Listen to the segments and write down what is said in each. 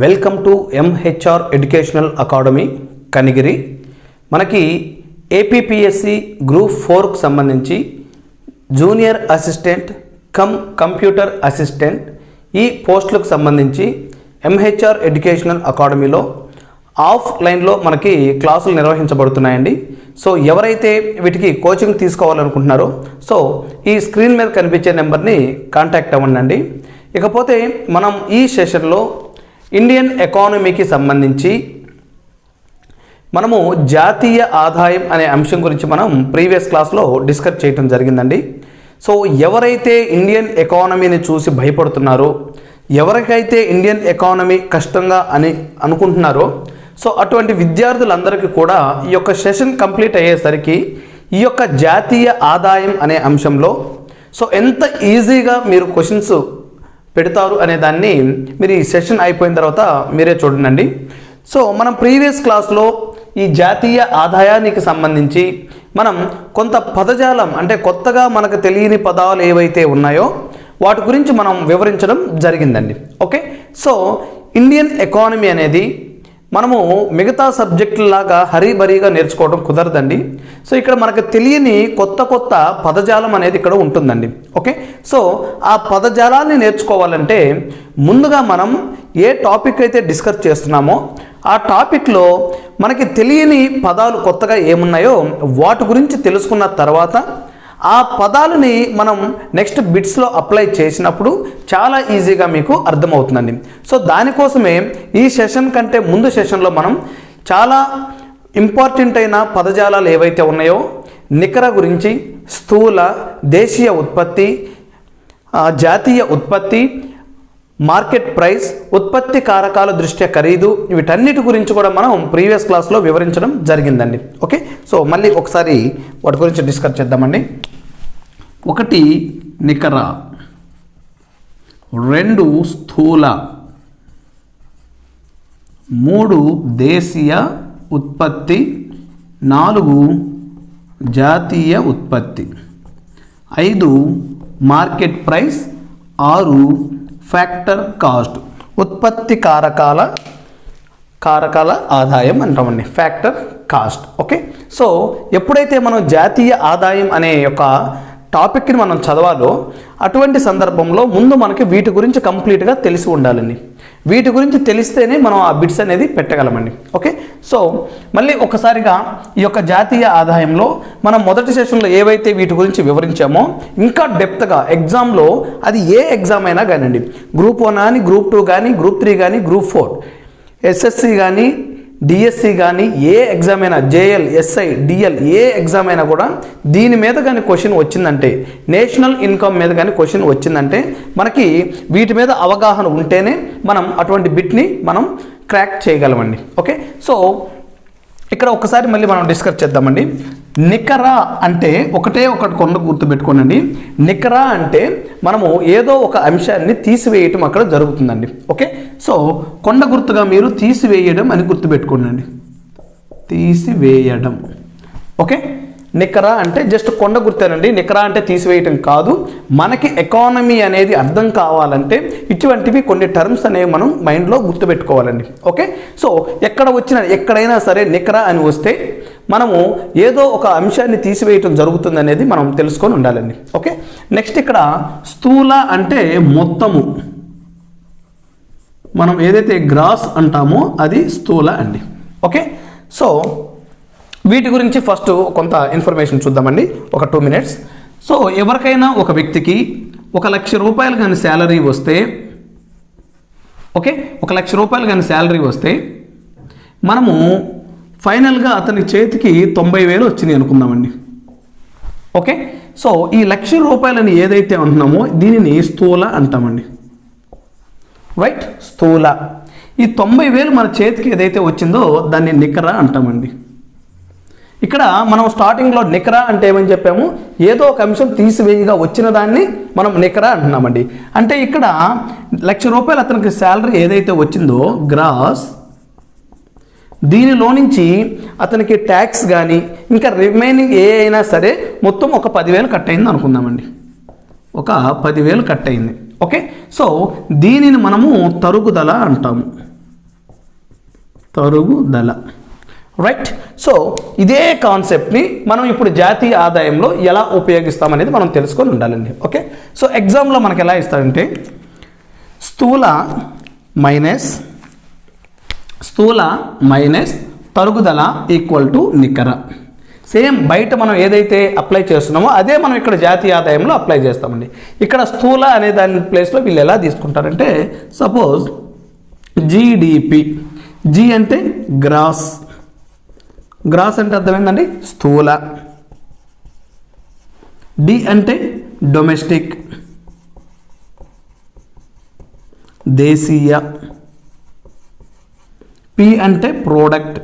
Welcome to MHR educational academy Kanigiri. మనకి APPSC group 4కు సంబంధించి junior assistant computer assistant ఈ పోస్టులకు సంబంధించి ఎంహెచ్ఆర్ ఎడ్యుకేషనల్ అకాడమీలో ఆఫ్లైన్లో మనకి క్లాసులు నిర్వహించబడుతున్నాయండి. సో ఎవరైతే వీటికి కోచింగ్ తీసుకోవాలనుకుంటున్నారో సో ఈ స్క్రీన్ మీద కనిపించే నెంబర్ని కాంటాక్ట్ అవ్వండి. ఇకపోతే మనం ఈ సెషన్లో ఇండియన్ ఎకానమీకి సంబంధించి మనము జాతీయ ఆదాయం అనే అంశం గురించి మనం ప్రీవియస్ క్లాస్లో డిస్కస్ చేయడం జరిగిందండి. సో ఎవరైతే ఇండియన్ ఎకానమీని చూసి భయపడుతున్నారో, ఎవరికైతే ఇండియన్ ఎకానమీ కష్టంగా అని అనుకుంటున్నారో సో అటువంటి విద్యార్థులందరికీ కూడా ఈ యొక్క సెషన్ కంప్లీట్ అయ్యేసరికి ఈ యొక్క జాతీయ ఆదాయం అనే అంశంలో సో ఎంత ఈజీగా మీరు క్వశ్చన్స్ పెడతారు అనే దాన్ని మీరు ఈ సెషన్ అయిపోయిన తర్వాత మీరే చూడండి. సో మనం ప్రీవియస్ క్లాస్లో ఈ జాతీయ ఆదాయానికి సంబంధించి మనం కొంత పదజాలం అంటే కొత్తగా మనకు తెలియని పదాలు ఏవైతే ఉన్నాయో వాటి గురించి మనం వివరించడం జరిగిందండి. ఓకే, సో ఇండియన్ ఎకానమీ అనేది మనము మిగతా సబ్జెక్టులాగా హరీబరీగా నేర్చుకోవడం కుదరదండి. సో ఇక్కడ మనకు తెలియని కొత్త పదజాలం అనేది ఇక్కడ ఉంటుందండి. ఓకే, సో ఆ పదజాలాన్ని నేర్చుకోవాలంటే ముందుగా మనం ఏ టాపిక్ అయితే డిస్కస్ చేస్తున్నామో ఆ టాపిక్లో మనకి తెలియని పదాలు కొత్తగా ఏమున్నాయో వాటి గురించి తెలుసుకున్న తర్వాత ఆ పదాలని మనం నెక్స్ట్ బిట్స్లో అప్లై చేసినప్పుడు చాలా ఈజీగా మీకు అర్థమవుతుందండి. సో దానికోసమే ఈ సెషన్ కంటే ముందు సెషన్లో మనం చాలా ఇంపార్టెంట్ అయిన పదజాలాలు ఏవైతే ఉన్నాయో నికర గురించి, స్థూల, దేశీయ ఉత్పత్తి, జాతీయ ఉత్పత్తి, మార్కెట్ ప్రైస్, ఉత్పత్తి కారకాల దృష్ట్యా ఖరీదు, వీటన్నిటి గురించి కూడా మనం ప్రీవియస్ క్లాస్లో వివరించడం జరిగిందండి. ఓకే, సో మళ్ళీ ఒకసారి వాటి గురించి డిస్కస్ చేద్దామండి. 1 నికర, 2 స్థూల, 3 దేశీయ ఉత్పత్తి, 4 జాతీయ ఉత్పత్తి, 5 మార్కెట్ ప్రైస్, 6 ఫ్యాక్టర్ కాస్ట్, ఉత్పత్తి కారకాల ఆదాయం అంటామండి, ఫ్యాక్టర్ కాస్ట్. ఓకే, సో ఎప్పుడైతే మనం జాతీయ ఆదాయం అనే యొక్క టాపిక్ని మనం చదవాలో అటువంటి సందర్భంలో ముందు మనకి వీటి గురించి కంప్లీట్గా తెలిసి ఉండాలండి. వీటి గురించి తెలిస్తేనే మనం ఆ బిట్స్ అనేది పెట్టగలమండి. ఓకే, సో మళ్ళీ ఒకసారిగా ఈ యొక్క జాతీయ ఆదాయంలో మనం మొదటి సెషన్లో ఏవైతే వీటి గురించి వివరించామో ఇంకా డెప్త్గా ఎగ్జామ్లో అది ఏ ఎగ్జామ్ అయినా కానివ్వండి, గ్రూప్ 1 కానీ, గ్రూప్ 2 కానీ, గ్రూప్ 3 కానీ, గ్రూప్ 4, ఎస్ఎస్సి కానీ, డిఎస్సి కానీ, ఏ ఎగ్జామ్ అయినా, జేఎల్, ఎస్ఐ, డిఎల్ ఏ ఎగ్జామ్ అయినా కూడా దీని మీద కానీ క్వశ్చన్ వచ్చిందంటే, నేషనల్ ఇన్కమ్ మీద కానీ క్వశ్చన్ వచ్చిందంటే మనకి వీటి మీద అవగాహన ఉంటేనే మనం అటువంటి బిట్ని మనం క్రాక్ చేయగలమండి. ఓకే, సో ఇక్కడ ఒకసారి మళ్ళీ మనం డిస్కస్ చేద్దామండి. నికర అంటే ఒకటి కొండ గుర్తుపెట్టుకోనండి. నికర అంటే మనము ఏదో ఒక అంశాన్ని తీసివేయటం అక్కడ జరుగుతుందండి. ఓకే, సో కొండ గుర్తుగా మీరు తీసివేయడం అని గుర్తుపెట్టుకోనండి, తీసివేయడం. ఓకే, నికర అంటే జస్ట్ కొండ గుర్తేనండి. నికర అంటే తీసివేయటం కాదు. మనకి ఎకానమీ అనేది అర్థం కావాలంటే ఇటువంటివి కొన్ని టర్మ్స్ అనేవి మనం మైండ్లో గుర్తుపెట్టుకోవాలండి. ఓకే, సో ఎక్కడైనా సరే నికర అని వస్తే మనము ఏదో ఒక అంశాన్ని తీసివేయటం జరుగుతుంది అనేది మనం తెలుసుకొని ఉండాలండి. ఓకే, నెక్స్ట్ ఇక్కడ స్థూల అంటే మొత్తము, మనం ఏదైతే గ్రాస్ అంటామో అది స్థూల అండి. ఓకే, సో వీటి గురించి ఫస్ట్ కొంత ఇన్ఫర్మేషన్ చూద్దామండి, ఒక 2 minutes. సో ఎవరికైనా ఒక వ్యక్తికి 1 లక్ష రూపాయలు కానీ శాలరీ వస్తే, ఓకే, 1 లక్ష రూపాయలు కానీ శాలరీ వస్తే మనము ఫైనల్గా అతని చేతికి 90,000 వచ్చినాయి అనుకుందామండి. ఓకే, సో ఈ 1,00,000 రూపాయలని ఏదైతే అంటున్నామో దీనిని స్థూల అంటామండి. రైట్, స్థూల. ఈ 90,000 మన చేతికి ఏదైతే వచ్చిందో దాన్ని నికర అంటామండి. ఇక్కడ మనం స్టార్టింగ్లో నికర అంటే ఏమని చెప్పాము, ఏదో ఒక అంశం తీసివేయగా వచ్చిన దాన్ని మనం నికర అంటున్నామండి. అంటే ఇక్కడ 1,00,000 రూపాయలు అతనికి శాలరీ ఏదైతే వచ్చిందో గ్రాస్, దీనిలో నుంచి అతనికి ట్యాక్స్ కానీ ఇంకా రిమైనింగ్ ఏ అయినా సరే మొత్తం ఒక 10,000 కట్ అయింది అనుకుందామండి. ఒక 10,000 కట్ అయింది. ఓకే, సో దీనిని మనము తరుగుదల అంటాము. తరుగుదల. రైట్. సో ఇదే కాన్సెప్ట్ని మనం ఇప్పుడు జాతీయ ఆదాయంలో ఎలా ఉపయోగిస్తామనేది మనం తెలుసుకొని ఉండాలండి. ఓకే. సో ఎగ్జామ్లో మనకు ఎలా ఇస్తారంటే స్థూల మైనస్ తరుగుదల ఈక్వల్ టు నికర. సేమ్ బయట మనం ఏదైతే అప్లై చేస్తున్నామో అదే మనం ఇక్కడ జాతీయ ఆదాయంలో అప్లై చేస్తామండి. ఇక్కడ స్థూల అనే దాని ప్లేస్లో వీళ్ళు ఎలా తీసుకుంటారంటే సపోజ్ జీడిపి, జీ అంటే గ్రాస్, గ్రాస్ అంటే అర్థమైందండి స్థూల, డి అంటే డొమెస్టిక్ దేశీయ, పి అంటే ప్రోడక్ట్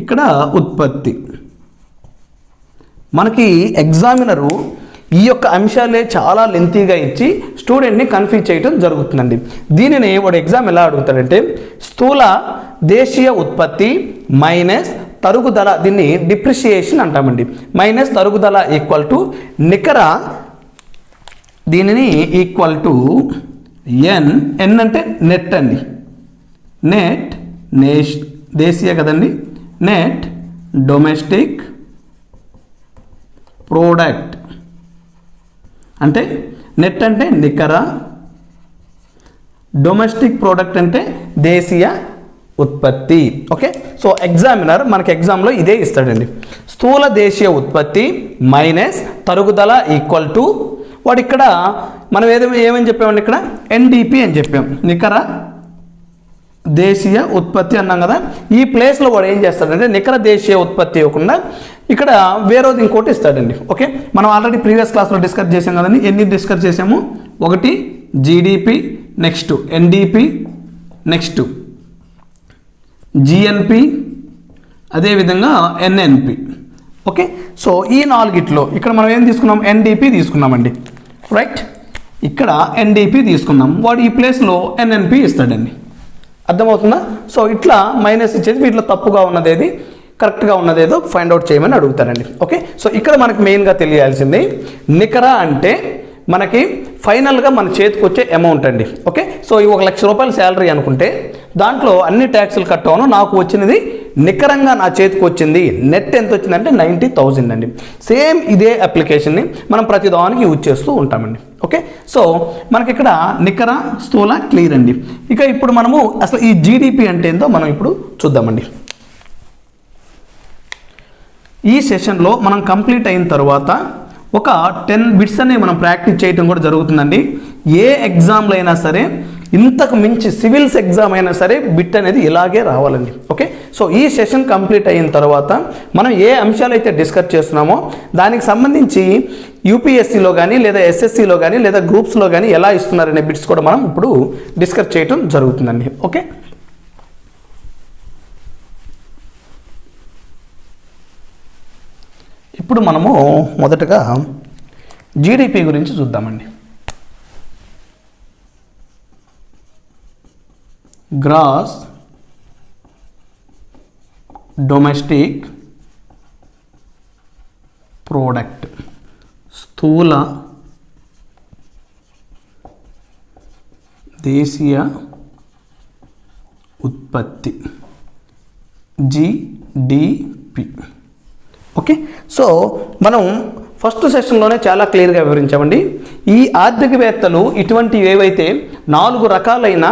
ఇక్కడ ఉత్పత్తి. మనకి ఎగ్జామినరు ఈ యొక్క అంశాలే చాలా లెంతీగా ఇచ్చి స్టూడెంట్ని కన్ఫ్యూజ్ చేయడం జరుగుతుందండి. దీనిని వాడు ఎగ్జామ్ ఎలా అడుగుతాడంటే స్థూల దేశీయ ఉత్పత్తి మైనస్ తరుగుదల, దీన్ని డిప్రిషియేషన్ అంటామండి, మైనస్ తరుగుదల ఈక్వల్ టు నికర, దీనిని ఈక్వల్ టు ఎన్, ఎన్ అంటే నెట్ అండి, నెట్ దేశీయ కదండి, నెట్ డొమెస్టిక్ ప్రోడక్ట్ అంటే నెట్ అంటే నికర, డొమెస్టిక్ ప్రోడక్ట్ అంటే దేశీయ ఉత్పత్తి. ఓకే. సో ఎగ్జామినర్ మనకి ఎగ్జామ్లో ఇదే ఇస్తాడండి, స్థూల దేశీయ ఉత్పత్తి మైనస్ తరుగుదల ఈక్వల్ టు, వాడు ఇక్కడ మనం ఏమని చెప్పామండి, ఇక్కడ ఎన్డిపి అని చెప్పాం, నికర దేశీయ ఉత్పత్తి అన్నాం కదా. ఈ ప్లేస్లో వాడు ఏం చేస్తాడంటే నికర దేశీయ ఉత్పత్తి ఇవ్వకుండా ఇక్కడ వేరేది ఇంకోటి ఇస్తాడండి. ఓకే. మనం ఆల్రెడీ ప్రీవియస్ క్లాస్లో డిస్కస్ చేసాం కదండి. ఎన్ని డిస్కస్ చేసాము, ఒకటి GDP, next NDP, next GNP, అదేవిధంగా ఎన్ఎన్పి. ఓకే. సో ఈ నాలుగిట్లో ఇక్కడ మనం ఏం తీసుకున్నాం, ఎన్డిపి తీసుకున్నామండి. రైట్. ఇక్కడ ఎన్డిపి తీసుకున్నాం, వాడు ఈ ప్లేస్లో ఎన్ఎన్పి ఇస్తాడండి. అర్థమవుతుందా? సో ఇట్లా మైనస్ ఇచ్చేది, వీటిలో తప్పుగా ఉన్నదేది కరెక్ట్గా ఉన్నదేదో ఫైండ్ అవుట్ చేయమని అడుగుతారండి. ఓకే. సో ఇక్కడ మనకి మెయిన్గా తెలియాల్సింది నికర అంటే మనకి ఫైనల్గా మన చేతికి వచ్చే అమౌంట్ అండి. ఓకే. సో ఈ 1,00,000 రూపాయల శాలరీ అనుకుంటే దాంట్లో అన్ని ట్యాక్సులు కట్టాను, నాకు వచ్చినది నికరంగా నా చేతికి వచ్చింది నెట్ ఎంత వచ్చిందంటే 90,000 అండి. సేమ్ ఇదే అప్లికేషన్ని మనం ప్రతి దానికి యూజ్ చేస్తూ ఉంటామండి. ఓకే. సో మనకి ఇక్కడ నికర స్థూల క్లియర్ అండి. ఇక ఇప్పుడు మనము అసలు ఈ జీడిపి అంటే ఏందో మనం ఇప్పుడు చూద్దామండి. ఈ సెషన్లో మనం కంప్లీట్ అయిన తర్వాత ఒక 10 బిట్స్ అనేవి మనం ప్రాక్టీస్ చేయడం కూడా జరుగుతుందండి. ఏ ఎగ్జామ్లో అయినా సరే, ఇంతకు మించి సివిల్స్ ఎగ్జామ్ అయినా సరే బిట్ అనేది ఇలాగే రావాలండి. ఓకే. సో ఈ సెషన్ కంప్లీట్ అయిన తర్వాత మనం ఏ అంశాలు అయితే డిస్కస్ చేస్తున్నామో దానికి సంబంధించి యూపీఎస్సీలో కానీ లేదా ఎస్ఎస్సీలో కానీ లేదా గ్రూప్స్లో కానీ ఎలా ఇస్తున్నారనే బిట్స్ కూడా మనం ఇప్పుడు డిస్కస్ చేయడం జరుగుతుందండి. ఓకే. ఇప్పుడు మనము మొదటగా జీడిపి గురించి చూద్దామండి. గ్రాస్ డొమెస్టిక్ ప్రోడక్ట్, స్థూల దేశీయ ఉత్పత్తి, జిడిపి. ఓకే. సో మనం ఫస్ట్ సెషన్లోనే చాలా క్లియర్గా వివరించామండి. ఈ ఆర్థికవేత్తలు ఇటువంటి ఏవైతే 4 రకాలైన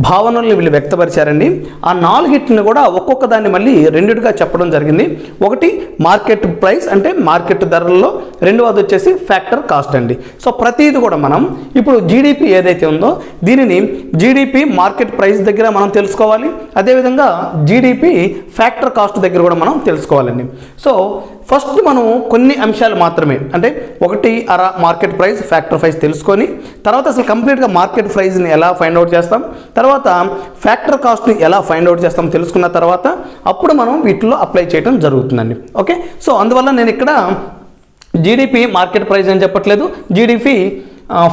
భావనల్ని వీళ్ళు వ్యక్తపరిచారండి. ఆ 4 కూడా ఒక్కొక్క దాన్ని మళ్ళీ 2గా చెప్పడం జరిగింది. ఒకటి మార్కెట్ ప్రైస్ అంటే మార్కెట్ ధరల్లో, రెండవది వచ్చేసి ఫ్యాక్టర్ కాస్ట్ అండి. సో ప్రతిది కూడా మనం ఇప్పుడు జీడిపి ఏదైతే ఉందో దీనిని జీడిపి మార్కెట్ ప్రైస్ దగ్గర మనం తెలుసుకోవాలి, అదేవిధంగా జీడిపి ఫ్యాక్టర్ కాస్ట్ దగ్గర కూడా మనం తెలుసుకోవాలండి. సో ఫస్ట్ మనం కొన్ని అంశాలు మాత్రమే, అంటే 1/2 మార్కెట్ ప్రైస్ ఫ్యాక్టర్ ప్రైస్ తెలుసుకొని తర్వాత అసలు కంప్లీట్గా మార్కెట్ ప్రైస్ని ఎలా ఫైండ్ అవుట్ చేస్తాం, తర్వాత ఫ్యాక్టర్ కాస్ట్ని ఎలా ఫైండ్ అవుట్ చేస్తాం తెలుసుకున్న తర్వాత అప్పుడు మనం వీటిలో అప్లై చేయడం జరుగుతుందండి. ఓకే. సో అందువల్ల నేను ఇక్కడ జీడిపి మార్కెట్ ప్రైస్ అని చెప్పట్లేదు, జీడిపి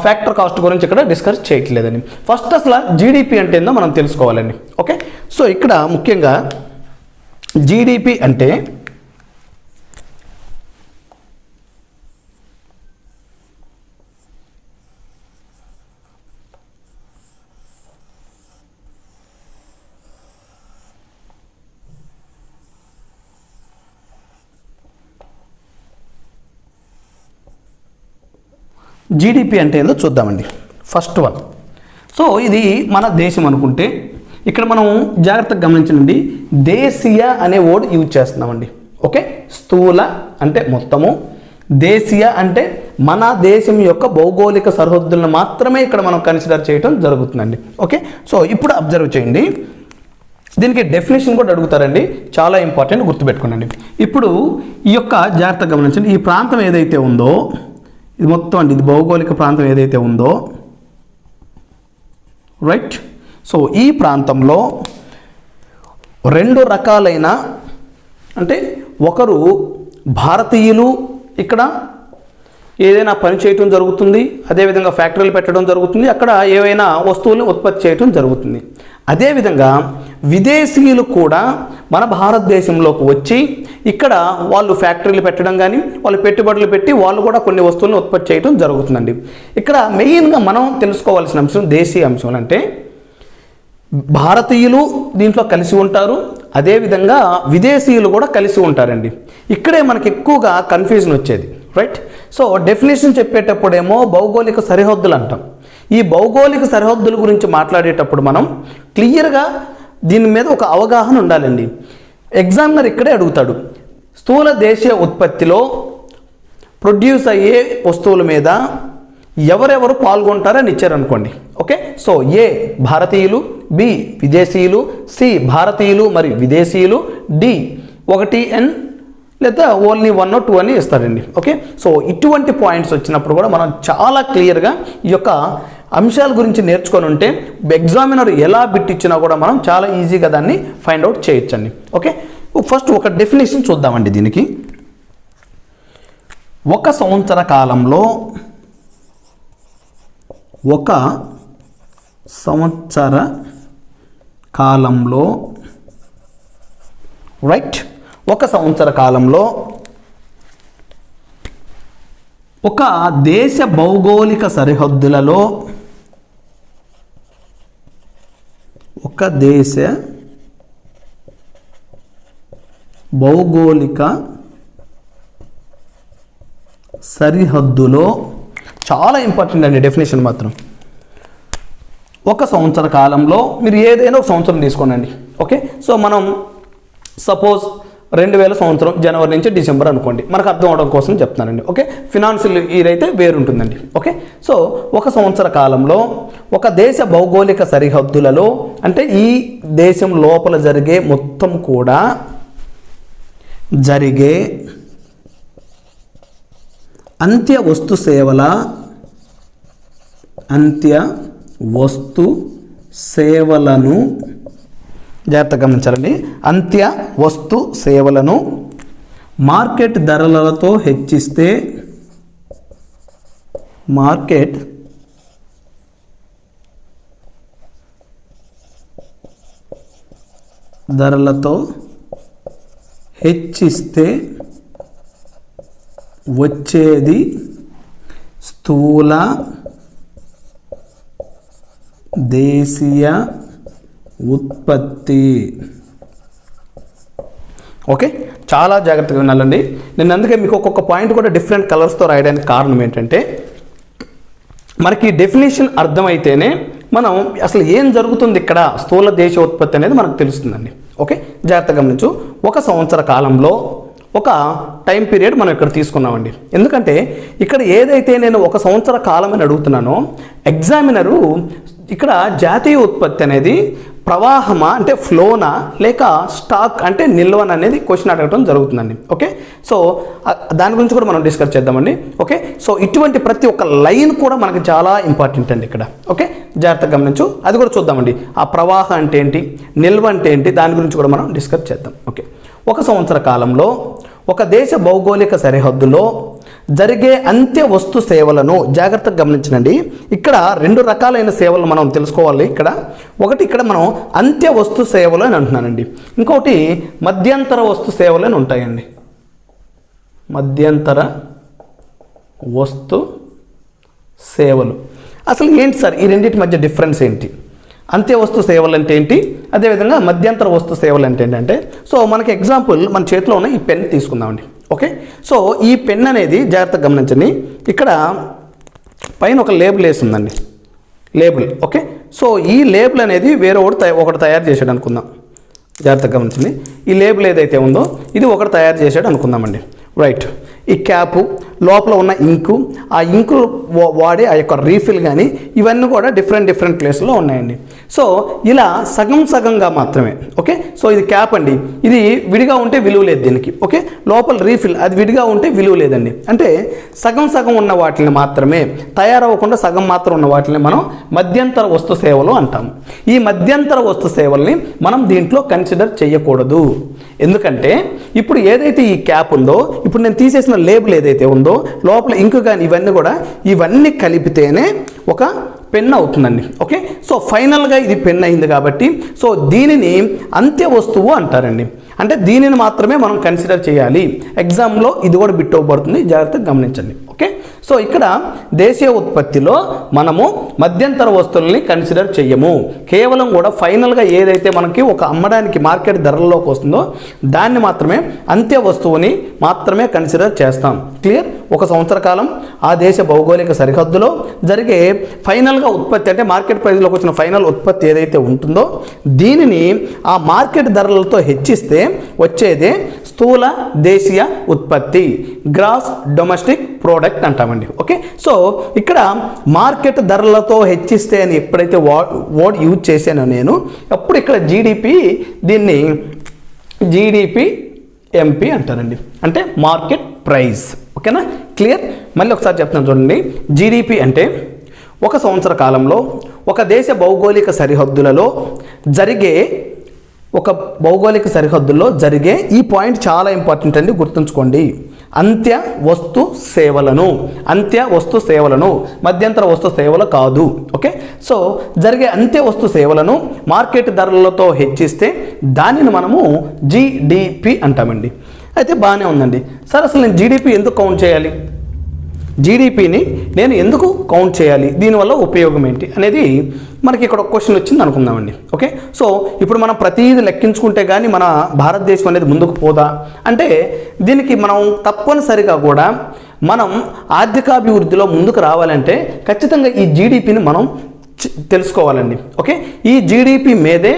ఫ్యాక్టర్ కాస్ట్ గురించి ఇక్కడ డిస్కస్ చేయట్లేదండి. ఫస్ట్ అసలు జీడిపి అంటే ఏందో మనం తెలుసుకోవాలండి. ఓకే. సో ఇక్కడ ముఖ్యంగా జీడిపి అంటే జీడిపి అంటే ఏందో చూద్దామండి. ఫస్ట్ వన్, సో ఇది మన దేశం అనుకుంటే ఇక్కడ మనం జాగ్రత్తగా గమనించండి, దేశీయ అనే వర్డ్ యూజ్ చేస్తున్నామండి. ఓకే, స్థూల అంటే మొత్తము, దేశీయ అంటే మన దేశం యొక్క భౌగోళిక సరిహద్దులను మాత్రమే ఇక్కడ మనం కన్సిడర్ చేయడం జరుగుతుందండి. ఓకే, సో ఇప్పుడు అబ్జర్వ్ చేయండి, దీనికి డెఫినేషన్ కూడా అడుగుతారండి, చాలా ఇంపార్టెంట్, గుర్తుపెట్టుకోండి. ఇప్పుడు ఈ యొక్క జాగ్రత్తగా గమనించండి, ఈ ప్రాంతం ఏదైతే ఉందో ఇది మొత్తం అండి, ఇది భౌగోళిక ప్రాంతం ఏదైతే ఉందో, రైట్. సో ఈ ప్రాంతంలో రెండు రకాలైన, అంటే ఒకరు భారతీయులు ఇక్కడ ఏదైనా పని చేయటం జరుగుతుంది, అదేవిధంగా ఫ్యాక్టరీలు పెట్టడం జరుగుతుంది, అక్కడ ఏవైనా వస్తువులను ఉత్పత్తి చేయటం జరుగుతుంది. అదేవిధంగా విదేశీయులు కూడా మన భారతదేశంలోకి వచ్చి ఇక్కడ వాళ్ళు ఫ్యాక్టరీలు పెట్టడం కానీ వాళ్ళు పెట్టుబడులు పెట్టి వాళ్ళు కూడా కొన్ని వస్తువులను ఉత్పత్తి చేయడం జరుగుతుందండి. ఇక్కడ మెయిన్గా మనం తెలుసుకోవాల్సిన అంశం దేశీయ అంశం అంటే భారతీయులు దీంట్లో కలిసి ఉంటారు, అదేవిధంగా విదేశీయులు కూడా కలిసి ఉంటారండి. ఇక్కడే మనకి ఎక్కువగా కన్ఫ్యూజన్ వచ్చేది, రైట్. సో డెఫినేషన్ చెప్పేటప్పుడేమో భౌగోళిక సరిహద్దులు అంటాం. ఈ భౌగోళిక సరిహద్దుల గురించి మాట్లాడేటప్పుడు మనం క్లియర్గా దీని మీద ఒక అవగాహన ఉండాలండి. ఎగ్జామినర్ ఇక్కడే అడుగుతాడు, స్థూల దేశీయ ఉత్పత్తిలో ప్రొడ్యూస్ అయ్యే వస్తువుల మీద ఎవరెవరు పాల్గొంటారని ఇచ్చారనుకోండి. ఓకే, సో ఏ భారతీయులు, బి విదేశీయులు, సి భారతీయులు మరియు విదేశీయులు, డి 1N లేదా ఓన్లీ 1 or 2 అని ఇస్తారండి. ఓకే, సో ఇటువంటి పాయింట్స్ వచ్చినప్పుడు కూడా మనం చాలా క్లియర్గా ఈ యొక్క అంశాల గురించి నేర్చుకొని ఉంటే ఎగ్జామినర్ ఎలా బిట్ ఇచ్చినా కూడా మనం చాలా ఈజీగా దాన్ని ఫైండ్ అవుట్ చేయొచ్చండి. ఓకే, ఫస్ట్ ఒక డెఫినేషన్ చూద్దామండి దీనికి. ఒక సంవత్సర కాలంలో, ఒక సంవత్సర కాలంలో, రైట్, ఒక సంవత్సర కాలంలో ఒక దేశ భౌగోళిక సరిహద్దులలో, ఒక దేశ భౌగోళిక సరిహద్దులో, చాలా ఇంపార్టెంట్ అండి డెఫినేషన్ మాత్రం, ఒక సంవత్సర కాలంలో మీరు ఏదైనా ఒక సంవత్సరం తీసుకోనండి. ఓకే, సో మనం సపోజ్ 2000 సంవత్సరం జనవరి నుంచి డిసెంబర్ అనుకోండి, మనకు అర్థం అవడం కోసం చెప్తున్నానండి. ఓకే, ఫినాన్షియల్ ఇయర్ అయితే వేరుంటుందండి. ఓకే, సో ఒక సంవత్సర కాలంలో ఒక దేశ భౌగోళిక సరిహద్దులలో, అంటే ఈ దేశం లోపల జరిగే మొత్తం కూడా జరిగే అంత్య వస్తు సేవలను జాగ్రత్తగా గమనించాలండి, అంత్య వస్తు సేవలను మార్కెట్ ధరలతో హెచ్చిస్తే, మార్కెట్ ధరలతో హెచ్చిస్తే వచ్చేది స్థూల దేశీయ ఉత్పత్తి. ఓకే, చాలా జాగ్రత్తగా వినాలండి. నేను అందుకే మీకు ఒక్కొక్క పాయింట్ కూడా డిఫరెంట్ కలర్స్తో రాయడానికి కారణం ఏంటంటే మనకి డెఫినేషన్ అర్థమైతేనే మనం అసలు ఏం జరుగుతుంది ఇక్కడ స్థూల దేశ ఉత్పత్తి అనేది మనకు తెలుస్తుందండి. ఓకే, జాగ్రత్తగా గమనించు. ఒక సంవత్సర కాలంలో ఒక టైం పీరియడ్ మనం ఇక్కడ తీసుకున్నామండి. ఎందుకంటే ఇక్కడ ఏదైతే నేను ఒక సంవత్సర కాలం అని అడుగుతున్నానో ఎగ్జామినరు ఇక్కడ జాతీయ ఉత్పత్తి అనేది ప్రవాహమా అంటే ఫ్లోనా లేక స్టాక్ అంటే నిల్వన అనేది క్వశ్చన్ అడగడం జరుగుతుందండి. ఓకే, సో దాని గురించి కూడా మనం డిస్కస్ చేద్దామండి. ఓకే, సో ఇటువంటి ప్రతి ఒక్క లైన్ కూడా మనకి చాలా ఇంపార్టెంట్ అండి ఇక్కడ. ఓకే, జాగ్రత్తగా గమనించు, అది కూడా చూద్దామండి. ఆ ప్రవాహం అంటే ఏంటి, నిల్వ అంటే ఏంటి, దాని గురించి కూడా మనం డిస్కస్ చేద్దాం. ఓకే, ఒక సంవత్సర కాలంలో ఒక దేశ భౌగోళిక సరిహద్దులో జరిగే అంత్య వస్తు సేవలను జాగ్రత్తగా గమనించండి. ఇక్కడ రెండు రకాలైన సేవలు మనం తెలుసుకోవాలి. ఒకటి ఇక్కడ మనం అంత్య వస్తు సేవలు అని అంటున్నానండి, ఇంకొకటి మధ్యంతర వస్తు సేవలు అని ఉంటాయండి. మధ్యంతర వస్తు సేవలు అసలు ఏంటి సార్, ఈ రెండింటి మధ్య డిఫరెన్స్ ఏంటి? అంత్య వస్తు సేవలు అంటే ఏంటి, అదేవిధంగా మధ్యంతర వస్తు సేవలు అంటే ఏంటంటే, సో మనకి ఎగ్జాంపుల్ మన చేతిలో ఉన్న ఈ పెన్ తీసుకుందామండి. ఓకే, సో ఈ పెన్ అనేది జాగ్రత్తగా గమనించండి. ఇక్కడ పైన ఒక లేబుల్ వేసి ఉందండి, లేబుల్. ఓకే, సో ఈ లేబుల్ అనేది వేరే ఒకటి తయారు చేశాడు అనుకుందాం. జాగ్రత్తగా గమనించండి. ఈ లేబుల్ ఏదైతే ఉందో ఇది ఒకటి తయారు చేశాడు అనుకుందామండి. రైట్, ఈ క్యాపు లోపల ఉన్న ఇంకు, ఆ ఇంకు వాడే ఆ యొక్క రీఫిల్ కానీ ఇవన్నీ కూడా డిఫరెంట్ ప్లేస్లో ఉన్నాయండి. సో ఇలా సగం సగంగా మాత్రమే. ఓకే, సో ఇది క్యాప్ అండి, ఇది విడిగా ఉంటే విలువ లేదు దీనికి. ఓకే, లోపల రీఫిల్ అది విడిగా ఉంటే విలువ లేదండి. అంటే సగం సగం ఉన్న వాటిని మాత్రమే, తయారవ్వకుండా సగం మాత్రం ఉన్న వాటిని మనం మధ్యంతర వస్తు సేవలు అంటాము. ఈ మధ్యంతర వస్తు సేవల్ని మనం దీంట్లో కన్సిడర్ చేయకూడదు. ఎందుకంటే ఇప్పుడు ఏదైతే ఈ క్యాప్ ఉందో, ఇప్పుడు నేను తీసేసిన లేబుల్ ఏదైతే ఉందో, లోపల ఇంకు కానీ ఇవన్నీ కలిపితేనే ఒక పెన్ అవుతుందండి. ఓకే, సో ఫైనల్గా ఇది పెన్ అయింది కాబట్టి సో దీనిని అంత్య వస్తువు అంటారండి. అంటే దీనిని మాత్రమే మనం కన్సిడర్ చేయాలి. ఎగ్జామ్లో ఇది కూడా బిట్ అవ్వబడుతుంది, జాగ్రత్తగా గమనించండి. ఓకే, సో ఇక్కడ దేశీయ ఉత్పత్తిలో మనము మధ్యంతర వస్తువుల్ని కన్సిడర్ చేయము. కేవలం కూడా ఫైనల్గా ఏదైతే మనకి ఒక అమ్మడానికి మార్కెట్ ధరల్లోకి వస్తుందో దాన్ని మాత్రమే, అంత్య వస్తువుని మాత్రమే కన్సిడర్ చేస్తాం. క్లియర్? ఒక సంవత్సర కాలం ఆ దేశ భౌగోళిక సరిహద్దులో జరిగే ఫైనల్గా ఉత్పత్తి, అంటే మార్కెట్ ప్రైస్లోకి వచ్చిన ఫైనల్ ఉత్పత్తి ఏదైతే ఉంటుందో దీనిని ఆ మార్కెట్ ధరలతో హెచ్చిస్తే వచ్చేదే స్థూల దేశీయ ఉత్పత్తి, గ్రాస్ డొమెస్టిక్ ప్రోడక్ట్ అంటామండి. ఓకే, సో ఇక్కడ మార్కెట్ ధరలతో హెచ్చిస్తే అని ఎప్పుడైతే వర్డ్ యూజ్ చేశానో నేను, అప్పుడు ఇక్కడ జీడిపి, దీన్ని జీడిపి ఎంపీ అంటారండి, అంటే మార్కెట్ ప్రైస్. ఓకేనా? క్లియర్? మళ్ళీ ఒకసారి చెప్తాను చూడండి. జీడిపి అంటే ఒక సంవత్సర కాలంలో ఒక దేశ భౌగోళిక సరిహద్దులలో జరిగే ఈ పాయింట్ చాలా ఇంపార్టెంట్ అండి, గుర్తుంచుకోండి. అంత్య వస్తు సేవలను, మధ్యంతర వస్తు సేవలు కాదు. ఓకే, సో జరిగే అంత్య వస్తు సేవలను మార్కెట్ ధరలతో హెచ్చిస్తే దానిని మనము జీడిపి అంటామండి. అయితే బాగానే ఉందండి సార్, అసలు నేను జీడిపి ఎందుకు కౌంట్ చేయాలి, జీడిపిని నేను ఎందుకు కౌంట్ చేయాలి, దీనివల్ల ఉపయోగం ఏంటి అనేది మనకి ఇక్కడ ఒక క్వశ్చన్ వచ్చింది అనుకుందామండి. ఓకే, సో ఇప్పుడు మనం ప్రతిదీ లెక్కించుకుంటే కానీ మన భారతదేశం అనేది ముందుకు పోదా అంటే, దీనికి మనం తప్పనిసరిగా కూడా మనం ఆర్థికాభివృద్ధిలో ముందుకు రావాలంటే ఖచ్చితంగా ఈ జీడిపిని మనం తెలుసుకోవాలండి. ఓకే, ఈ జీడిపి మీదే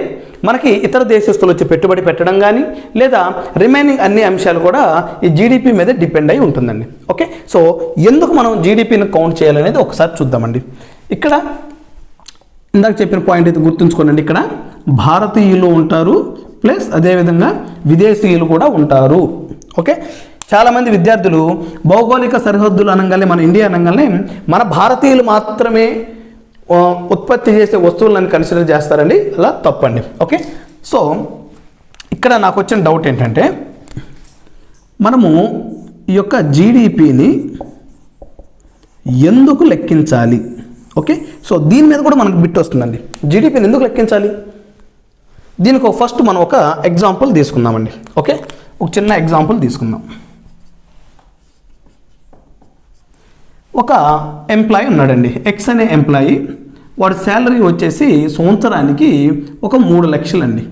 మనకి ఇతర దేశస్తులు వచ్చి పెట్టుబడి పెట్టడం కానీ లేదా రిమైనింగ్ అన్ని అంశాలు కూడా ఈ జీడిపి మీద డిపెండ్ అయి ఉంటుందండి. ఓకే, సో ఎందుకు మనం జీడిపిని కౌంట్ చేయాలనేది ఒకసారి చూద్దామండి. ఇక్కడ ఇందాక చెప్పిన పాయింట్ అయితే గుర్తుంచుకోండి. ఇక్కడ భారతీయులు ఉంటారు, ప్లస్ అదేవిధంగా విదేశీయులు కూడా ఉంటారు. ఓకే, చాలామంది విద్యార్థులు భౌగోళిక సరిహద్దులు అనగానే, మన ఇండియా అనగానే మన భారతీయులు మాత్రమే ఉత్పత్తి చేసే వస్తువులను కన్సిడర్ చేస్తారండి. అలా తప్పండి. ఓకే, సో ఇక్కడ నాకు వచ్చిన డౌట్ ఏంటంటే, మనము ఈ యొక్క జీడిపిని ఎందుకు లెక్కించాలి? ఓకే, సో దీని మీద కూడా మనకు బిట్ వస్తుందండి. జీడిపిని ఎందుకు లెక్కించాలి, దీనికి ఫస్ట్ మనం ఒక ఎగ్జాంపుల్ తీసుకుందామండి. ఓకే, ఒక చిన్న ఎగ్జాంపుల్ తీసుకుందాం. ఒక ఎంప్లాయీ ఉన్నాడండి, ఎక్స్ అనే ఎంప్లాయీ. వాడి శాలరీ వచ్చేసి సంవత్సరానికి ఒక 3 లక్షలండి.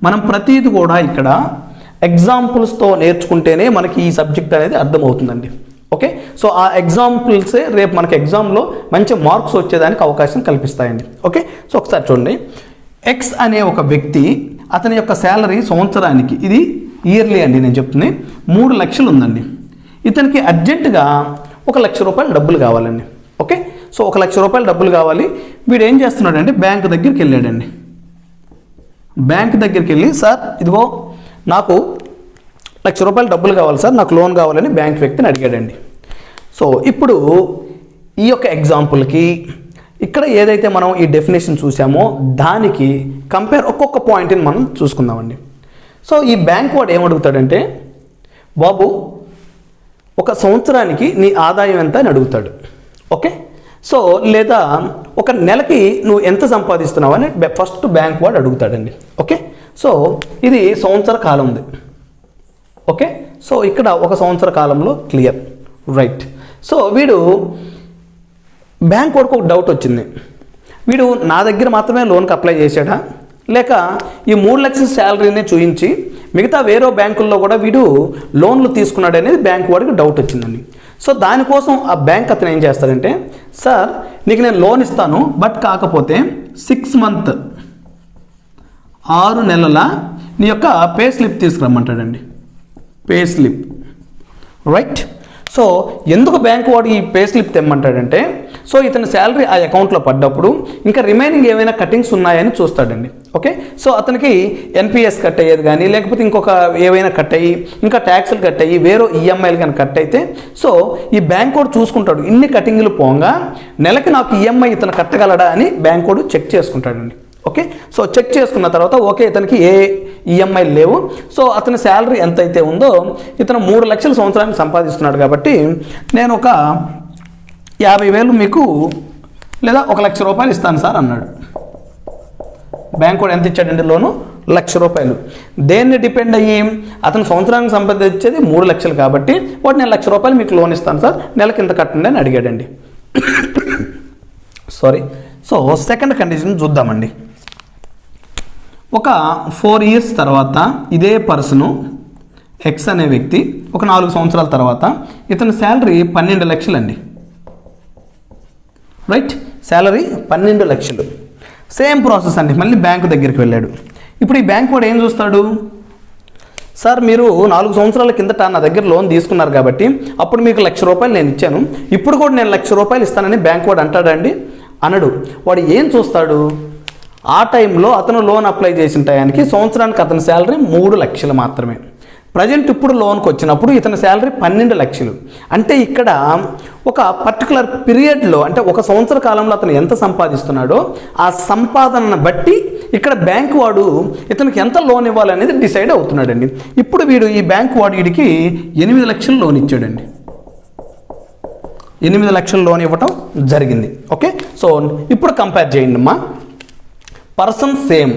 మనం ప్రతిదీ కూడా ఇక్కడ ఎగ్జాంపుల్స్తో నేర్చుకుంటేనే మనకి ఈ సబ్జెక్ట్ అనేది అర్థమవుతుందండి. ఓకే, సో ఆ ఎగ్జాంపుల్సే రేపు మనకి ఎగ్జామ్లో మంచి మార్క్స్ వచ్చేదానికి అవకాశం కల్పిస్తాయండి. ఓకే, సో ఒకసారి చూడండి. ఎక్స్ అనే ఒక వ్యక్తి, అతని యొక్క శాలరీ సంవత్సరానికి, ఇది ఇయర్లీ అండి నేను చెప్తుంది, 3 లక్షలు ఉందండి. ఇతనికి అర్జెంటుగా 1 లక్ష రూపాయలు డబ్బులు కావాలండి. ఓకే, సో 1 లక్ష రూపాయలు డబ్బులు కావాలి. వీడు ఏం చేస్తున్నాడంటే బ్యాంక్ దగ్గరికి వెళ్ళాడండి. బ్యాంక్ దగ్గరికి వెళ్ళి, సార్ ఇదిగో నాకు 1 లక్ష రూపాయలు డబ్బులు కావాలి సార్, నాకు లోన్ కావాలని బ్యాంక్ వ్యక్తిని అడిగాడండి. సో ఇప్పుడు ఈ యొక్క ఎగ్జాంపుల్కి ఇక్కడ ఏదైతే మనం ఈ డెఫినేషన్ చూసామో దానికి కంపేర్ ఒక్కొక్క పాయింట్ని మనం చూసుకుందామండి. సో ఈ బ్యాంక్ వాడు ఏమడుగుతాడంటే, బాబు ఒక సంవత్సరానికి నీ ఆదాయం ఎంత అని అడుగుతాడు. ఓకే, సో లేదా ఒక నెలకి నువ్వు ఎంత సంపాదిస్తున్నావు అని ఫస్ట్ బ్యాంక్ వాడు అడుగుతాడండి. ఓకే, సో ఇది సంవత్సర కాలం ఉంది. ఓకే, సో ఇక్కడ ఒక సంవత్సర కాలంలో క్లియర్. రైట్, సో వీడు బ్యాంక్ వాడికి ఒక డౌట్ వచ్చింది. వీడు నా దగ్గర మాత్రమే లోన్కి అప్లై చేశాడా, లేక ఈ 3 లక్షల శాలరీనే చూయించి మిగతా వేరే బ్యాంకుల్లో కూడా వీడు లోన్లు తీసుకున్నాడు అనేది బ్యాంక్ వాడికి డౌట్ వచ్చిందండి. సో దానికోసం ఆ బ్యాంక్ అతను ఏం చేస్తాడంటే, సార్ నీకు నేను లోన్ ఇస్తాను, బట్ కాకపోతే 6 మంత్ 6 నెలల నీ యొక్క పే స్లిప్ తీసుకురమ్మంటాడండి. Pay slip, right. సో ఎందుకు బ్యాంక్ వాడు ఈ పే స్లిప్ తెమ్మంటాడంటే, సో ఇతని శాలరీ ఆ అకౌంట్లో పడ్డప్పుడు ఇంకా రిమైనింగ్ ఏమైనా కటింగ్స్ ఉన్నాయని చూస్తాడండి. ఓకే, సో అతనికి ఎన్పిఎస్ కట్ అయ్యేది కానీ, లేకపోతే ఇంకొక ఏవైనా కట్ అయ్యి, ఇంకా ట్యాక్స్లు కట్ అయ్యి, వేరే ఈఎంఐలు కానీ కట్ అయితే, సో ఈ బ్యాంక్ వాడు చూసుకుంటాడు ఇన్ని కటింగ్లు పోగా నెలకి నాకు ఈఎంఐ ఇతను కట్టగలడా అని బ్యాంక్ వాడు చెక్ చేసుకుంటాడండి. ఓకే, సో చెక్ చేసుకున్న తర్వాత ఓకే ఇతనికి ఏ ఈఎంఐలు లేవు, సో అతని శాలరీ ఎంతైతే ఉందో ఇతను 3 లక్షల సంవత్సరానికి సంపాదిస్తున్నాడు కాబట్టి నేను ఒక 50,000 మీకు లేదా 1 లక్ష రూపాయలు ఇస్తాను సార్ అన్నాడు. బ్యాంక్ కూడా ఎంత ఇచ్చాడండి లోను? 1 లక్ష రూపాయలు. దేన్ని డిపెండ్ అయ్యి? అతను సంవత్సరానికి సంపాదించేది 3 లక్షలు కాబట్టి వాడు నేను 1 లక్ష రూపాయలు మీకు లోన్ ఇస్తాను సార్, నెలకి ఇంత కట్టండి అని అడిగాడండి. సారీ. సో సెకండ్ కండిషన్ చూద్దామండి. ఒక 4 ఇయర్స్ తర్వాత ఇదే పర్సను ఎక్స్ అనే వ్యక్తి ఒక 4 సంవత్సరాల తర్వాత ఇతని శాలరీ 12 లక్షలు అండి, రైట్. శాలరీ 12 లక్షలు. సేమ్ ప్రాసెస్ అండి, మళ్ళీ బ్యాంకు దగ్గరికి వెళ్ళాడు. ఇప్పుడు ఈ బ్యాంక్ వాడు ఏం చూస్తాడు, సార్ మీరు 4 సంవత్సరాల కిందట నా దగ్గర లోన్ తీసుకున్నారు కాబట్టి అప్పుడు మీకు 1 లక్ష రూపాయలు నేను ఇచ్చాను, ఇప్పుడు కూడా నేను 1 లక్ష రూపాయలు ఇస్తానని బ్యాంక్ వాడు అంటాడండి? అనడు. వాడు ఏం చూస్తాడు, ఆ టైంలో అతను లోన్ అప్లై చేసిన టయానికి సంవత్సరానికి అతని శాలరీ 3 లక్షలు మాత్రమే. ప్రజెంట్ ఇప్పుడు లోన్కి వచ్చినప్పుడు ఇతని శాలరీ 12 లక్షలు. అంటే ఇక్కడ ఒక పర్టికులర్ పీరియడ్లో, అంటే ఒక సంవత్సర కాలంలో అతను ఎంత సంపాదిస్తున్నాడో ఆ సంపాదనను బట్టి ఇక్కడ బ్యాంక్ వాడు ఇతనికి ఎంత లోన్ ఇవ్వాలనేది డిసైడ్ అవుతున్నాడండి. ఇప్పుడు ఈ బ్యాంక్ వాడు వీడికి 8 లక్షలు లోన్ ఇచ్చాడండి. 8 లక్షలు లోన్ ఇవ్వటం జరిగింది. ఓకే, సో ఇప్పుడు కంపేర్ చేయండి అమ్మా. Person same,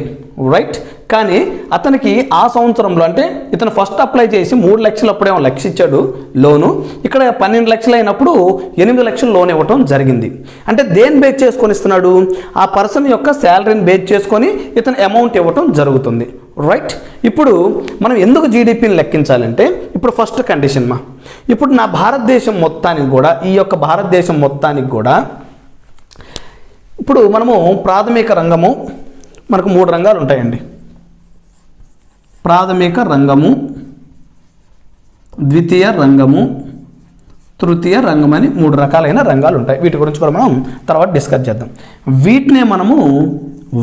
right. కానీ అతనికి ఆ సంవత్సరంలో, అంటే ఇతను ఫస్ట్ అప్లై చేసి 3 లక్షలు అప్పుడేమో 1 లక్ష ఇచ్చాడు లోను, ఇక్కడ 12 లక్షలు అయినప్పుడు 8 లక్షలు లోన్ ఇవ్వటం జరిగింది. అంటే దేన్ని బేస్ చేసుకొని ఇస్తున్నాడు? ఆ పర్సన్ యొక్క శాలరీని బేస్ చేసుకొని ఇతను అమౌంట్ ఇవ్వటం జరుగుతుంది, రైట్. ఇప్పుడు మనం ఎందుకు జీడిపిని లెక్కించాలంటే, ఇప్పుడు ఫస్ట్ కండిషన్ మా, ఇప్పుడు నా భారతదేశం మొత్తానికి కూడా, ఈ యొక్క భారతదేశం మొత్తానికి కూడా ఇప్పుడు మనము ప్రాథమిక రంగము, మనకు 3 రంగాలు ఉంటాయండి. ప్రాథమిక రంగము, ద్వితీయ రంగము, తృతీయ రంగం అని 3 రకాలైన రంగాలు ఉంటాయి. వీటి గురించి కూడా మనం తర్వాత డిస్కస్ చేద్దాం. వీటినే మనము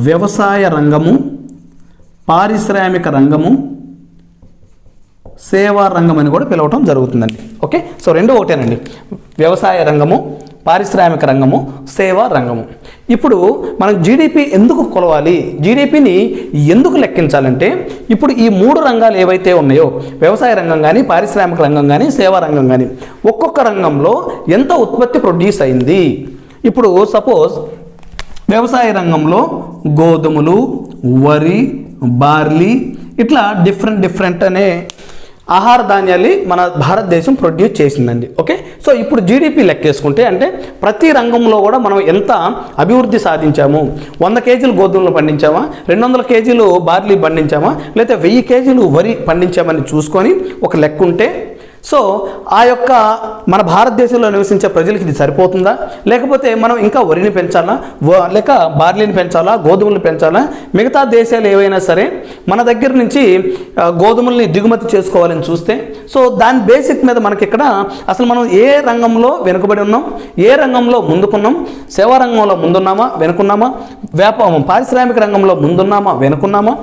వ్యవసాయ రంగము, పారిశ్రామిక రంగము, సేవా రంగం అని కూడా పిలవటం జరుగుతుందండి. ఓకే, సో 2 ఒకటేనండి, వ్యవసాయ రంగము, పారిశ్రామిక రంగము, సేవా రంగము. ఇప్పుడు మనం జీడిపి ఎందుకు కొలవాలి, జీడిపిని ఎందుకు లెక్కించాలంటే, ఇప్పుడు ఈ 3 రంగాలు ఏవైతే ఉన్నాయో, వ్యవసాయ రంగం కానీ, పారిశ్రామిక రంగం కానీ, సేవా రంగం కానీ, ఒక్కొక్క రంగంలో ఎంత ఉత్పత్తి ప్రొడ్యూస్ అయింది. ఇప్పుడు సపోజ్ వ్యవసాయ రంగంలో గోధుమలు, వరి, బార్లీ, ఇట్లా డిఫరెంట్ అనే ఆహార ధాన్యాలు మన భారతదేశం ప్రొడ్యూస్ చేసిందండి. ఓకే, సో ఇప్పుడు జీడిపి లెక్కేసుకుంటే, అంటే ప్రతి రంగంలో కూడా మనం ఎంత అభివృద్ధి సాధించాము, 100 కేజీలు గోధుమలు పండించామా, 200 కేజీలు బార్లీ పండించామా, లేకపోతే 1000 కేజీలు వరి పండించామని చూసుకొని ఒక లెక్క ఉంటే, సో ఆ యొక్క మన భారతదేశంలో నివసించే ప్రజలకి ఇది సరిపోతుందా, లేకపోతే మనం ఇంకా వరిని పెంచాలా, లేక బార్లీని పెంచాలా, గోధుమలు పెంచాలా, మిగతా దేశాలు ఏవైనా సరే మన దగ్గర నుంచి గోధుమల్ని దిగుమతి చేసుకోవాలని చూస్తే, సో దాని బేసిక్ మీద మనకి ఇక్కడ అసలు మనం ఏ రంగంలో వెనుకబడి ఉన్నాం, ఏ రంగంలో ముందుకున్నాం, సేవా రంగంలో ముందున్నామా వెనుకున్నామా, పారిశ్రామిక రంగంలో ముందున్నామా వెనుకున్నామా,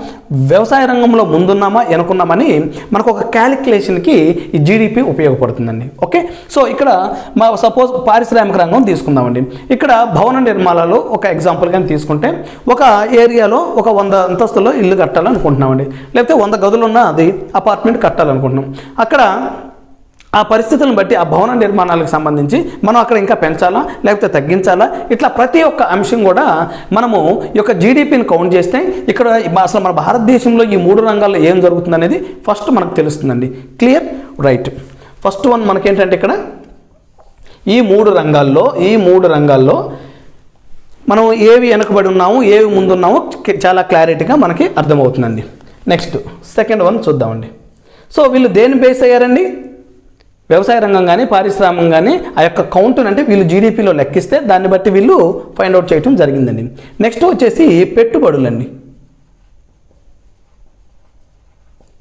వ్యవసాయ రంగంలో ముందున్నామా వెనుకున్నామని మనకు ఒక క్యాలిక్యులేషన్కి ఈ జీడిపి ఉపయోగపడుతుందండి. ఓకే, సో ఇక్కడ మా సపోజ్ పారిశ్రామిక రంగం తీసుకుందామండి. ఇక్కడ భవన నిర్మాణాలు ఒక ఎగ్జాంపుల్ కానీ తీసుకుంటే, ఒక ఏరియాలో ఒక 100 అంతస్తుల్లో ఇల్లు కట్టాలనుకుంటున్నామండి, లేకపోతే 100 గదులు ఉన్న అది అపార్ట్మెంట్ కట్టాలనుకుంటున్నాం. అక్కడ ఆ పరిస్థితులను బట్టి ఆ భవన నిర్మాణాలకు సంబంధించి మనం అక్కడ ఇంకా పెంచాలా లేకపోతే తగ్గించాలా, ఇట్లా ప్రతి ఒక్క అంశం కూడా మనము ఈ యొక్క జీడిపిని కౌంట్ చేస్తే ఇక్కడ అసలు మన భారతదేశంలో ఈ 3 రంగాల్లో ఏం జరుగుతుంది అనేది ఫస్ట్ మనకు తెలుస్తుందండి. Clear, right. ఫస్ట్ వన్ మనకేంటంటే, ఇక్కడ ఈ 3 రంగాల్లో మనం ఏవి వెనకబడి ఉన్నాము, ఏవి ముందున్నామో చాలా క్లారిటీగా మనకి అర్థమవుతుందండి. నెక్స్ట్ సెకండ్ వన్ చూద్దామండి. సో వీళ్ళు దేని బేస్ అయ్యారండి? వ్యవసాయ రంగం కానీ పారిశ్రామికం కానీ ఆ యొక్క కౌంటును అంటే వీళ్ళు జీడిపిలో లెక్కిస్తే దాన్ని బట్టి వీళ్ళు ఫైండ్ అవుట్ చేయడం జరిగిందండి. నెక్స్ట్ వచ్చేసి పెట్టుబడులండి.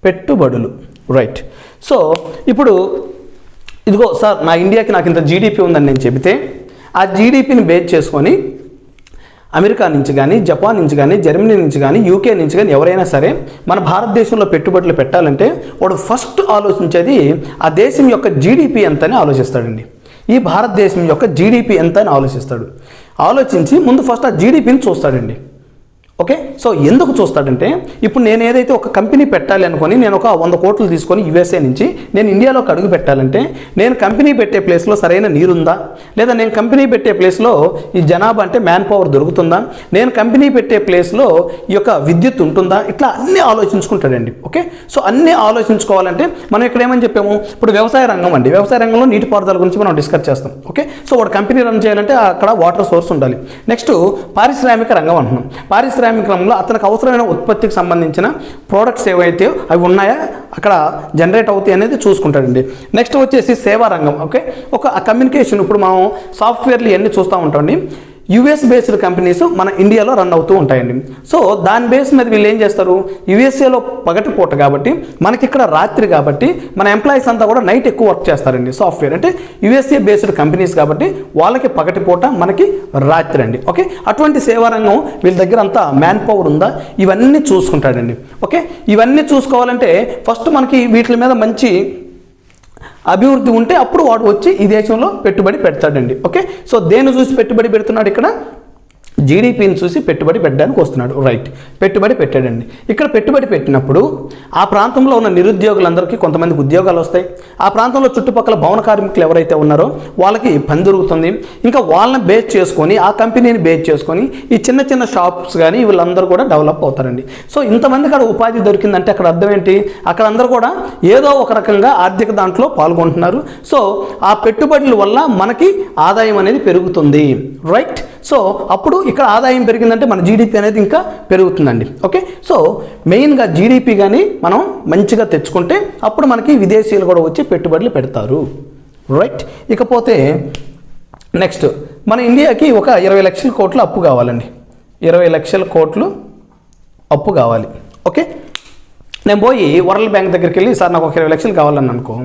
పెట్టుబడులు రైట్. సో ఇప్పుడు ఇదిగో సార్ నా ఇండియాకి నాకు ఇంత జీడిపి ఉందని నేను చెబితే ఆ జీడిపిని బేస్ చేసుకొని అమెరికా నుంచి కానీ జపాన్ నుంచి కానీ జర్మనీ నుంచి కానీ యూకే నుంచి కానీ ఎవరైనా సరే మన భారతదేశంలో పెట్టుబడులు పెట్టాలంటే వాడు ఫస్ట్ ఆలోచించేది ఆ దేశం యొక్క జీడిపి ఎంత అని ఆలోచిస్తాడండి. ఈ భారతదేశం యొక్క జీడిపి ఎంత అని ఆలోచిస్తాడు. ఆలోచించి ముందు ఫస్ట్ ఆ జీడిపిని చూస్తాడండి. ఓకే, సో ఎందుకు చూస్తాడంటే ఇప్పుడు నేను ఏదైతే ఒక కంపెనీ పెట్టాలి అనుకొని నేను ఒక 100 కోట్లు తీసుకొని యూఎస్ఏ నుంచి నేను ఇండియాలోకి అడుగు పెట్టాలంటే నేను కంపెనీ పెట్టే ప్లేస్లో సరైన నీరుందా, లేదా నేను కంపెనీ పెట్టే ప్లేస్లో ఈ జనాభా అంటే మ్యాన్ పవర్ దొరుకుతుందా, నేను కంపెనీ పెట్టే ప్లేస్లో ఈ యొక్క విద్యుత్ ఉంటుందా, ఇట్లా అన్నీ ఆలోచించుకుంటాడండి. ఓకే, సో అన్నీ ఆలోచించుకోవాలంటే మనం ఇక్కడ ఏమని చెప్పాము, ఇప్పుడు వ్యవసాయ రంగం అండి, వ్యవసాయ రంగంలో నీటిపారుదల గురించి మనం డిస్కస్ చేస్తాం. ఓకే, సో వాడు కంపెనీ రన్ చేయాలంటే అక్కడ వాటర్ సోర్స్ ఉండాలి. నెక్స్ట్ పారిశ్రామిక రంగం అంటున్నాం. పారిశ్రామిక రంగంలో అతనికి అవసరమైన ఉత్పత్తికి సంబంధించిన ప్రోడక్ట్స్ ఏవైతే అవి ఉన్నాయా అక్కడ జనరేట్ అవుతాయి అనేది చూసుకుంటాడండి. నెక్స్ట్ వచ్చేసి సేవా రంగం. ఓకే, ఒక కమ్యూనికేషన్ ఇప్పుడు మనం సాఫ్ట్వేర్లు ఇవన్నీ చూస్తూ ఉంటామండి. యుఎస్ బేస్డ్ కంపెనీస్ మన ఇండియాలో రన్ అవుతూ ఉంటాయండి. సో దాని బేస్ మీద వీళ్ళు ఏం చేస్తారు, యుఎస్ఏలో పగటి పూట కాబట్టి మనకి ఇక్కడ రాత్రి కాబట్టి మన ఎంప్లాయీస్ అంతా కూడా నైట్ ఎక్కువ వర్క్ చేస్తారండి. సాఫ్ట్వేర్ అంటే యుఎస్ఏ బేస్డ్ కంపెనీస్ కాబట్టి వాళ్ళకి పగటి పూట మనకి రాత్రి అండి. ఓకే, అటువంటి సేవా రంగం వీళ్ళ దగ్గర అంతా మ్యాన్ పవర్ ఉందా ఇవన్నీ చూసుకుంటాడండి. ఓకే, ఇవన్నీ చూసుకోవాలంటే ఫస్ట్ మనకి వీటి మీద మంచి అభివృద్ధి ఉంటే అప్పుడు వాడు వచ్చి ఈ దేశంలో పెట్టుబడి పెడతాడండి. ఓకే, సో దేన్ని చూసి పెట్టుబడి పెడుతున్నాడు, ఇక్కడ జీడిపిని చూసి పెట్టుబడి పెట్టడానికి వస్తున్నాడు. రైట్, పెట్టుబడి పెట్టాడండి. ఇక్కడ పెట్టుబడి పెట్టినప్పుడు ఆ ప్రాంతంలో ఉన్న నిరుద్యోగులందరికీ కొంతమందికి ఉద్యోగాలు వస్తాయి. ఆ ప్రాంతంలో చుట్టుపక్కల భవన కార్మికులు ఎవరైతే ఉన్నారో వాళ్ళకి పని దొరుకుతుంది. ఇంకా వాళ్ళని బేస్ చేసుకొని ఆ కంపెనీని బేస్ చేసుకొని ఈ చిన్న చిన్న షాప్స్ కానీ వీళ్ళందరూ కూడా డెవలప్ అవుతారండి. సో ఇంతమందికి అక్కడ ఉపాధి దొరికిందంటే అక్కడ అర్థం ఏంటి, అక్కడ అందరూ కూడా ఏదో ఒక రకంగా ఆర్థిక దాంట్లో పాల్గొంటున్నారు. సో ఆ పెట్టుబడుల వల్ల మనకి ఆదాయం అనేది పెరుగుతుంది. రైట్, సో అప్పుడు ఇక్కడ ఆదాయం పెరిగిందంటే మన జీడిపి అనేది ఇంకా పెరుగుతుందండి. ఓకే, సో మెయిన్గా జీడిపి కానీ మనం మంచిగా తెచ్చుకుంటే అప్పుడు మనకి విదేశీయులు కూడా వచ్చి పెట్టుబడులు పెడతారు. రైట్, ఇకపోతే నెక్స్ట్ మన ఇండియాకి ఒక 20 లక్షల కోట్లు అప్పు కావాలండి. 20 లక్షల కోట్లు అప్పు కావాలి. ఓకే, నేను పోయి వరల్డ్ బ్యాంక్ దగ్గరికి వెళ్ళి సార్ నాకు ఒక 20 లక్షలు కావాలని అనుకో,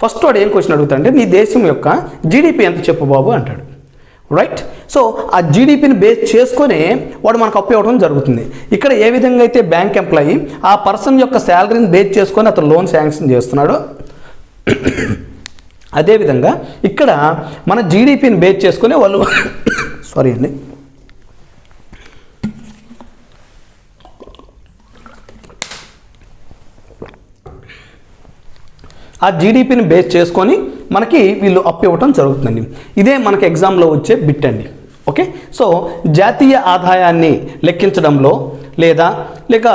ఫస్ట్ వాడు ఏం క్వశ్చన్ అడుగుతాడంటే నీ దేశం యొక్క జీడిపి ఎంత చెప్పు బాబు అంటాడు. రైట్, సో ఆ జీడిపిని బేస్ చేసుకొని వాడు మనకు అప్పు ఇవ్వడం జరుగుతుంది. ఇక్కడ ఏ విధంగా అయితే బ్యాంక్ ఎంప్లాయీ ఆ పర్సన్ యొక్క శాలరీని బేస్ చేసుకొని అతను లోన్ శాంక్షన్ చేస్తున్నాడో అదేవిధంగా ఇక్కడ మన జీడిపిని బేస్ చేసుకొని వాళ్ళు సారీ అండి ఆ జీడిపిని బేస్ చేసుకొని మనకి వీళ్ళు అప్పు ఇవ్వటం జరుగుతుందండి. ఇదే మనకి ఎగ్జామ్లో వచ్చే బిట్ అండి. ఓకే, సో జాతీయ ఆదాయాన్ని లెక్కించడంలో లేక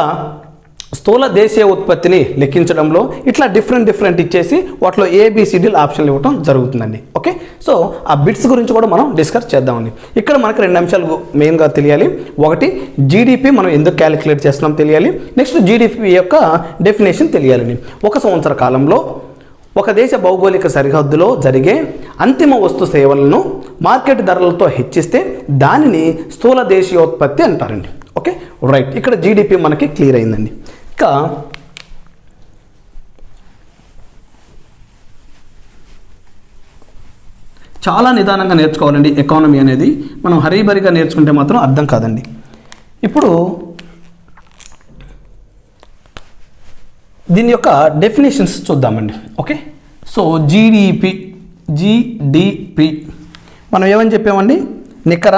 స్థూల దేశీయ ఉత్పత్తిని లెక్కించడంలో ఇట్లా డిఫరెంట్ ఇచ్చేసి వాటిలో ఏబిసిడీలు ఆప్షన్లు ఇవ్వటం జరుగుతుందండి. ఓకే, సో ఆ బిట్స్ గురించి కూడా మనం డిస్కస్ చేద్దామండి. ఇక్కడ మనకి 2 అంశాలు మెయిన్గా తెలియాలి. ఒకటి జీడిపి మనం ఎందుకు క్యాలిక్యులేట్ చేస్తున్నాం తెలియాలి. నెక్స్ట్ జీడిపి యొక్క డెఫినేషన్ తెలియాలండి. ఒక సంవత్సర కాలంలో ఒక దేశ భౌగోళిక సరిహద్దులో జరిగే అంతిమ వస్తు సేవలను మార్కెట్ ధరలతో హెచ్చిస్తే దానిని స్థూల దేశీయోత్పత్తి అంటారండి. ఓకే, రైట్, ఇక్కడ జీడిపి మనకి క్లియర్ అయిందండి. ఇంకా చాలా నిదానంగా నేర్చుకోవాలండి ఎకానమీ అనేది. మనం హరీబరిగా నేర్చుకుంటే మాత్రం అర్థం కాదండి. ఇప్పుడు దీని యొక్క డెఫినేషన్స్ చూద్దామండి. ఓకే, సో జీడిపి మనం ఏమని చెప్పామండి, నికర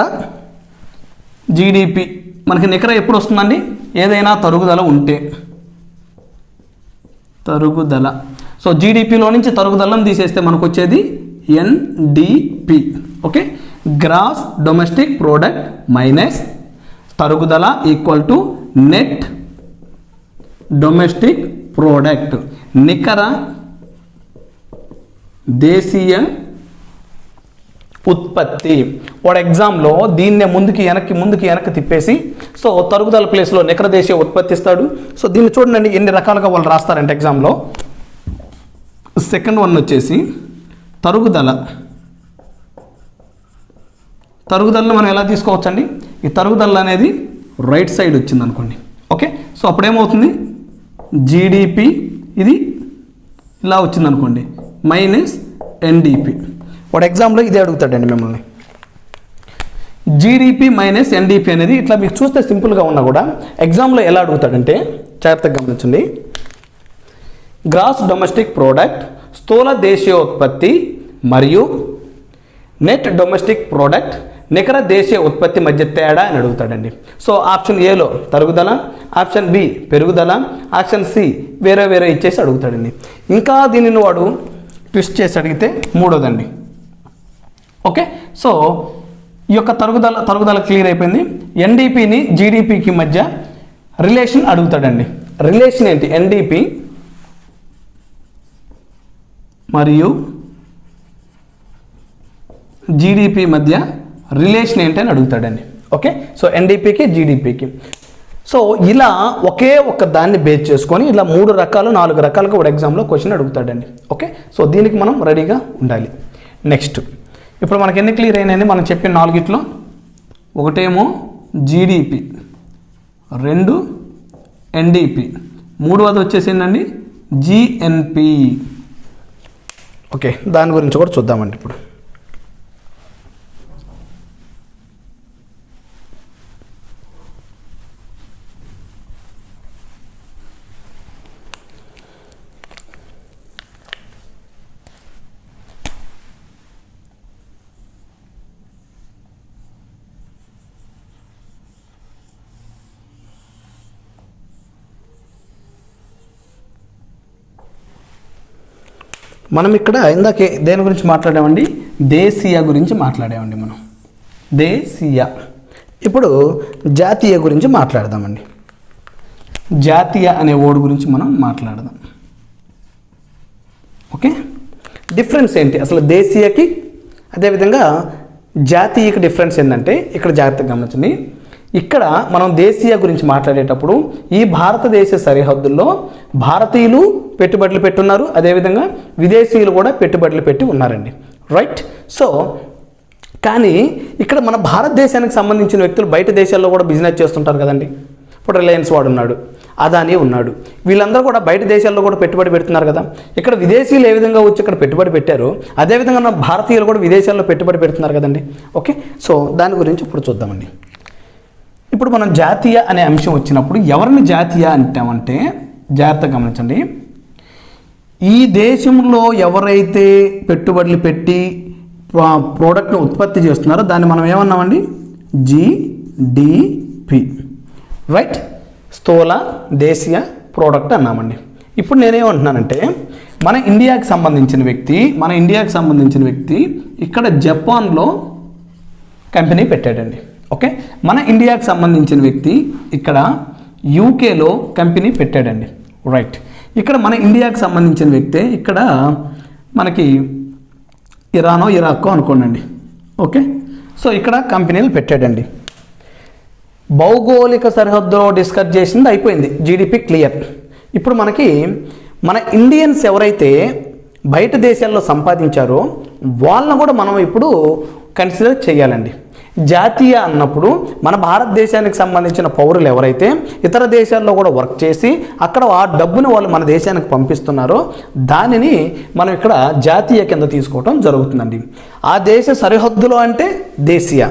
జీడిపి మనకి నికర ఎప్పుడు వస్తుందండి, ఏదైనా తరుగుదల ఉంటే తరుగుదల. సో జీడిపిలో నుంచి తరుగుదలను తీసేస్తే మనకు వచ్చేది NDP. Okay, gross domestic product minus తరుగుదల equal to net domestic product, నికర దేశీయ ఉత్పత్తి. వాడు ఎగ్జామ్లో దీన్నే ముందుకి వెనక్కి తిప్పేసి సో తరుగుదల ప్లేస్లో నికర దేశీయ ఉత్పత్తి ఇస్తాడు. సో దీన్ని చూడండి ఎన్ని రకాలుగా వాళ్ళు రాస్తారంటే ఎగ్జామ్లో. సెకండ్ వన్ వచ్చేసి తరుగుదలని మనం ఎలా తీసుకోవచ్చండి? ఈ తరుగుదల అనేది రైట్ సైడ్ వచ్చింది అనుకోండి. ఓకే, సో అప్పుడేమవుతుంది? జీడిపి ఇది ఇలా వచ్చింది అనుకోండి, మైనస్ ఎన్డిపి. వాడు ఎగ్జామ్లో ఇదే అడుగుతాడండి మిమ్మల్ని. జీడిపి మైనస్ ఎన్డిపి అనేది ఇట్లా మీకు చూస్తే సింపుల్గా ఉన్నా కూడా ఎగ్జామ్లో ఎలా అడుగుతాడంటే జాగ్రత్తగా గమనించండి. గ్రాస్ డొమెస్టిక్ ప్రోడక్ట్, స్థూల దేశీయోత్పత్తి మరియు నెట్ డొమెస్టిక్ ప్రోడక్ట్, నికర దేశీయ ఉత్పత్తి మధ్య తేడా అని అడుగుతాడండి. సో ఆప్షన్ ఏలో తరుగుదల, ఆప్షన్ బి పెరుగుదల, ఆప్షన్ సి వేరే వేరే ఇచ్చేసి అడుగుతాడండి. ఇంకా దీనిని వాడు ట్విస్ట్ చేసి అడిగితే మూడోదండి. ఓకే, సో ఈ యొక్క తరుగుదల క్లియర్ అయిపోయింది. ఎన్డిపిని జీడిపికి మధ్య రిలేషన్ అడుగుతాడండి. రిలేషన్ ఏంటి? ఎన్డిపి మరియు జీడిపి మధ్య రిలేషన్ ఏంటి అని అడుగుతాడండి. ఓకే, సో ఎన్డిపికి జీడిపికి. సో ఇలా ఒకే ఒక దాన్ని బేస్ చేసుకొని ఇలా 3 రకాలు 4 రకాలుగా ఒక ఎగ్జామ్లో క్వశ్చన్ అడుగుతాడండి. ఓకే, సో దీనికి మనం రెడీగా ఉండాలి. నెక్స్ట్ ఇప్పుడు మనకి ఎన్ని క్లియర్ అయినాయని మనం చెప్పిన 4గిట్లో, ఒకటేమో జీడిపి, 2 ఎన్డిపి, 3వది వచ్చేసి ఏంటండి జిఎన్పి. ఓకే, దాని గురించి కూడా చూద్దామండి. ఇప్పుడు మనం ఇక్కడ ఇందాకే దేని గురించి మాట్లాడామండి? దేశీయ గురించి మాట్లాడామండి మనం. దేశీయ. ఇప్పుడు జాతీయ గురించి మాట్లాడదామండి. జాతీయ అనే వర్డ్ గురించి మనం మాట్లాడదాం. ఓకే, డిఫరెన్స్ ఏంటి అసలు దేశీయకి అదేవిధంగా జాతీయకి డిఫరెన్స్ ఏంటంటే ఇక్కడ జాగ్రత్తగా గమనించండి. ఇక్కడ మనం దేశీయ గురించి మాట్లాడేటప్పుడు ఈ భారతదేశ సరిహద్దుల్లో భారతీయులు పెట్టుబడులు పెట్టున్నారు, అదేవిధంగా విదేశీయులు కూడా పెట్టుబడులు పెట్టి ఉన్నారండి. రైట్. సో కానీ ఇక్కడ మన భారతదేశానికి సంబంధించిన వ్యక్తులు బయట దేశాల్లో కూడా బిజినెస్ చేస్తుంటారు కదండి. ఇప్పుడు రిలయన్స్ వాడు ఉన్నాడు, అదానీ ఉన్నాడు, వీళ్ళందరూ కూడా బయట దేశాల్లో కూడా పెట్టుబడి పెడుతున్నారు కదా. ఇక్కడ విదేశీయులు ఏ విధంగా వచ్చి ఇక్కడ పెట్టుబడి పెట్టారు, అదేవిధంగా మన భారతీయులు కూడా విదేశాల్లో పెట్టుబడి పెడుతున్నారు కదండి. ఓకే, సో దాని గురించి ఇప్పుడు చూద్దామండి. ఇప్పుడు మనం జాతీయ అనే అంశం వచ్చినప్పుడు ఎవరిని జాతీయ అంటామంటే జాగ్రత్తగా గమనించండి. ఈ దేశంలో ఎవరైతే పెట్టుబడులు పెట్టి ప్రోడక్ట్ను ఉత్పత్తి చేస్తున్నారో దాన్ని మనం ఏమన్నామండి? జిడిపి. రైట్, స్థూల దేశీయ ప్రోడక్ట్ అన్నామండి. ఇప్పుడు నేనేమంటున్నానంటే మన ఇండియాకి సంబంధించిన వ్యక్తి ఇక్కడ జపాన్లో కంపెనీ పెట్టాడండి. ఓకే, మన ఇండియాకి సంబంధించిన వ్యక్తి ఇక్కడ యూకేలో కంపెనీ పెట్టాడండి. రైట్, ఇక్కడ మన ఇండియాకి సంబంధించిన వ్యక్తే ఇక్కడ మనకి ఇరానో ఇరాక్కో అనుకోండి. ఓకే, సో ఇక్కడ కంపెనీలు పెట్టాడండి. భౌగోళిక సరిహద్దులో డిస్కస్ చేసింది అయిపోయింది, జీడిపి క్లియర్. ఇప్పుడు మనకి మన ఇండియన్స్ ఎవరైతే బయట దేశాల్లో సంపాదించారో వాళ్ళని కూడా మనం ఇప్పుడు కన్సిడర్ చేయాలండి. జాతీయ అన్నప్పుడు మన భారతదేశానికి సంబంధించిన పౌరులు ఎవరైతే ఇతర దేశాల్లో కూడా వర్క్ చేసి అక్కడ ఆ డబ్బుని వాళ్ళు మన దేశానికి పంపిస్తున్నారో దానిని మనం ఇక్కడ జాతీయ కింద తీసుకోవటం జరుగుతుందండి. ఆ దేశ సరిహద్దులో అంటే దేశీయ,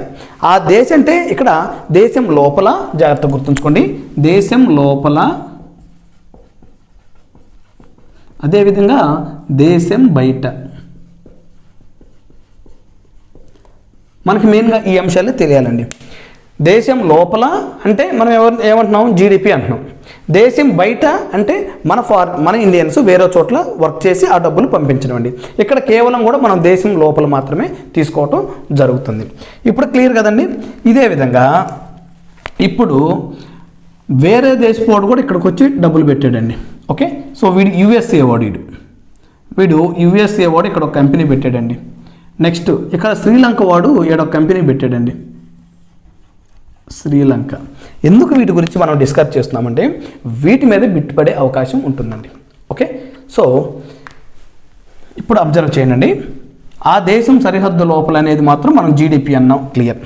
ఆ దేశం అంటే ఇక్కడ దేశం లోపల, జాగ్రత్త గుర్తుంచుకోండి, దేశం లోపల, అదేవిధంగా దేశం బయట. మనకి మెయిన్గా ఈ అంశాలే తెలియాలండి. దేశం లోపల అంటే మనం ఏమంటున్నాం? జీడిపి అంటున్నాం. దేశం బయట అంటే మన ఇండియన్స్ వేరే చోట్ల వర్క్ చేసి ఆ డబ్బులు పంపించడం అండి. ఇక్కడ కేవలం కూడా మనం దేశం లోపల మాత్రమే తీసుకోవటం జరుగుతుంది. ఇప్పుడు క్లియర్ కదండి. ఇదే విధంగా ఇప్పుడు వేరే దేశపోడు కూడా ఇక్కడికి వచ్చి డబ్బులు పెట్టాడండి. ఓకే, సో వీడు యుఎస్ఏ వాడు, వీడు యుఎస్ఏ వాడు ఇక్కడ ఒక కంపెనీ పెట్టాడండి. నెక్స్ట్ ఇక్కడ శ్రీలంక వాడు ఏడొక కంపెనీ పెట్టాడండి, శ్రీలంక. ఎందుకు వీటి గురించి మనం డిస్కస్ చేస్తున్నామంటే వీటి మీద బిట్టుపడే అవకాశం ఉంటుందండి. ఓకే, సో ఇప్పుడు అబ్జర్వ్ చేయండి. ఆ దేశం సరిహద్దు లోపల అనేది మాత్రం మనం జీడిపి అన్నాం. క్లియర్.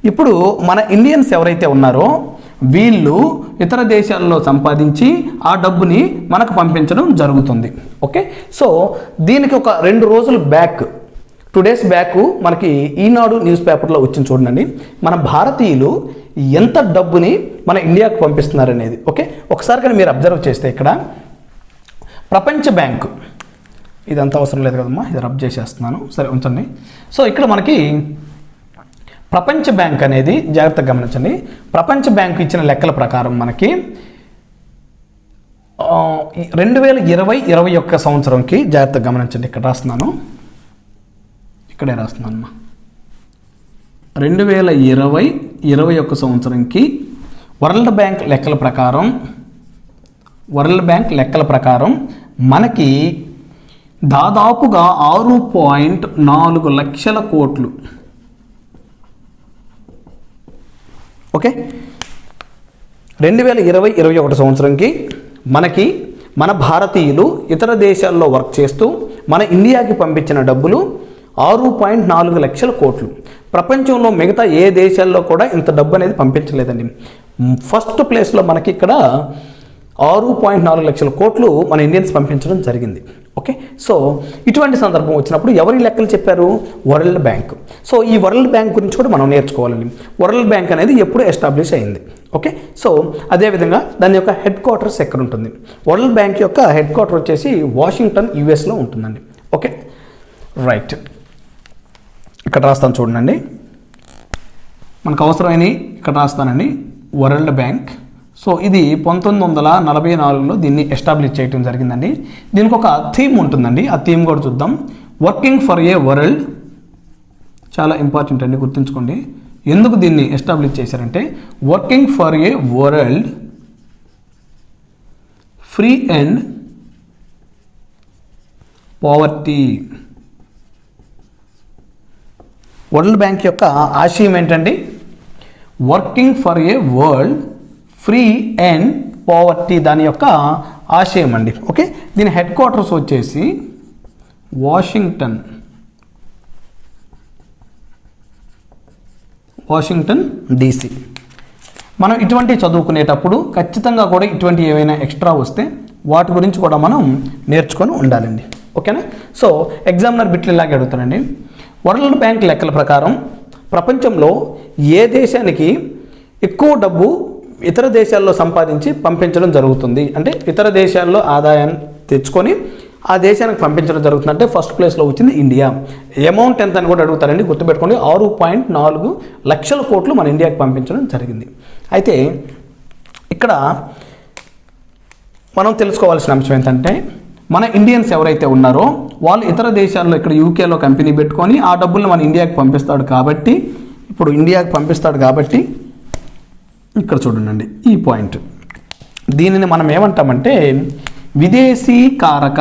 ఇప్పుడు మన ఇండియన్స్ ఎవరైతే ఉన్నారో వీళ్ళు ఇతర దేశాల్లో సంపాదించి ఆ డబ్బుని మనకు పంపించడం జరుగుతుంది. ఓకే, సో దీనికి ఒక 2 రోజులు బ్యాక్, 2 days బ్యాక్ మనకి ఈనాడు న్యూస్ పేపర్లో వచ్చింది చూడండి, మన భారతీయులు ఎంత డబ్బుని మన ఇండియాకు పంపిస్తున్నారనేది. ఓకే, ఒకసారి కానీ మీరు అబ్జర్వ్ చేస్తే ఇక్కడ ప్రపంచ బ్యాంకు, ఇదంతా అవసరం లేదు కదమ్మా, ఇది రబ్ చేసేస్తున్నాను, సరే ఉంచండి. సో ఇక్కడ మనకి ప్రపంచ బ్యాంక్ అనేది జాగ్రత్తగా గమనించండి. ప్రపంచ బ్యాంకు ఇచ్చిన లెక్కల ప్రకారం మనకి 2020-21 సంవత్సరంకి, జాగ్రత్తగా గమనించండి, ఇక్కడ రాస్తున్నాను, ఇక్కడే రాస్తున్నాను అమ్మా, 2020-21 సంవత్సరంకి వరల్డ్ బ్యాంక్ లెక్కల ప్రకారం మనకి దాదాపుగా 6.4 లక్షల కోట్లు. ఓకే, 2020-21 సంవత్సరంకి మనకి మన భారతీయులు ఇతర దేశాల్లో వర్క్ చేస్తూ మన ఇండియాకి పంపించిన డబ్బులు 6.4 లక్షల కోట్లు. ప్రపంచంలో మిగతా ఏ దేశాల్లో కూడా ఇంత డబ్బు అనేది పంపించలేదండి. ఫస్ట్ ప్లేస్లో మనకి ఇక్కడ 6.4 లక్షల కోట్లు మన ఇండియన్స్ పంపించడం జరిగింది. ఓకే, సో ఇటువంటి సందర్భం వచ్చినప్పుడు ఎవరి లెక్కలు చెప్పారు? World bank. సో ఈ వరల్డ్ బ్యాంక్ గురించి కూడా మనం నేర్చుకోవాలండి. వరల్డ్ బ్యాంక్ అనేది ఎప్పుడు ఎస్టాబ్లిష్ అయింది? ఓకే, సో అదేవిధంగా దాని యొక్క హెడ్ క్వార్టర్స్ ఎక్కడ ఉంటుంది? వరల్డ్ బ్యాంక్ యొక్క హెడ్ క్వార్టర్ వచ్చేసి వాషింగ్టన్, యుఎస్లో ఉంటుందండి. ఓకే, రైట్, ఇక్కడ రాస్తాను చూడండి, మనకు అవసరమైన ఇక్కడ రాస్తానండి, వరల్డ్ బ్యాంక్. సో ఇది 1944లో దీన్ని ఎస్టాబ్లిష్ చేయడం జరిగిందండి. దీనికి ఒక థీమ్ ఉంటుందండి, ఆ థీమ్ కూడా చూద్దాం. వర్కింగ్ ఫర్ ఏ వరల్డ్, చాలా ఇంపార్టెంట్ అండి, గుర్తుంచుకోండి. ఎందుకు దీన్ని ఎస్టాబ్లిష్ చేశారంటే working for a world free and poverty. World bank యొక్క ఆశయం ఏంటండి? Working for a world free and poverty, దాని యొక్క ఆశయం అండి. ఓకే, దీని హెడ్ క్వార్టర్స్ వచ్చేసి వాషింగ్టన్ DC. మనం ఇటువంటి చదువుకునేటప్పుడు ఖచ్చితంగా కూడా ఇటువంటి ఏవైనా ఎక్స్ట్రా వస్తే వాటి గురించి కూడా మనం నేర్చుకొని ఉండాలండి. ఓకేనా? సో ఎగ్జామినర్ బిట్లు ఇలాగే అడుగుతానండి. వరల్డ్ బ్యాంక్ లెక్కల ప్రకారం ప్రపంచంలో ఏ దేశానికి ఎక్కువ డబ్బు ఇతర దేశాల్లో సంపాదించి పంపించడం జరుగుతుంది అంటే ఇతర దేశాల్లో ఆదాయాన్ని తెచ్చుకొని ఆ దేశానికి పంపించడం జరుగుతుంది అంటే ఫస్ట్ ప్లేస్లో వచ్చింది ఇండియా. అమౌంట్ ఎంత అని కూడా అడుగుతారండి, గుర్తుపెట్టుకోండి. 6.4 లక్షల కోట్లు మన ఇండియాకి పంపించడం జరిగింది. అయితే ఇక్కడ మనం తెలుసుకోవాల్సిన అంశం ఏంటంటే మన ఇండియన్స్ ఎవరైతే ఉన్నారో వాళ్ళు ఇతర దేశాల్లో ఇక్కడ యూకేలో కంపెనీ పెట్టుకొని ఆ డబ్బుల్ని మన ఇండియాకి పంపిస్తాడు కాబట్టి ఇక్కడ చూడండి ఈ పాయింట్. దీనిని మనం ఏమంటామంటే విదేశీ కారక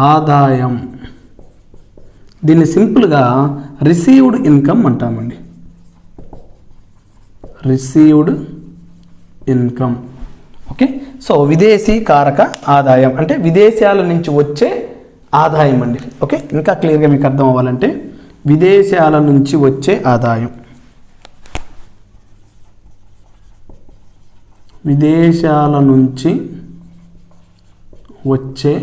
ఆదాయం. దీన్ని సింపుల్గా రిసీవ్డ్ ఇన్కమ్ అంటామండి. Received income. ఓకే, సో విదేశీ కారక ఆదాయం అంటే విదేశాల నుంచి వచ్చే ఆదాయం అండి. ఓకే, ఇంకా క్లియర్గా మీకు అర్థం అవ్వాలంటే విదేశాల నుంచి వచ్చే ఆదాయం, విదేశాల నుంచి వచ్చే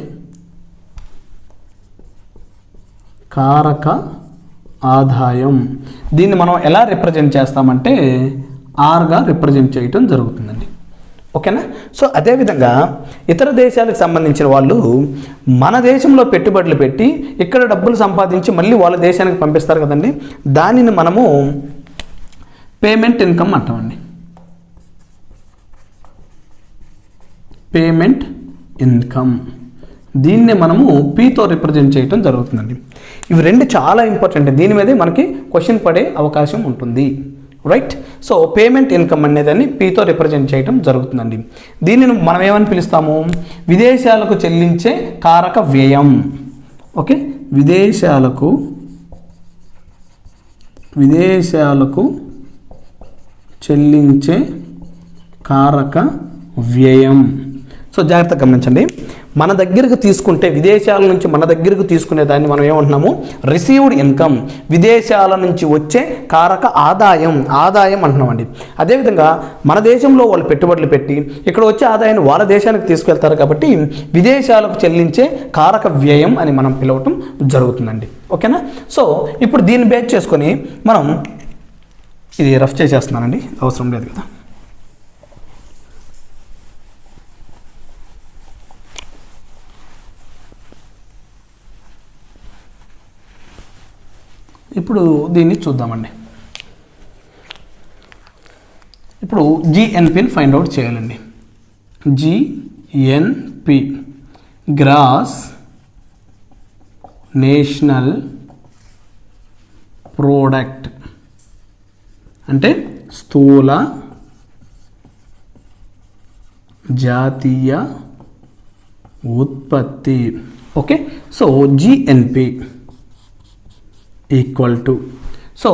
కారక ఆదాయం. దీన్ని మనం ఎలా రిప్రజెంట్ చేస్తామంటే ఆర్గా రిప్రజెంట్ చేయటం జరుగుతుందండి. ఓకేనా? సో అదేవిధంగా ఇతర దేశాలకు సంబంధించిన వాళ్ళు మన దేశంలో పెట్టుబడులు పెట్టి ఇక్కడ డబ్బులు సంపాదించి మళ్ళీ వాళ్ళ దేశానికి పంపిస్తారు కదండి, దానిని మనము పేమెంట్ ఇన్కమ్ అంటామండి. Payment income. దీన్ని మనము పీతో రిప్రజెంట్ చేయటం జరుగుతుందండి. ఇవి రెండు చాలా ఇంపార్టెంట్. దీని మీదే మనకి క్వశ్చన్ పడే అవకాశం ఉంటుంది. రైట్? సో పేమెంట్ ఇన్కమ్ అనేదాన్ని పీతో రిప్రజెంట్ చేయటం జరుగుతుందండి. దీనిని మనం ఏమని పిలుస్తాము? విదేశాలకు చెల్లించే కారక వ్యయం. ఓకే, విదేశాలకు చెల్లించే కారక వ్యయం. సో జాగ్రత్తగా గమనించండి. మన దగ్గరకు తీసుకుంటే విదేశాల నుంచి మన దగ్గరకు తీసుకునే దాన్ని మనం ఏమంటున్నాము? రిసీవ్డ్ ఇన్కమ్, విదేశాల నుంచి వచ్చే కారక ఆదాయం అంటున్నామండి. అదేవిధంగా మన దేశంలో వాళ్ళు పెట్టుబడులు పెట్టి ఇక్కడ వచ్చే ఆదాయాన్ని వాళ్ళ దేశానికి తీసుకెళ్తారు కాబట్టి విదేశాలకు చెల్లించే కారక వ్యయం అని మనం పిలవటం జరుగుతుందండి. ఓకేనా? సో ఇప్పుడు దీన్ని బేస్ చేసుకొని మనం ఇది రఫ్ చేసేస్తున్నానండి, అవసరం లేదు కదా. ఇప్పుడు దీన్ని చూద్దామండి. ఇప్పుడు జిఎన్పిని ఫైండ్ అవుట్ చేయాలండి. జిఎన్పి గ్రాస్ నేషనల్ ప్రోడక్ట్ అంటే స్థూల జాతీయ ఉత్పత్తి. Okay, so GNP equal to, so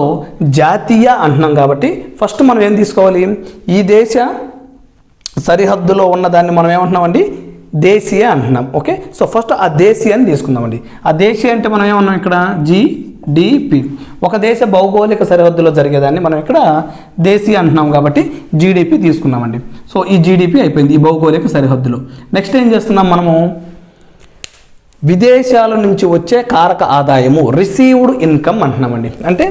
జాతీయ అంటున్నాం కాబట్టి ఫస్ట్ మనం ఏం తీసుకోవాలి? ఈ దేశ సరిహద్దులో ఉన్నదాన్ని మనం ఏమంటున్నామండి? దేశీయ అంటున్నాం. ఓకే, సో ఫస్ట్ ఆ దేశీయాన్ని తీసుకుందామండి. ఆ దేశీయ అంటే మనం ఏమన్నాం ఇక్కడ? జిడిపి. ఒక దేశ భౌగోళిక సరిహద్దులో జరిగేదాన్ని మనం ఇక్కడ దేశీయ అంటున్నాం కాబట్టి జీడిపి తీసుకున్నామండి. సో ఈ జీడిపి అయిపోయింది ఈ భౌగోళిక సరిహద్దులో. నెక్స్ట్ ఏం చేస్తున్నాం మనము? విదేశాల నుంచి వచ్చే కారక ఆదాయము, రిసీవ్డ్ ఇన్కమ్ అంటున్నామండి. అంటే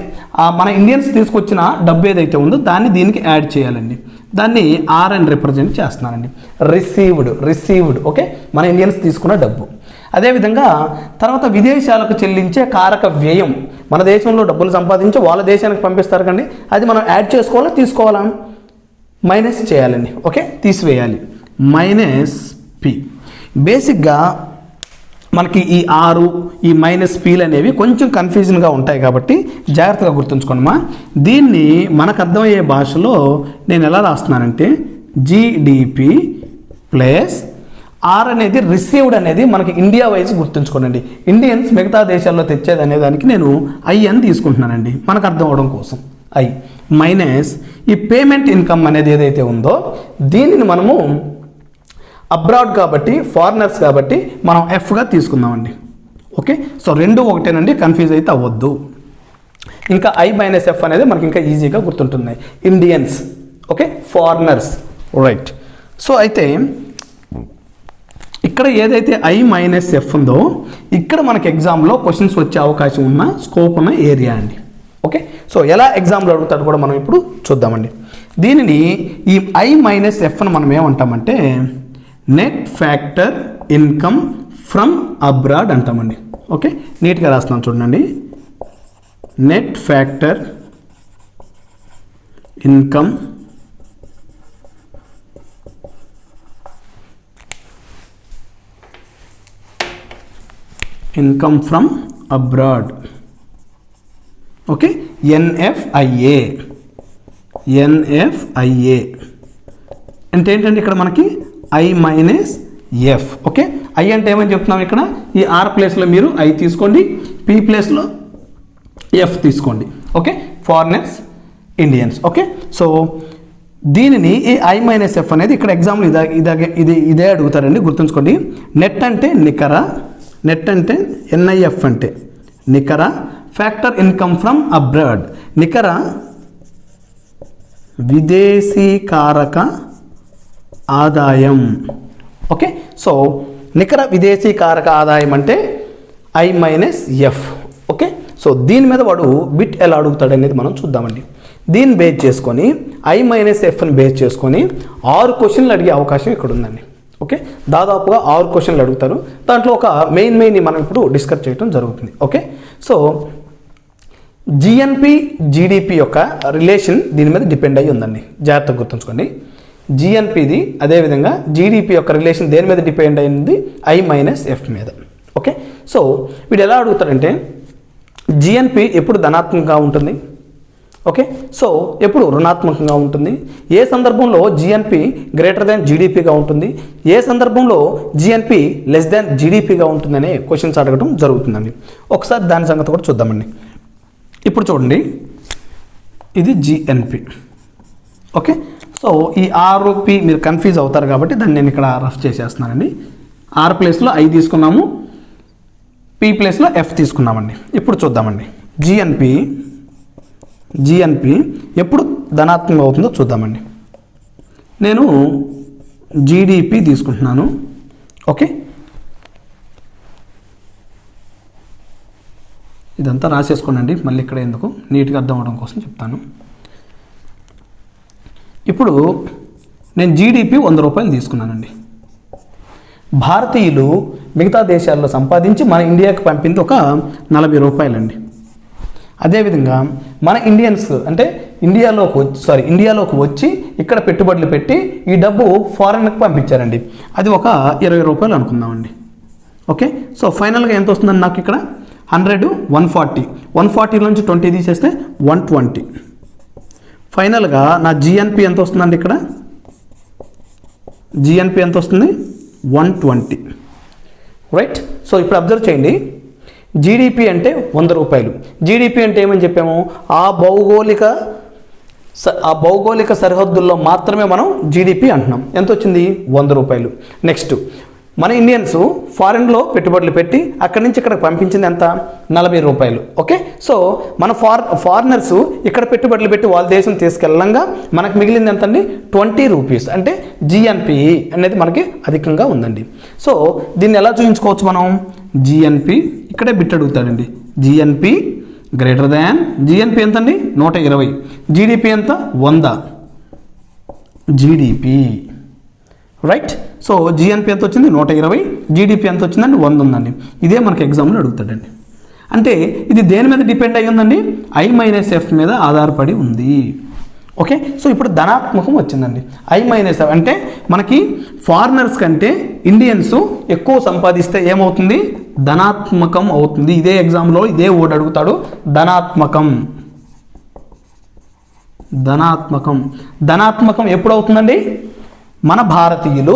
మన ఇండియన్స్ తీసుకొచ్చిన డబ్బు ఏదైతే ఉందో దాన్ని దీనికి యాడ్ చేయాలండి. దాన్ని ఆర్ అని రిప్రజెంట్ చేస్తున్నానండి. రిసీవ్డ్. ఓకే, మన ఇండియన్స్ తీసుకున్న డబ్బు. అదేవిధంగా తర్వాత విదేశాలకు చెల్లించే కారక వ్యయం, మన దేశంలో డబ్బులు సంపాదించి వాళ్ళ దేశానికి పంపిస్తారు కండి, అది మనం యాడ్ చేసుకోవాలా తీసుకోవాలా? మైనస్ చేయాలండి. ఓకే, తీసివేయాలి. Minus P. బేసిక్గా మనకి ఈ ఆరు ఈ మైనస్ పీలు అనేవి కొంచెం కన్ఫ్యూజన్గా ఉంటాయి కాబట్టి జాగ్రత్తగా గుర్తుంచుకోండిమా. దీన్ని మనకు అర్థమయ్యే భాషలో నేను ఎలా రాస్తున్నానంటే జీడిపి ప్లస్ ఆర్ అనేది రిసీవ్డ్ అనేది మనకి ఇండియా వైజ్ గుర్తుంచుకోనండి. ఇండియన్స్ మిగతా దేశాల్లో తెచ్చేది అనే దానికి నేను ఐ అని తీసుకుంటున్నానండి మనకు అర్థం అవడం కోసం. ఐ మైనస్ ఈ పేమెంట్ ఇన్కమ్ అనేది ఏదైతే ఉందో దీనిని మనము అబ్రాడ్ కాబట్టి ఫారినర్స్ కాబట్టి మనం ఎఫ్గా తీసుకుందామండి. ఓకే, సో రెండు ఒకటేనండి, కన్ఫ్యూజ్ అయితే అవ్వద్దు. ఇంకా ఐ మైనస్ ఎఫ్ అనేది మనకి ఇంకా ఈజీగా గుర్తుంటుంది. Indians, okay, foreigners, right. So అయితే ఇక్కడ ఏదైతే ఐ మైనస్ ఎఫ్ ఉందో ఇక్కడ మనకి ఎగ్జామ్లో క్వశ్చన్స్ వచ్చే అవకాశం ఉన్న స్కోప్ ఉన్న ఏరియా అండి. ఓకే, సో ఎలా ఎగ్జామ్లో అడుగుతాడు కూడా మనం ఇప్పుడు చూద్దామండి. దీనిని ఈ ఐ మైనస్ ఎఫ్ను మనం ఏమంటామంటే net factor income from abroad అంటామండి. ఓకే, నీట్గా రాస్తున్నాం చూడండి. Net factor income from abroad. Okay, NFIA అంటే ఏంటంటే ఇక్కడ మనకి I minus F. Okay, I అంటే ఏమని చెప్తున్నాం ఇక్కడ? ఈ ఆర్ ప్లేస్లో మీరు ఐ తీసుకోండి, పి ప్లేస్లో ఎఫ్ తీసుకోండి. Okay, foreigners, Indians. Okay, so దీనిని ఈ ఐ మైనస్ ఎఫ్ అనేది ఇక్కడ ఎగ్జాంపుల్ ఇదే అడుగుతారండి, గుర్తుంచుకోండి. నెట్ అంటే నికర, నెట్ అంటే ఎన్ఐఎఫ్ అంటే నికర, ఫ్యాక్టర్ ఇన్కమ్ ఫ్రమ్ అబ్రాడ్ నికర విదేశీ కారక ఆదాయం. ఓకే, సో నికర విదేశీ కారక ఆదాయం అంటే I minus F. Okay, so దీని మీద వాడు బిట్ ఎలా అడుగుతాడు అనేది మనం చూద్దామండి. దీన్ని బేస్ చేసుకొని ఐ మైనస్ ఎఫ్ని బేస్ చేసుకొని 6 క్వశ్చన్లు అడిగే అవకాశం ఇక్కడ ఉందండి. ఓకే, దాదాపుగా 6 క్వశ్చన్లు అడుగుతారు. దాంట్లో ఒక మెయిన్ మనం ఇప్పుడు డిస్కస్ చేయడం జరుగుతుంది. ఓకే, సో జిఎన్పి జీడిపి యొక్క రిలేషన్ దీని మీద డిపెండ్ అయ్యి ఉందండి, జాగ్రత్తగా గుర్తుంచుకోండి. జిఎన్పిది అదేవిధంగా జీడిపి యొక్క రిలేషన్ దేని మీద డిపెండ్ అయింది? ఐ మైనస్ ఎఫ్ మీద. ఓకే, సో వీడు ఎలా అడుగుతారంటే జిఎన్పి ఎప్పుడు ధనాత్మకంగా ఉంటుంది, ఓకే, సో ఎప్పుడు రుణాత్మకంగా ఉంటుంది, ఏ సందర్భంలో జిఎన్పి గ్రేటర్ దాన్ జీడిపిగా ఉంటుంది, ఏ సందర్భంలో జిఎన్పి లెస్ దాన్ జీడిపిగా ఉంటుందనే క్వశ్చన్స్ అడగడం జరుగుతుందండి. ఒకసారి దాని సంగతి కూడా చూద్దామండి. ఇప్పుడు చూడండి, ఇది జిఎన్పి. ఓకే, సో ఈ ఆర్పి మీరు కన్ఫ్యూజ్ అవుతారు కాబట్టి దాన్ని నేను ఇక్కడ రఫ్ చేసేస్తున్నానండి. ఆర్ ప్లేస్లో ఐ తీసుకున్నాము, పి ప్లేస్లో ఎఫ్ తీసుకున్నామండి. ఇప్పుడు చూద్దామండి జిఎన్పి ఎప్పుడు ధనాత్మకం అవుతుందో చూద్దామండి. నేను జీడిపి తీసుకుంటున్నాను. ఓకే, ఇదంతా రాసేసుకోండి, మళ్ళీ ఇక్కడ ఎందుకు, నీట్గా అర్థం అవడం కోసం చెప్తాను. ఇప్పుడు నేను జీడిపి 100 రూపాయలు తీసుకున్నానండి. భారతీయులు మిగతా దేశాల్లో సంపాదించి మన ఇండియాకి పంపింది ఒక 40 రూపాయలండి. అదేవిధంగా మన ఇండియన్స్ అంటే ఇండియాలోకి వచ్చి ఇక్కడ పెట్టుబడులు పెట్టి ఈ డబ్బు ఫారెన్కి పంపించారండి. అది ఒక 20 రూపాయలు అనుకుందామండి. ఓకే, సో ఫైనల్గా ఎంత వస్తుందండి నాకు ఇక్కడ 100, 140, 140 నుంచి 20 తీసేస్తే 120. ఫైనల్గా నా జిఎన్పి ఎంత వస్తుందండి, ఇక్కడ జిఎన్పి ఎంత వస్తుంది 120. రైట్, సో ఇప్పుడు అబ్జర్వ్ చేయండి, జీడిపి అంటే 100 రూపాయలు. జీడిపి అంటే ఏమని చెప్పాము, ఆ భౌగోళిక సరిహద్దుల్లో మాత్రమే మనం జీడిపి అంటున్నాం. ఎంత వచ్చింది 100 రూపాయలు. నెక్స్ట్ మన ఇండియన్స్ ఫారెన్లో పెట్టుబడులు పెట్టి అక్కడి నుంచి ఇక్కడ పంపించింది ఎంత 40 రూపాయలు. ఓకే, సో మన ఫారినర్స్ ఇక్కడ పెట్టుబడులు పెట్టి వాళ్ళ దేశం తీసుకెళ్ళంగా మనకు మిగిలింది ఎంత అండి 20 రూపీస్. అంటే జిఎన్పి అనేది మనకి అధికంగా ఉందండి. సో దీన్ని ఎలా చూపించుకోవచ్చు మనం, జిఎన్పి ఇక్కడే బిట్ అడుగుతాడండి, జిఎన్పి గ్రేటర్ దాన్, జిఎన్పి ఎంత అండి 120, జీడిపి ఎంత 100 జీడిపి. రైట్, సో జిఎన్పి ఎంత వచ్చింది 120, జీడిపి ఎంత వచ్చిందండి 100 ఉందండి. ఇదే మనకి ఎగ్జామ్లో అడుగుతాడండి. అంటే ఇది దేని మీద డిపెండ్ అయ్యి ఉందండి, I-F మీద ఆధారపడి ఉంది. ఓకే, సో ఇప్పుడు ధనాత్మకం వచ్చిందండి. I-F అంటే మనకి ఫారినర్స్ కంటే ఇండియన్స్ ఎక్కువ సంపాదిస్తే ఏమవుతుంది, ధనాత్మకం అవుతుంది. ఇదే ఎగ్జామ్లో ఇదే వర్డ్ అడుగుతాడు, ధనాత్మకం. ధనాత్మకం ఎప్పుడు అవుతుందండి, మన భారతీయులు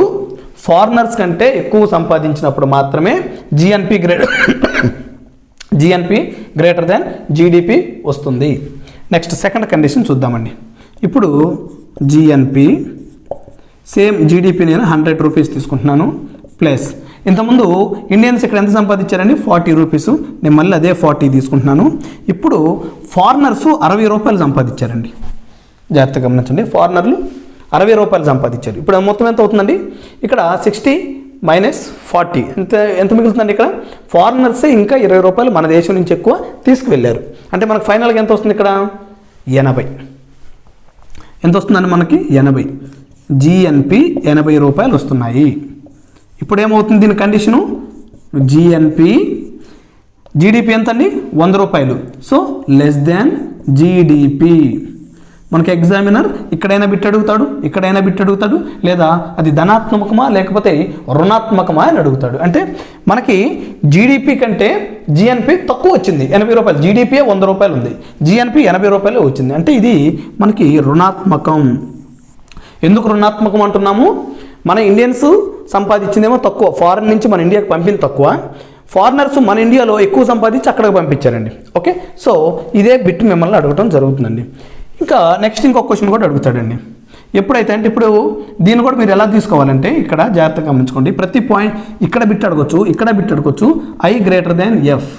ఫారినర్స్ కంటే ఎక్కువ సంపాదించినప్పుడు మాత్రమే జిఎన్పి గ్రేటర్ దాన్ జీడిపి వస్తుంది. నెక్స్ట్ సెకండ్ కండిషన్ చూద్దామండి. ఇప్పుడు జిఎన్పి సేమ్ జీడిపి నేను 100 రూపీస్ తీసుకుంటున్నాను ప్లస్ ఇంతకుముందు ఇండియన్స్ ఇక్కడ ఎంత సంపాదించారండి 40 రూపీస్, నేను మళ్ళీ అదే 40 తీసుకుంటున్నాను. ఇప్పుడు ఫారినర్స్ 60 రూపాయలు సంపాదించారండి. జాగ్రత్తగా గమనించండి, ఫారినర్లు 60 రూపాయలు సంపాదించారు. ఇప్పుడు మొత్తం ఎంత అవుతుందండి, ఇక్కడ 60 మైనస్ 40 ఎంత మిగులుతుందండి, ఇక్కడ ఫారినర్సే ఇంకా 20 రూపాయలు మన దేశం నుంచి ఎక్కువ తీసుకువెళ్ళారు. అంటే మనకు ఫైనల్గా ఎంత వస్తుంది, ఇక్కడ 80. ఎంత వస్తుందండి మనకి 80, జిఎన్పి 80 రూపాయలు వస్తున్నాయి. ఇప్పుడు ఏమవుతుంది దీని కండిషను, జీడిపి ఎంత అండి 100 రూపాయలు, సో లెస్ దాన్ జీడిపి. మనకి ఎగ్జామినర్ ఇక్కడైనా బిట్ అడుగుతాడు, లేదా అది ధనాత్మకమా లేకపోతే రుణాత్మకమా అని అడుగుతాడు. అంటే మనకి జీడిపి కంటే జిఎన్పి తక్కువ వచ్చింది 80 రూపాయలు, జీడిపి 100 రూపాయలు ఉంది, జిఎన్పి 80 రూపాయలు వచ్చింది. అంటే ఇది మనకి రుణాత్మకం. ఎందుకు రుణాత్మకం అంటున్నాము, మన ఇండియన్స్ సంపాదించిందేమో తక్కువ, ఫారెన్ నుంచి మన ఇండియాకి పంపింది తక్కువ, ఫారినర్స్ మన ఇండియాలో ఎక్కువ సంపాదించి అక్కడికి పంపించారండి. ఓకే, సో ఇదే బిట్ మిమ్మల్ని అడగటం జరుగుతుందండి. ఇంకా నెక్స్ట్ ఇంకొక క్వశ్చన్ కూడా అడుగుతాడండి. ఎప్పుడైతే అంటే ఇప్పుడు దీన్ని కూడా మీరు ఎలా తీసుకోవాలంటే ఇక్కడ జాగ్రత్తగా గమనించుకోండి, ప్రతి పాయింట్ ఇక్కడ బిట్ అడగొచ్చు, I greater than F,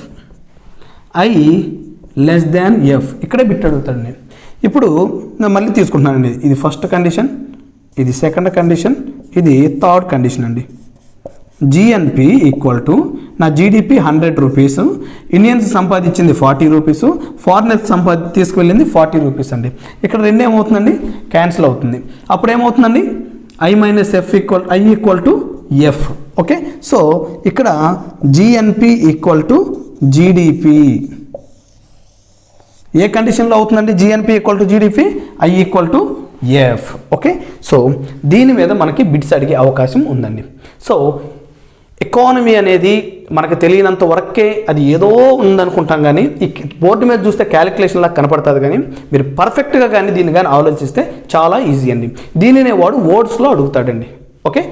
I less than F, ఇక్కడే బిట్ అడుగుతాడండి. ఇప్పుడు నేను మళ్ళీ తీసుకుంటున్నానండి, ఇది ఫస్ట్ కండిషన్, ఇది సెకండ్ కండిషన్, ఇది థర్డ్ కండిషన్ అండి. జిఎన్పి ఈక్వల్ టు నా జీడిపి 100 రూపీస్, ఇండియన్స్ సంపాదించింది 40 రూపీస్, ఫారినర్స్ తీసుకువెళ్ళింది 40 రూపీస్ అండి. ఇక్కడ రెండు ఏమవుతుందండి క్యాన్సిల్ అవుతుంది. అప్పుడు ఏమవుతుందండి I-F equal to F. Okay, so ఇక్కడ జిఎన్పి ఈక్వల్ టు జీడిపి. ఏ కండిషన్లో అవుతుందండి GNP equal to GDP, I equal to F. Okay, so దీని మీద మనకి బిట్స్ అడిగే అవకాశం ఉందండి. సో ఎకానమీ అనేది మనకు తెలియనంత వరకే అది ఏదో ఉందనుకుంటాం, కానీ ఈ బోర్డు మీద చూస్తే క్యాలిక్యులేషన్ లాగా కనపడుతుంది, కానీ మీరు పర్ఫెక్ట్గా కానీ దీన్ని కానీ ఆలోచిస్తే చాలా ఈజీ అండి. దీనినే వాడు వర్డ్స్లో అడుగుతాడండి. ఓకే,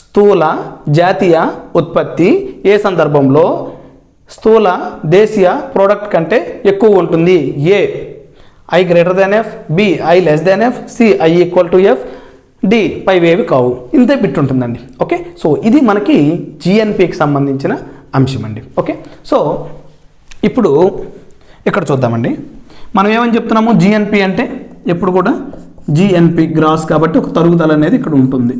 స్థూల జాతీయ ఉత్పత్తి ఏ సందర్భంలో స్థూల దేశీయ ప్రోడక్ట్ కంటే ఎక్కువ ఉంటుంది, A I greater than F, B I less than F, C I equal to F, D పైవేవి కావు. ఇంతే బిట్ ఉంటుందండి. ఓకే, సో ఇది మనకి జిఎన్పికి సంబంధించిన అంశం అండి. ఓకే, సో ఇప్పుడు ఇక్కడ చూద్దామండి. మనం ఏమని చెప్తున్నాము, జిఎన్పి అంటే ఎప్పుడు కూడా జిఎన్పి గ్రాస్ కాబట్టి ఒక తరుగుదల అనేది ఇక్కడ ఉంటుంది.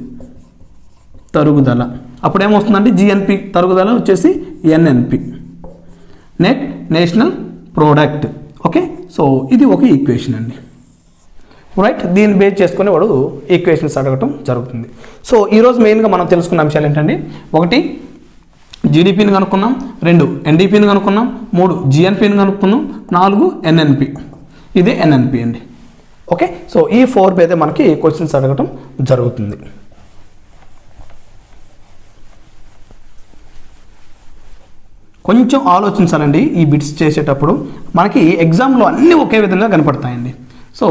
తరుగుదల అప్పుడు ఏమొస్తుందంటే జిఎన్పి తరుగుదల వచ్చేసి NNP, net national product. Okay, so ఇది ఒక ఈక్వేషన్ అండి. రైట్, దీన్ని బేస్ చేసుకుని వాడు ఈక్వేషన్స్ అడగటం జరుగుతుంది. సో ఈరోజు మెయిన్గా మనం తెలుసుకున్న అంశాలు ఏంటండి, 1 జీడిపిని కనుక్కున్నాం, 2 ఎన్డిపిని కనుక్కున్నాం, 3 జిఎన్పిని కనుక్కున్నాం, 4 ఎన్ఎన్పి. ఇదే ఎన్ఎన్పి అండి. ఓకే, సో ఈ 4 మీద మనకి క్వశ్చన్స్ అడగటం జరుగుతుంది. కొంచెం ఆలోచించాలండి ఈ బిట్స్ చేసేటప్పుడు. మనకి ఎగ్జామ్లో అన్నీ ఒకే విధంగా కనపడతాయండి. సో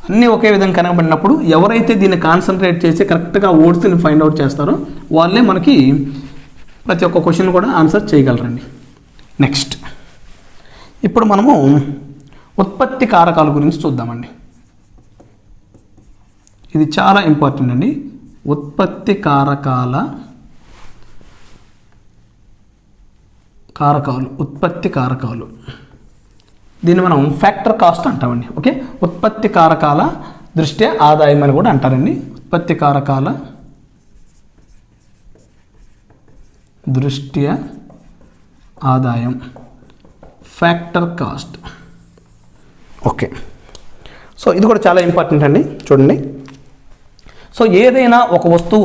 అన్నీ ఒకే విధంగా కనబడినప్పుడు ఎవరైతే దీన్ని కాన్సన్ట్రేట్ చేసి కరెక్ట్గా వర్డ్స్ని ఫైండ్ అవుట్ చేస్తారో వాళ్ళే మనకి ప్రతి ఒక్క క్వశ్చన్ కూడా ఆన్సర్ చేయగలరండి. నెక్స్ట్ ఇప్పుడు మనము ఉత్పత్తి కారకాల గురించి చూద్దామండి. ఇది చాలా ఇంపార్టెంట్ అండి. ఉత్పత్తి ఉత్పత్తి కారకాలు దీన్ని మనం ఫ్యాక్టర్ కాస్ట్ అంటామండి. ఓకే, ఉత్పత్తి కారకాల దృష్ట్యా ఆదాయం అని కూడా అంటారండి. ఉత్పత్తి కారకాల దృష్ట్యా ఆదాయం, ఫ్యాక్టర్ కాస్ట్. ఓకే, సో ఇది కూడా చాలా ఇంపార్టెంట్ అండి. చూడండి, సో ఏదైనా ఒక వస్తువు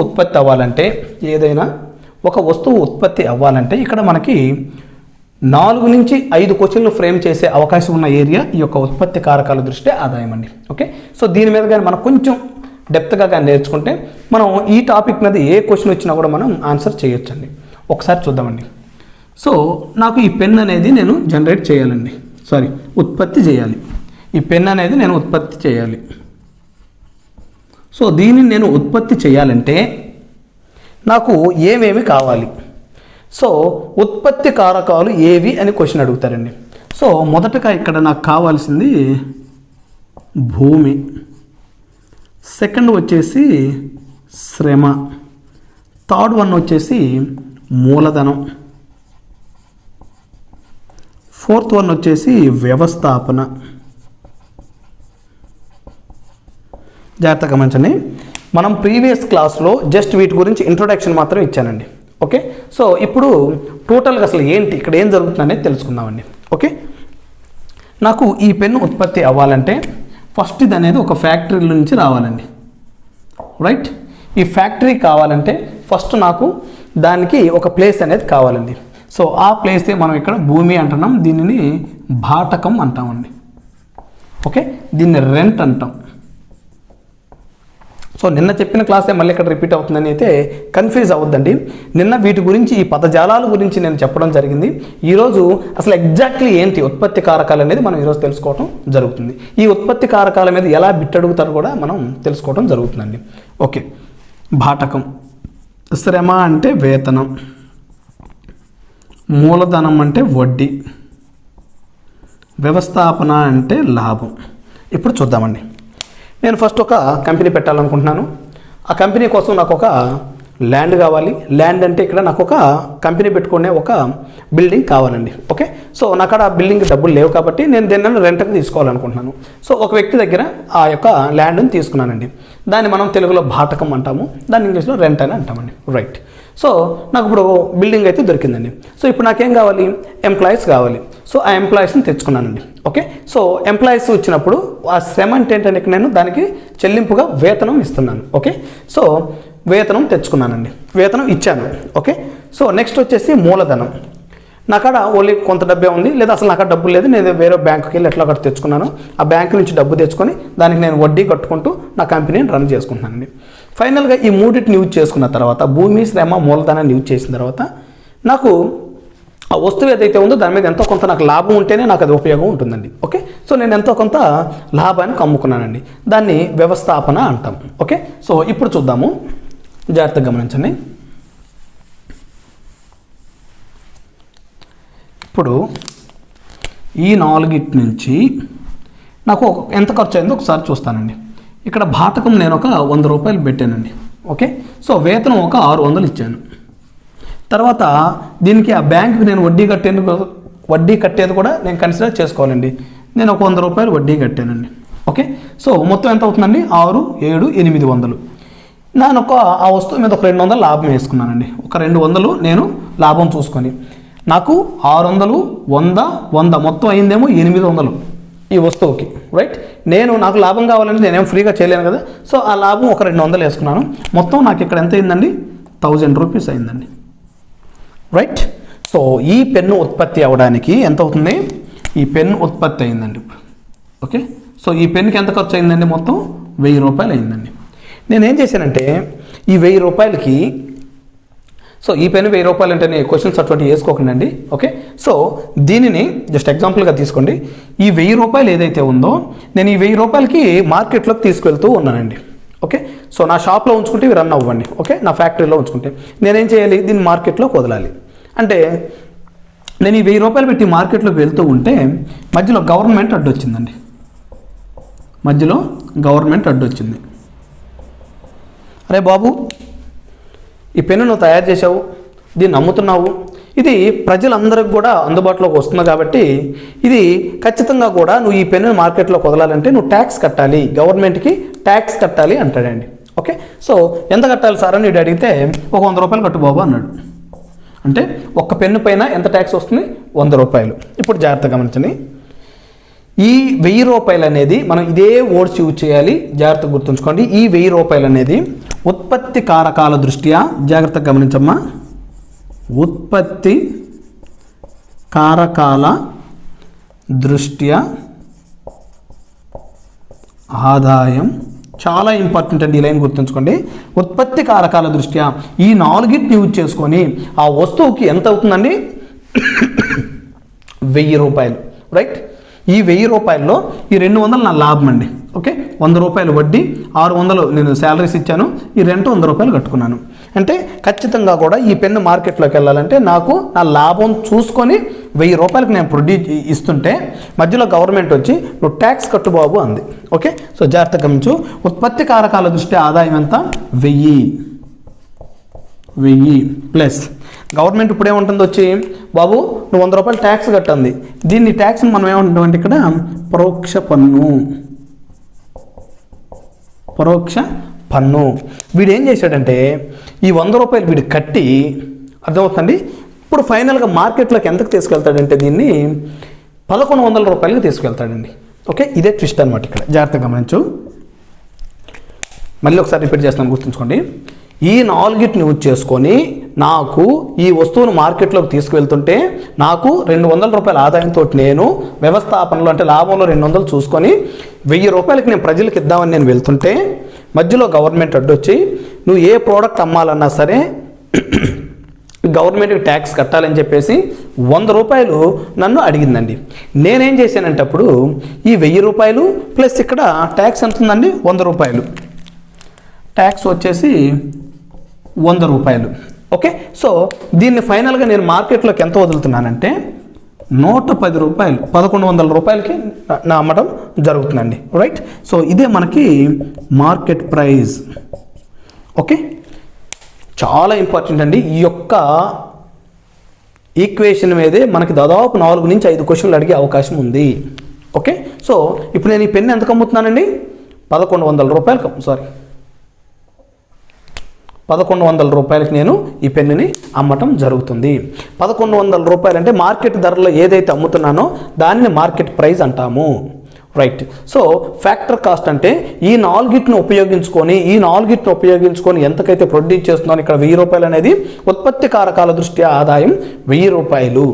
ఉత్పత్తి అవ్వాలంటే ఇక్కడ మనకి 4 నుంచి 5 క్వశ్చన్లు ఫ్రేమ్ చేసే అవకాశం ఉన్న ఏరియా ఈ యొక్క ఉత్పత్తి కారకాల దృష్ట్యా ఆదాయం అండి. ఓకే, సో దీని మీద కానీ మనం కొంచెం డెప్త్గా కానీ నేర్చుకుంటే మనం ఈ టాపిక్ మీద ఏ క్వశ్చన్ వచ్చినా కూడా మనం ఆన్సర్ చేయొచ్చండి. ఒకసారి చూద్దామండి. సో నాకు ఈ పెన్ అనేది నేను ఉత్పత్తి చేయాలి. ఈ పెన్ అనేది నేను ఉత్పత్తి చేయాలి. సో దీనిని నేను ఉత్పత్తి చేయాలంటే నాకు ఏమేమి కావాలి? సో ఉత్పత్తి కారకాలు ఏవి అని క్వశ్చన్ అడుగుతారండి. సో మొదటగా ఇక్కడ నాకు కావాల్సింది భూమి, సెకండ్ వచ్చేసి శ్రమ, థర్డ్ వన్ వచ్చేసి మూలధనం, ఫోర్త్ వన్ వచ్చేసి వ్యవస్థాపన. జాగ్రత్తగా గమనించండి. మనం ప్రీవియస్ క్లాస్లో జస్ట్ వీటి గురించి ఇంట్రొడక్షన్ మాత్రం ఇచ్చానండి. ఓకే, సో ఇప్పుడు టోటల్గా అసలు ఏంటి ఇక్కడ ఏం జరుగుతుందనేది తెలుసుకుందామండి. ఓకే, నాకు ఈ పెన్ను ఉత్పత్తి అవ్వాలంటే ఫస్ట్ ఇది అనేది ఒక ఫ్యాక్టరీ నుంచి రావాలండి. రైట్, ఈ ఫ్యాక్టరీ కావాలంటే ఫస్ట్ నాకు దానికి ఒక ప్లేస్ అనేది కావాలండి. సో ఆ ప్లేసే మనం ఇక్కడ భూమి అంటున్నాం, దీనిని భాటకం అంటామండి. ఓకే, దీన్ని రెంట్ అంటాం. సో నిన్న చెప్పిన క్లాసే మళ్ళీ ఇక్కడ రిపీట్ అవుతుందని అయితే కన్ఫ్యూజ్ అవ్వద్దండి. నిన్న వీటి గురించి ఈ పదజాలాల గురించి నేను చెప్పడం జరిగింది. ఈరోజు అసలు ఎగ్జాక్ట్లీ ఏంటి ఉత్పత్తి కారకాలు అనేది మనం ఈరోజు తెలుసుకోవడం జరుగుతుంది. ఈ ఉత్పత్తి కారకాల మీద ఎలా బిట్ అడుగుతారో కూడా మనం తెలుసుకోవడం జరుగుతుందండి. ఓకే, భాటకం, శ్రమ అంటే వేతనం, మూలధనం అంటే వడ్డీ, వ్యవస్థాపన అంటే లాభం. ఇప్పుడు చూద్దామండి. నేను ఫస్ట్ ఒక కంపెనీ పెట్టాలనుకుంటున్నాను. ఆ కంపెనీ కోసం నాకు ఒక ల్యాండ్ కావాలి. ల్యాండ్ అంటే ఇక్కడ నాకు ఒక కంపెనీ పెట్టుకునే ఒక బిల్డింగ్ కావాలండి. ఓకే, సో నాకు ఆ బిల్డింగ్ డబ్బులు లేవు కాబట్టి నేను దీన్ని రెంట్కి తీసుకోవాలనుకుంటున్నాను. సో ఒక వ్యక్తి దగ్గర ఆ యొక్క ల్యాండ్ని తీసుకున్నానండి. దాన్ని మనం తెలుగులో భాటకం అంటాము, దాన్ని ఇంగ్లీష్లో రెంట్ అని అంటామండి. రైట్, సో నాకు ఇప్పుడు బిల్డింగ్ అయితే దొరికిందండి. సో ఇప్పుడు నాకేం కావాలి? ఎంప్లాయీస్ కావాలి. సో ఆ ఎంప్లాయీస్ని తెచ్చుకున్నానండి. ఓకే, సో ఎంప్లాయీస్ వచ్చినప్పుడు ఆ శ్రమ అంటే ఏంటంటే ఇక్కడ నేను దానికి చెల్లింపుగా వేతనం ఇస్తున్నాను. ఓకే, సో వేతనం తెచ్చుకున్నానండి, వేతనం ఇచ్చాను. ఓకే, సో నెక్స్ట్ వచ్చేసి మూలధనం. నాకాడ ఓన్లీ కొంత డబ్బే ఉంది, లేదా అసలు నాకు డబ్బు లేదు, నేను వేరే బ్యాంకుకి వెళ్ళి ఎట్లా అక్కడ తెచ్చుకున్నాను. ఆ బ్యాంకు నుంచి డబ్బు తెచ్చుకొని దానికి నేను వడ్డీ కట్టుకుంటూ నా కంపెనీని రన్ చేసుకుంటున్నానండి. ఫైనల్గా ఈ మూడింటిని యూజ్ చేసుకున్న తర్వాత, భూమి, శ్రమ, మూలధనాన్ని యూజ్ చేసిన తర్వాత నాకు ఆ వస్తువు ఏదైతే ఉందో దాని మీద ఎంతో కొంత నాకు లాభం ఉంటేనే నాకు అది ఉపయోగం ఉంటుందండి. ఓకే, సో నేను ఎంతో కొంత లాభాన్ని అమ్ముకున్నానండి. దాన్ని వ్యవస్థాపన అంటాం. ఓకే, సో ఇప్పుడు చూద్దాము, జాగ్రత్తగా గమనించండి. ఇప్పుడు ఈ 4 నుంచి నాకు ఎంత ఖర్చు అయిందో ఒకసారి చూస్తానండి. ఇక్కడ బాటకం నేను ఒక 100 రూపాయలు పెట్టానండి. ఓకే, సో వేతనం ఒక 600 ఇచ్చాను. తర్వాత దీనికి ఆ బ్యాంకుకి నేను వడ్డీ కట్టేది కూడా నేను కన్సిడర్ చేసుకోవాలండి. నేను ఒక 100 రూపాయలు వడ్డీ కట్టానండి. ఓకే, సో మొత్తం ఎంత అవుతుందండి? 6, 7, 800. నేను ఆ వస్తువు మీద ఒక 200 లాభం వేసుకున్నానండి. ఒక 200 నేను లాభం చూసుకొని నాకు 600, 100, 100 మొత్తం అయిందేమో 800 ఈ వస్తువుకి. రైట్, నాకు లాభం కావాలంటే నేనేం ఫ్రీగా చేయలేను కదా. సో ఆ లాభం ఒక 200 వేసుకున్నాను. మొత్తం నాకు ఇక్కడ ఎంత అయిందండి? 1000 రూపీస్ అయిందండి. రైట్, సో ఈ పెన్ను ఉత్పత్తి అవ్వడానికి ఎంత అవుతుంది? ఈ పెన్ను ఉత్పత్తి అయిందండి ఇప్పుడు. ఓకే, సో ఈ పెన్నుకి ఎంత ఖర్చు అయిందండి? మొత్తం 1000 రూపాయలు అయిందండి. నేనేం చేశానంటే ఈ 1000 రూపాయలకి, సో ఈ పెన్ను 1000 రూపాయలు అంటే నేను క్వశ్చన్స్ అటువంటి వేసుకోకండి అండి. ఓకే, సో దీనిని జస్ట్ ఎగ్జాంపుల్గా తీసుకోండి. ఈ 1000 రూపాయలు ఏదైతే ఉందో నేను ఈ 1000 రూపాయలకి మార్కెట్లోకి తీసుకెళ్తూ ఉన్నానండి. ఓకే, సో నా షాప్లో ఉంచుకుంటే ఇవి రన్ అవ్వండి. ఓకే, నా ఫ్యాక్టరీలో ఉంచుకుంటే నేనేం చేయాలి? దీన్ని మార్కెట్లోకి వదలాలి. అంటే నేను ఈ 1000 రూపాయలు పెట్టి మార్కెట్లోకి వెళ్తూ ఉంటే మధ్యలో గవర్నమెంట్ అడ్డొచ్చిందండి. అరే బాబు, ఈ పెన్ను నువ్వు తయారు చేసావు, దీన్ని అమ్ముతున్నావు, ఇది ప్రజలందరికి కూడా అందుబాటులోకి వస్తుంది కాబట్టి ఇది ఖచ్చితంగా కూడా నువ్వు ఈ పెన్ను మార్కెట్లోకి వదలాలంటే నువ్వు ట్యాక్స్ కట్టాలి, గవర్నమెంట్కి ట్యాక్స్ కట్టాలి అంటాడండి. ఓకే, సో ఎంత కట్టాలి సార్ అని వీడు అడిగితే ఒక 100 రూపాయలు కట్టు బాబు అన్నాడు. అంటే ఒక్క పెన్ను పైన ఎంత ట్యాక్స్ వస్తుంది? 100 రూపాయలు. ఇప్పుడు జాగ్రత్తగా గమనించండి. ఈ 1000 రూపాయలు అనేది మనం ఇదే వర్డ్స్ యూజ్ చేయాలి, జాగ్రత్తగా గుర్తుంచుకోండి. ఈ 1000 రూపాయలు అనేది ఉత్పత్తి కారకాల దృష్ట్యా, జాగ్రత్తగా గమనించమ్మా, ఉత్పత్తి కారకాల దృష్ట్యా ఆదాయం. చాలా ఇంపార్టెంట్ అండి, ఈ లైన్ గుర్తుంచుకోండి. ఉత్పత్తి కారకాల దృష్ట్యా ఈ 4ని యూజ్ చేసుకొని ఆ వస్తువుకి ఎంత అవుతుందండి? 1000 రూపాయలు. రైట్, ఈ 1000 రూపాయల్లో ఈ 200 నా లాభం అండి. ఓకే, 100 రూపాయలు వడ్డీ, 600 నేను శాలరీస్ ఇచ్చాను, ఈ రెంట్ 100 రూపాయలు కట్టుకున్నాను. అంటే ఖచ్చితంగా కూడా ఈ పెన్ను మార్కెట్లోకి వెళ్ళాలంటే నాకు నా లాభం చూసుకొని 1000 రూపాయలకి నేను ప్రొడ్యూస్ ఇస్తుంటే మధ్యలో గవర్నమెంట్ వచ్చి నువ్వు ట్యాక్స్ కట్టు బాబు అంది. ఓకే, సో జాగ్రత్తగా గమనించు. ఉత్పత్తి కారకాల దృష్ట్యా ఆదాయం ఎంత? 1000 ప్లస్ గవర్నమెంట్ ఇప్పుడు ఏముంటుంది వచ్చి, బాబు నువ్వు 100 రూపాయలు ట్యాక్స్ కట్టింది. దీన్ని ట్యాక్స్ని మనం ఏమంటామంటే ఇక్కడ పరోక్ష పన్ను. వీడు ఏం చేశాడంటే ఈ 100 రూపాయలు వీడు కట్టి, అర్థమవుతుందండి, ఇప్పుడు ఫైనల్గా మార్కెట్లోకి ఎంతకు తీసుకెళ్తాడంటే దీన్ని 1100 రూపాయలకి తీసుకెళ్తాడండి. ఓకే, ఇదే ట్విస్ట్ అనమాట. ఇక్కడ జాగ్రత్తగా గమనించు. మళ్ళీ ఒకసారి రిపీట్ చేస్తాను, గుర్తుంచుకోండి. ఈ 4ని యూజ్ చేసుకొని నాకు ఈ వస్తువును మార్కెట్లోకి తీసుకువెళ్తుంటే నాకు 200 రూపాయల ఆదాయంతో నేను వ్యవస్థాపనలో అంటే లాభంలో 200 చూసుకొని 1000 రూపాయలకి నేను ప్రజలకు ఇద్దామని నేను వెళ్తుంటే మధ్యలో గవర్నమెంట్ అడ్డొచ్చి నువ్వు ఏ ప్రోడక్ట్ అమ్మాలన్నా సరే గవర్నమెంట్కి ట్యాక్స్ కట్టాలని చెప్పేసి 100 రూపాయలు నన్ను అడిగిందండి. నేనేం చేశానంటే అప్పుడు ఈ 1000 రూపాయలు ప్లస్ ఇక్కడ ట్యాక్స్ ఎంత ఉందండి? 100 రూపాయలు. ట్యాక్స్ వచ్చేసి 100 రూపాయలు. ఓకే, సో దీన్ని ఫైనల్గా నేను మార్కెట్లోకి ఎంత వదులుతున్నానంటే 110 రూపాయలు, 1100 రూపాయలకి నా అమ్మటం జరుగుతుందండి. రైట్, సో ఇదే మనకి మార్కెట్ ప్రైస్. ఓకే, చాలా ఇంపార్టెంట్ అండి. ఈ యొక్క ఈక్వేషన్ మీదే మనకి దాదాపు 4 నుంచి 5 క్వశ్చన్లు అడిగే అవకాశం ఉంది. ఓకే, సో ఇప్పుడు నేను ఈ పెన్ను ఎంతకు అమ్ముతున్నానండి? 1100 రూపాయలకు, 1100 రూపాయలకి నేను ఈ పెన్నుని అమ్మటం జరుగుతుంది. 1100 రూపాయలు అంటే మార్కెట్ ధరలో ఏదైతే అమ్ముతున్నానో దాన్ని మార్కెట్ ప్రైస్ అంటాము. రైట్, సో ఫ్యాక్టర్ కాస్ట్ అంటే ఈ 4ని ఉపయోగించుకొని ఎంతకైతే ప్రొడ్యూస్ చేస్తున్నాను ఇక్కడ 1000 రూపాయలు అనేది ఉత్పత్తి కారకాల దృష్ట్యా ఆదాయం 1000 రూపాయలు.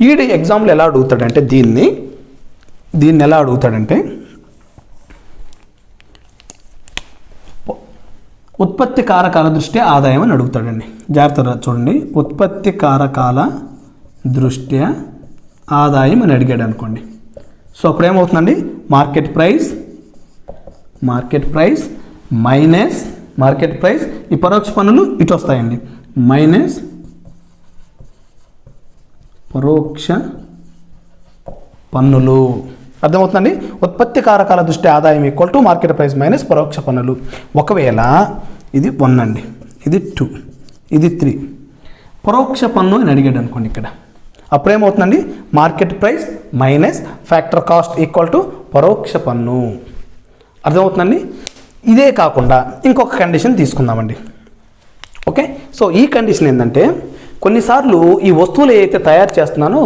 ఈ ఎగ్జాంపుల్ ఎలా అడుగుతాడంటే దీన్ని ఎలా అడుగుతాడంటే ఉత్పత్తి కారకాల దృష్ట్యా ఆదాయం అని అడుగుతాడండి. జాగ్రత్తగా చూడండి, ఉత్పత్తి కారకాల దృష్ట్యా ఆదాయం అని అడిగాడు అనుకోండి. సో అప్పుడు ఏమవుతుందండి? Market price minus market price, ఈ పరోక్ష పన్నులు ఇటు వస్తాయండి, మైనస్ పరోక్ష పన్నులు. అర్థమవుతుందండి. ఉత్పత్తి కారకాల దృష్టి ఆదాయం equal to market price minus పరోక్ష పన్నులు. ఒకవేళ ఇది 1 అండి, ఇది 2, ఇది 3, పరోక్ష పన్ను అని అడిగాడు అనుకోండి ఇక్కడ, అప్పుడేమవుతుందండి market price minus factor cost equal to పరోక్ష పన్ను. అర్థమవుతుందండి. ఇదే కాకుండా ఇంకొక కండిషన్ తీసుకుందామండి. ఓకే, సో ఈ కండిషన్ ఏంటంటే కొన్నిసార్లు ఈ వస్తువులు ఏదైతే తయారు చేస్తున్నానో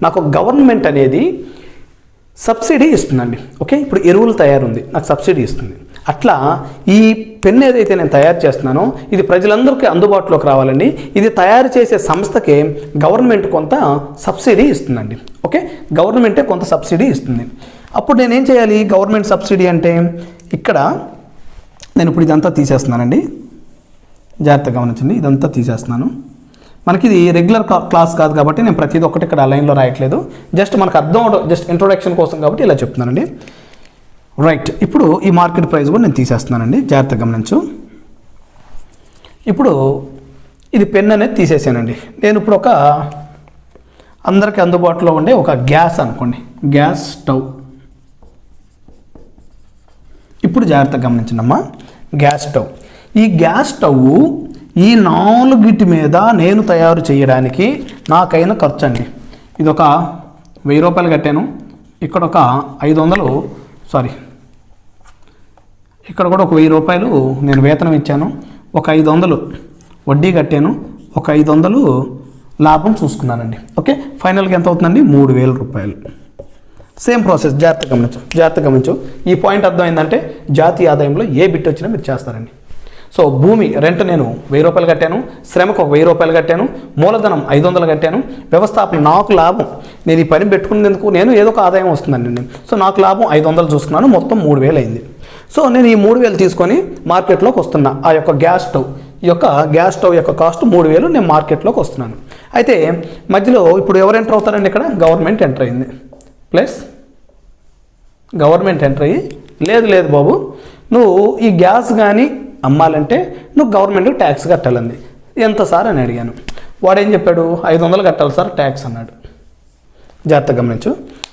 నాకు గవర్నమెంట్ అనేది సబ్సిడీ ఇస్తుందండి. ఓకే, ఇప్పుడు ఎరువులు తయారుంది, నాకు సబ్సిడీ ఇస్తుంది. అట్లా ఈ పెన్ ఏదైతే నేను తయారు చేస్తున్నానో ఇది ప్రజలందరికీ అందుబాటులోకి రావాలండి. ఇది తయారు చేసే సంస్థకే గవర్నమెంట్ కొంత సబ్సిడీ ఇస్తుందండి. ఓకే, గవర్నమెంటే కొంత సబ్సిడీ ఇస్తుంది. అప్పుడు నేనేం చేయాలి? గవర్నమెంట్ సబ్సిడీ అంటే ఇక్కడ నేను ఇప్పుడు ఇదంతా తీసేస్తున్నానండి, జాగ్రత్తగా గమనించండి, ఇదంతా తీసేస్తున్నాను. మనకి ఇది రెగ్యులర్ క్లాస్ కాదు కాబట్టి నేను ప్రతిదీ ఒకటి ఇక్కడ లైన్లో రాయట్లేదు, జస్ట్ మనకు అర్థం జస్ట్ ఇంట్రొడక్షన్ కోసం కాబట్టి ఇలా చెప్తున్నానండి. రైట్, ఇప్పుడు ఈ మార్కెట్ ప్రైస్ కూడా నేను తీసేస్తున్నానండి, జాగ్రత్తగా గమనించు. ఇప్పుడు ఇది పెన్ అనేది తీసేసానండి. నేను ఇప్పుడు ఒక అందరికీ అందుబాటులో ఉండే ఒక గ్యాస్ అనుకోండి, గ్యాస్ స్టవ్. ఇప్పుడు జాగ్రత్తగా గమనించండి అమ్మా, గ్యాస్ స్టవ్. ఈ గ్యాస్ స్టవ్ ఈ 4 మీద నేను తయారు చేయడానికి నాకైన ఖర్చు అండి. ఇది ఒక 1000 రూపాయలు కట్టాను, ఇక్కడ ఒక 500, సారీ ఇక్కడ కూడా ఒక 1000 రూపాయలు నేను వేతనం ఇచ్చాను, ఒక 500 వడ్డీ కట్టాను, ఒక 500 లాభం చూసుకున్నానండి. ఓకే, ఫైనల్గా ఎంత అవుతుందండి? 3000 రూపాయలు. సేమ్ ప్రాసెస్, జాగ్రత్తగా గమనించు. ఈ పాయింట్ అర్థమైందంటే జాతీయ ఆదాయంలో ఏ బిట్ వచ్చినా మీరు చేస్తారండి. సో భూమి రెంట్ నేను 1000 రూపాయలు కట్టాను, శ్రమకు ఒక 1000 రూపాయలు కట్టాను, మూలధనం 500 కట్టాను, వ్యవస్థాపన నాకు లాభం, నేను ఈ పని పెట్టుకునేందుకు నేను ఏదో ఒక ఆదాయం వస్తుందండి. సో నాకు లాభం 500 చూసుకున్నాను, మొత్తం 3000 అయింది. సో నేను ఈ 3000 తీసుకొని మార్కెట్లోకి వస్తున్నా. ఆ యొక్క గ్యాస్ స్టవ్ యొక్క కాస్ట్ 3000, నేను మార్కెట్లోకి వస్తున్నాను. అయితే మధ్యలో ఇప్పుడు ఎవరు ఎంటర్ అవుతారండి? ఇక్కడ గవర్నమెంట్ ఎంటర్ అయింది. ప్లస్ గవర్నమెంట్ ఎంటర్ అయ్యి, లేదు బాబు, నువ్వు ఈ గ్యాస్ కానీ అమ్మాలంటే నువ్వు గవర్నమెంట్కి ట్యాక్స్ కట్టాలంది. ఎంత సార్ అని అడిగాను. వాడు ఏం చెప్పాడు? 500 కట్టాలి సార్ ట్యాక్స్ అన్నాడు. జాగ్రత్తగా గమనించు,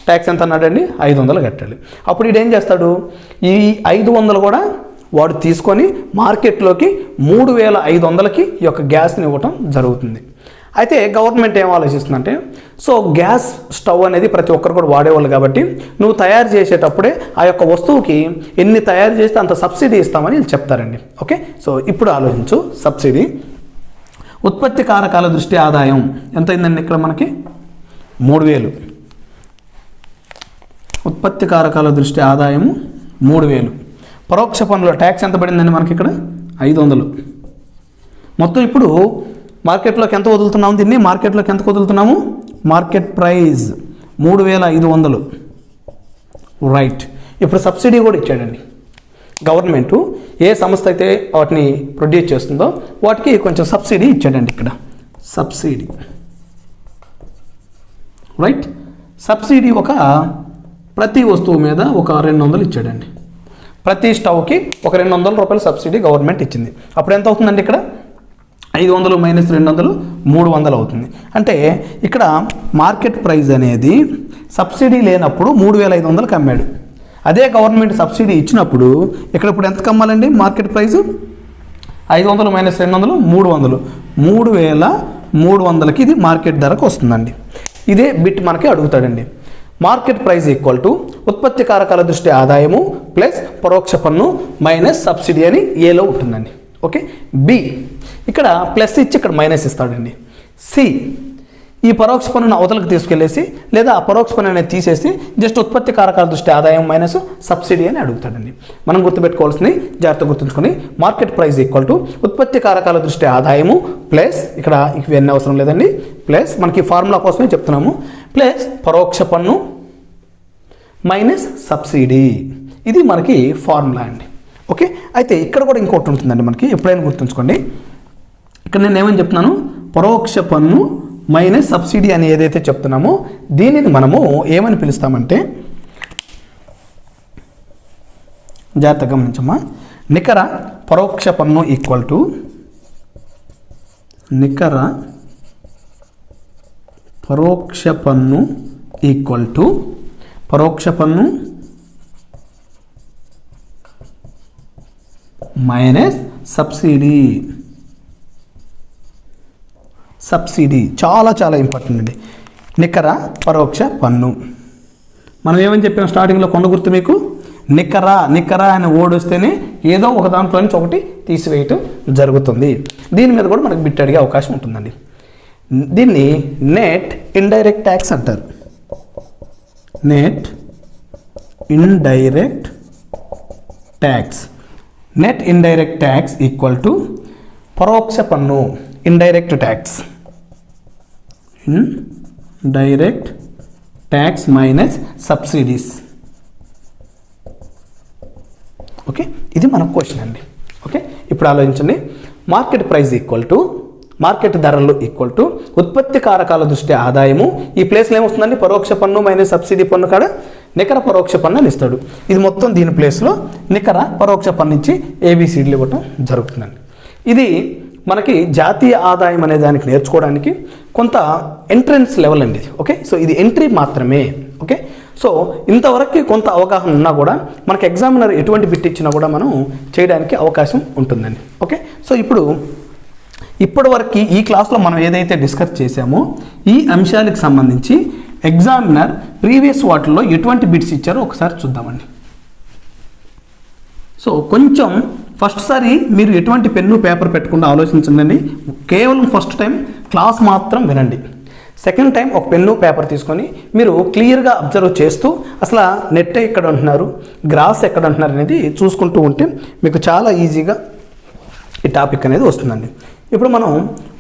ట్యాక్స్ ఎంత అన్నాడండి? 500 కట్టాలి. అప్పుడు వీడు ఏం చేస్తాడు? ఈ 500 కూడా వాడు తీసుకొని మార్కెట్లోకి 3500కి ఈ యొక్క గ్యాస్ని ఇవ్వటం జరుగుతుంది. అయితే గవర్నమెంట్ ఏం ఆలోచిస్తుందంటే, సో గ్యాస్ స్టవ్ అనేది ప్రతి ఒక్కరు కూడా వాడేవాళ్ళు కాబట్టి నువ్వు తయారు చేసేటప్పుడే ఆ యొక్క వస్తువుకి ఎన్ని తయారు చేస్తే అంత సబ్సిడీ ఇస్తామని వీళ్ళు చెప్తారండి. ఓకే, సో ఇప్పుడు ఆలోచించు. సబ్సిడీ ఉత్పత్తి కారకాల దృష్టి ఆదాయం ఎంత అయిందండి? ఇక్కడ మనకి 3000. ఉత్పత్తి కారకాల దృష్టి ఆదాయము 3000. పరోక్ష పన్నుల ట్యాక్స్ ఎంత పడిందండి మనకి? ఇక్కడ 500. మొత్తం ఇప్పుడు మార్కెట్లోకి ఎంత వదులుతున్నాము? దీన్ని మార్కెట్లోకి ఎంత వదులుతున్నాము? Market price 3500. రైట్, ఇప్పుడు సబ్సిడీ కూడా ఇచ్చాడండి గవర్నమెంటు. ఏ సంస్థ అయితే వాటిని ప్రొడ్యూస్ చేస్తుందో వాటికి కొంచెం సబ్సిడీ ఇచ్చాడండి. ఇక్కడ సబ్సిడీ, రైట్, సబ్సిడీ ఒక ప్రతి వస్తువు మీద ఒక 200 ఇచ్చాడండి. ప్రతి స్టవ్కి ఒక 200 రూపాయలు సబ్సిడీ గవర్నమెంట్ ఇచ్చింది. అప్పుడు ఎంత అవుతుందండి? ఇక్కడ 500 మైనస్ 200 300 అవుతుంది. అంటే ఇక్కడ మార్కెట్ ప్రైస్ అనేది సబ్సిడీ లేనప్పుడు 3500కి అమ్మాడు. అదే గవర్నమెంట్ సబ్సిడీ ఇచ్చినప్పుడు ఇక్కడ ఇప్పుడు ఎంత కమ్మాలండి? మార్కెట్ ప్రైస్ 500 మైనస్ 200 300, 3300కి ఇది మార్కెట్ ధరకు వస్తుందండి. ఇదే బిట్ మనకి అడుగుతాడండి. మార్కెట్ ప్రైస్ ఈక్వల్ టు ఉత్పత్తి కారకాల దృష్టి ఆదాయము ప్లస్ పరోక్ష పన్ను మైనస్ సబ్సిడీ అని ఏలో ఉంటుందండి. ఓకే, బి ఇక్కడ ప్లస్ ఇచ్చి ఇక్కడ మైనస్ ఇస్తాడండి. సి ఈ పరోక్ష పన్నును అవతలకు తీసుకెళ్ళేసి లేదా ఆ పరోక్ష పన్ను అనేది తీసేసి జస్ట్ ఉత్పత్తి కారకాల దృష్టి ఆదాయం మైనస్ సబ్సిడీ అని అడుగుతాడండి. మనం గుర్తుపెట్టుకోవాల్సింది జాగ్రత్త గుర్తుంచుకొని మార్కెట్ ప్రైస్ ఈక్వల్ టు ఉత్పత్తి కారకాల దృష్టి ఆదాయము ప్లస్ ఇక్కడ ఇవన్నీ అవసరం లేదండి, ప్లస్ మనకి ఫార్ములా కోసమే చెప్తున్నాము, ప్లస్ పరోక్ష పన్ను మైనస్ సబ్సిడీ. ఇది మనకి ఫార్ములా అండి. ఓకే, అయితే ఇక్కడ కూడా ఇంకోటి ఉంటుందండి మనకి, ఎప్పుడైనా గుర్తుంచుకోండి. ఇక్కడ నేను ఏమని చెప్తున్నాను? పరోక్ష పన్ను మైనస్ సబ్సిడీ అని ఏదైతే చెప్తున్నామో దీనిని మనము ఏమని పిలుస్తామంటే, జాగ్రత్తగా గమనించమ్మా, నికర పరోక్ష పన్ను ఈక్వల్ టు నికర పరోక్ష పన్ను ఈక్వల్ టు పరోక్ష పన్ను మైనస్ సబ్సిడీ. చాలా చాలా ఇంపార్టెంట్ అండి. నికర పరోక్ష పన్ను మనం ఏమని చెప్పిన స్టార్టింగ్లో కొండ గుర్తు మీకు నికర అని ఓడి వస్తేనే ఏదో ఒక దాంట్లో నుంచి ఒకటి తీసివేయటం జరుగుతుంది. దీని మీద కూడా మనకు బిట్ అడిగే అవకాశం ఉంటుందండి. దీన్ని నెట్ ఇండైరెక్ట్ ట్యాక్స్ అంటారు. Net indirect tax equal to పరోక్ష పన్ను indirect tax minus subsidies. Okay, ఇది మన క్వశ్చన్ అండి. ఓకే, ఇప్పుడు ఆలోచించండి. Market price equal to market ధరలు ఈక్వల్ టు ఉత్పత్తి కారకాల దృష్ట్యా ఆదాయము. ఈ ప్లేస్లో ఏమొస్తుందండి? పరోక్ష పన్ను మైనస్ సబ్సిడీ పన్ను కాడ నికర పరోక్ష పన్ను అని ఇస్తాడు. ఇది మొత్తం దీని ప్లేస్లో నికర పరోక్ష పన్ను ఇచ్చి ఏబిసిడీలు ఇవ్వటం జరుగుతుందండి. ఇది మనకి జాతీయ ఆదాయం అనే దానికి నేర్చుకోవడానికి కొంత ఎంట్రన్స్ లెవెల్ అండి. ఓకే, సో ఇది ఎంట్రీ మాత్రమే. ఓకే, సో ఇంతవరకు కొంత అవగాహన ఉన్నా కూడా మనకి ఎగ్జామినర్ ఎటువంటి బిట్ ఇచ్చినా కూడా మనం చేయడానికి అవకాశం ఉంటుందండి. ఓకే, సో ఇప్పటివరకు ఈ క్లాస్లో మనం ఏదైతే డిస్కస్ చేసామో ఈ అంశాలకు సంబంధించి ఎగ్జామినర్ ప్రీవియస్ వాటిల్లో ఎటువంటి బిట్స్ ఇచ్చారో ఒకసారి చూద్దామండి. సో కొంచెం ఫస్ట్ సారి మీరు ఎటువంటి పెన్ను పేపర్ పెట్టకుండా ఆలోచించండి. కేవలం ఫస్ట్ టైం క్లాస్ మాత్రం వినండి. సెకండ్ టైం ఒక పెన్ను పేపర్ తీసుకొని మీరు క్లియర్గా అబ్జర్వ్ చేస్తూ అసలు నెట్ ఎక్కడ అంటున్నారు, గ్రాస్ ఎక్కడ అంటున్నారు అనేది చూసుకుంటూ ఉంటే మీకు చాలా ఈజీగా ఈ టాపిక్ అనేది వస్తుందండి. ఇప్పుడు మనం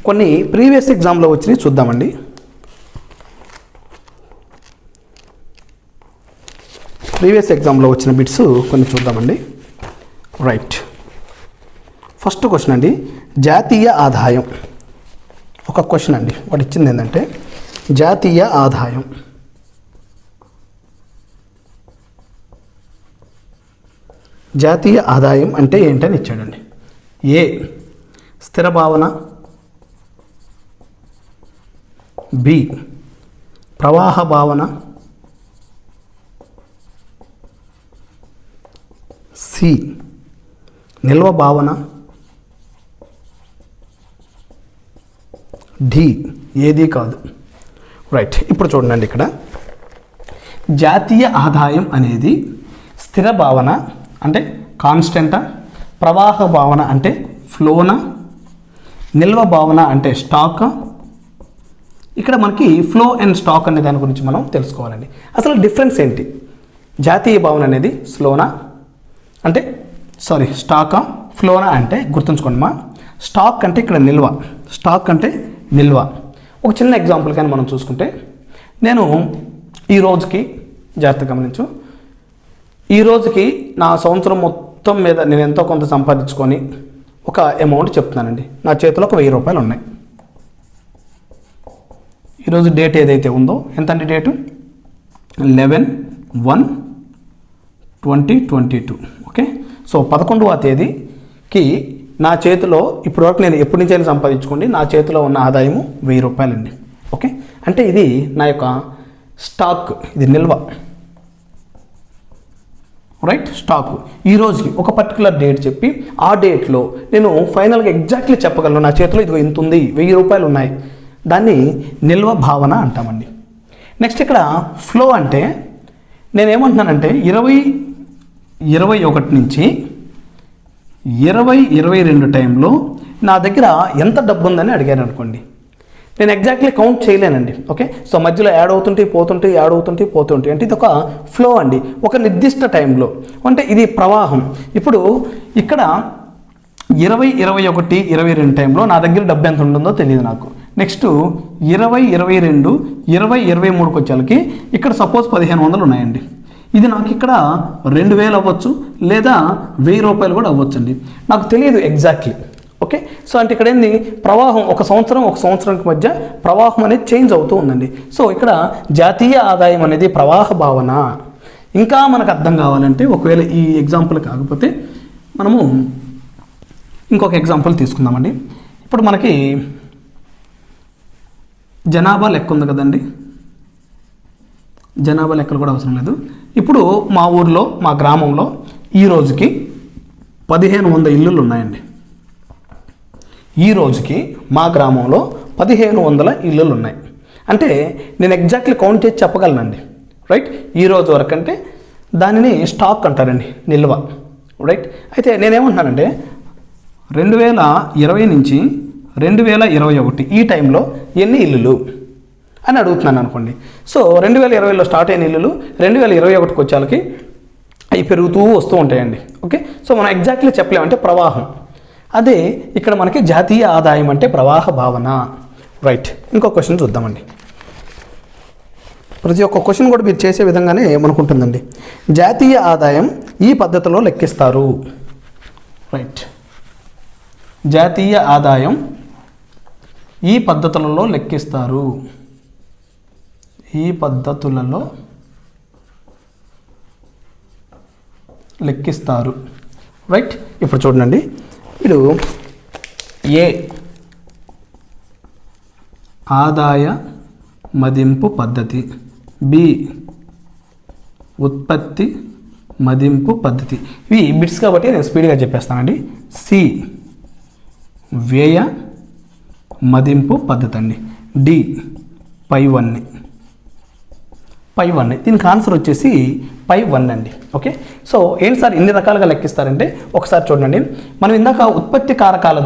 కొన్ని ప్రీవియస్ ఎగ్జామ్లో వచ్చినవి చూద్దామండి. ప్రీవియస్ ఎగ్జామ్లో వచ్చిన బిట్స్ కొన్ని చూద్దామండి. రైట్, ఫస్ట్ క్వశ్చన్ అండి, జాతీయ ఆదాయం. ఒక క్వశ్చన్ అండి, వాడు ఇచ్చింది ఏంటంటే జాతీయ ఆదాయం. జాతీయ ఆదాయం అంటే ఏంటని ఇచ్చాడండి. ఏ స్థిర భావన, బి ప్రవాహ భావన, సి నిల్వ భావన, డి ఏది కాదు. రైట్, ఇప్పుడు చూడండి, ఇక్కడ జాతీయ ఆదాయం అనేది స్థిర భావన అంటే కాన్స్టెంటా, ప్రవాహ భావన అంటే ఫ్లోనా, నిల్వ భావన అంటే స్టాక్. ఇక్కడ మనకి ఫ్లో అండ్ స్టాక్ అనే దాని గురించి మనం తెలుసుకోవాలండి. అసలు డిఫరెన్స్ ఏంటి? జాతీయ భావన అనేది స్టాకా, ఫ్లోనా అంటే గుర్తుంచుకోండి మా, స్టాక్ అంటే ఇక్కడ నిల్వ, ఒక చిన్న ఎగ్జాంపుల్ కానీ మనం చూసుకుంటే, నేను ఈ రోజుకి జాగ్రత్తగా గమనించు, ఈ రోజుకి నా సంవత్సరం మొత్తం మీద నేను ఎంతో కొంత సంపాదించుకొని ఒక అమౌంట్ చెప్తున్నానండి. నా చేతిలో ఒక 1000 రూపాయలు ఉన్నాయి. ఈరోజు డేట్ ఏదైతే ఉందో ఎంత అండి? డేటు 11/1/2022. ఓకే, సో 11వ తేదీకి నా చేతిలో ఇప్పటివరకు నేను ఎప్పటి నుంచి అయినా సంపాదించుకోండి, నా చేతిలో ఉన్న ఆదాయము 1000 రూపాయలండి. ఓకే, అంటే ఇది నా యొక్క స్టాక్, ఇది నిల్వ. రైట్, స్టాక్ ఈ రోజుకి ఒక పర్టికులర్ డేట్ చెప్పి ఆ డేట్లో నేను ఫైనల్గా ఎగ్జాక్ట్లీ చెప్పగలను నా చేతిలో ఇదిగో ఇంత ఉంది, 1000 రూపాయలు ఉన్నాయి. దాన్ని నిల్వ భావన అంటామండి. నెక్స్ట్ ఇక్కడ ఫ్లో అంటే నేనేమంటున్నానంటే 2021 నుంచి 2022 టైంలో నా దగ్గర ఎంత డబ్బు ఉందని అడిగారు అనుకోండి, నేను ఎగ్జాక్ట్లీ కౌంట్ చేయలేనండి. ఓకే, సో మధ్యలో యాడ్ అవుతుంటే పోతుంటే అంటే ఇది ఒక ఫ్లో అండి, ఒక నిర్దిష్ట టైంలో. అంటే ఇది ప్రవాహం. ఇప్పుడు ఇక్కడ 2021, 22 టైంలో నా దగ్గర డబ్బు ఎంత ఉంటుందో తెలియదు నాకు. నెక్స్ట్ 2022, 2023కి వచ్చేళ్ళకి ఇక్కడ సపోజ్ 1500 ఉన్నాయండి. ఇది నాకు ఇక్కడ 2000 అవ్వచ్చు, లేదా 1000 రూపాయలు కూడా అవ్వచ్చండి, నాకు తెలియదు ఎగ్జాక్ట్లీ. ఓకే, సో అంటే ఇక్కడ ఏంది, ప్రవాహం ఒక సంవత్సరానికి మధ్య ప్రవాహం అనేది చేంజ్ అవుతూ ఉందండి. సో ఇక్కడ జాతీయ ఆదాయం అనేది ప్రవాహ భావన. ఇంకా మనకు అర్థం కావాలంటే, ఒకవేళ ఈ ఎగ్జాంపుల్ కాకపోతే మనము ఇంకొక ఎగ్జాంపుల్ తీసుకుందామండి. ఇప్పుడు మనకి జనాభా లెక్క ఉంది కదండి, జనాభా లెక్కలు కూడా అవసరం లేదు. ఇప్పుడు మా ఊర్లో, మా గ్రామంలో ఈ రోజుకి 1500 ఇల్లులు ఉన్నాయండి. ఈ రోజుకి మా గ్రామంలో 1500 ఇల్లులు ఉన్నాయి. అంటే నేను ఎగ్జాక్ట్లీ కౌంట్ చేసి చెప్పగలనండి, రైట్. ఈ రోజు వరకు అంటే దానిని స్టాక్ అంటారండి, నిల్వ, రైట్. అయితే నేనేమంటున్నానంటే 2020 నుంచి 2021 ఈ టైంలో ఎన్ని ఇల్లులు అని అడుగుతున్నాను అనుకోండి. సో 2020లో స్టార్ట్ అయిన ఇల్లులు 2021కి వచ్చేళ్ళకి అవి పెరుగుతూ వస్తూ ఉంటాయండి. ఓకే, సో మనం ఎగ్జాక్ట్లీ చెప్పలేమంటే ప్రవాహం. అదే ఇక్కడ మనకి జాతీయ ఆదాయం అంటే ప్రవాహ భావన, రైట్. ఇంకో క్వశ్చన్ చూద్దామండి. ప్రతి ఒక్క క్వశ్చన్ కూడా మీరు చేసే విధంగానే మనకుంటుందండి. జాతీయ ఆదాయం ఈ పద్ధతిలో లెక్కిస్తారు, రైట్. జాతీయ ఆదాయం ఈ పద్ధతులలో లెక్కిస్తారు, ఈ పద్ధతులలో లెక్కిస్తారు, రైట్. ఇప్పుడు చూడండి, ఇప్పుడు ఏ ఆదాయ మదింపు పద్ధతి, బి ఉత్పత్తి మదింపు పద్ధతి. ఇవి బిట్స్ కాబట్టి నేను స్పీడ్గా చెప్పేస్తానండి. సి వ్యయ మదింపు పద్ధతి అండి. డి పై వన్. దీనికి ఆన్సర్ వచ్చేసి పై 1 అండి. ఓకే, సో ఏంటి సార్ ఇన్ని రకాలుగా లెక్కిస్తారంటే ఒకసారి చూడండి. మనం ఇందాక ఉత్పత్తి కారకాల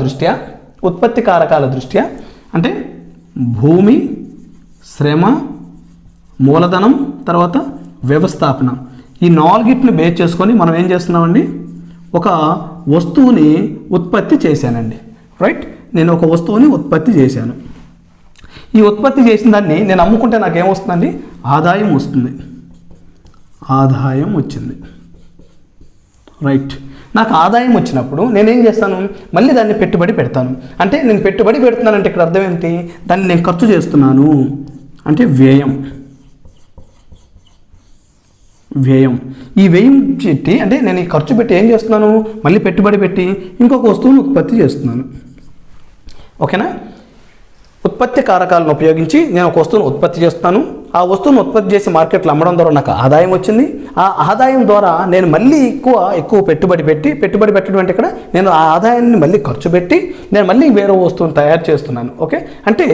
దృష్ట్యా అంటే భూమి, శ్రమ, మూలధనం, తర్వాత వ్యవస్థాపన, ఈ 4టిని బేస్ చేసుకొని మనం ఏం చేస్తున్నామండి, ఒక వస్తువుని ఉత్పత్తి చేశానండి, రైట్. నేను ఒక వస్తువుని ఉత్పత్తి చేశాను. ఈ ఉత్పత్తి చేసిన దాన్ని నేను అమ్ముకుంటే నాకు ఏమొస్తుందండి, ఆదాయం వస్తుంది. ఆదాయం వచ్చింది, రైట్. నాకు ఆదాయం వచ్చినప్పుడు నేనేం చేస్తాను, మళ్ళీ దాన్ని పెట్టుబడి పెడతాను. అంటే నేను పెట్టుబడి పెడుతున్నానంటే ఇక్కడ అర్థం ఏంటి, దాన్ని నేను ఖర్చు చేస్తున్నాను అంటే వ్యయం. ఈ వ్యయం పెట్టి అంటే నేను ఈ ఖర్చు పెట్టి ఏం చేస్తున్నాను, మళ్ళీ పెట్టుబడి పెట్టి ఇంకొక వస్తువును ఉత్పత్తి చేస్తున్నాను. ఓకేనా. ఉత్పత్తి కారకాలను ఉపయోగించి నేను ఒక వస్తువును ఉత్పత్తి చేస్తాను. ఆ వస్తువును ఉత్పత్తి చేసి మార్కెట్లో అమ్మడం ద్వారా నాకు ఆదాయం వచ్చింది. ఆ ఆదాయం ద్వారా నేను మళ్ళీ ఎక్కువ పెట్టుబడి పెట్టడం అంటే ఇక్కడ నేను ఆ ఆదాయాన్ని మళ్ళీ ఖర్చు పెట్టి నేను మళ్ళీ వేరే వస్తువును తయారు చేస్తున్నాను. ఓకే, అంటే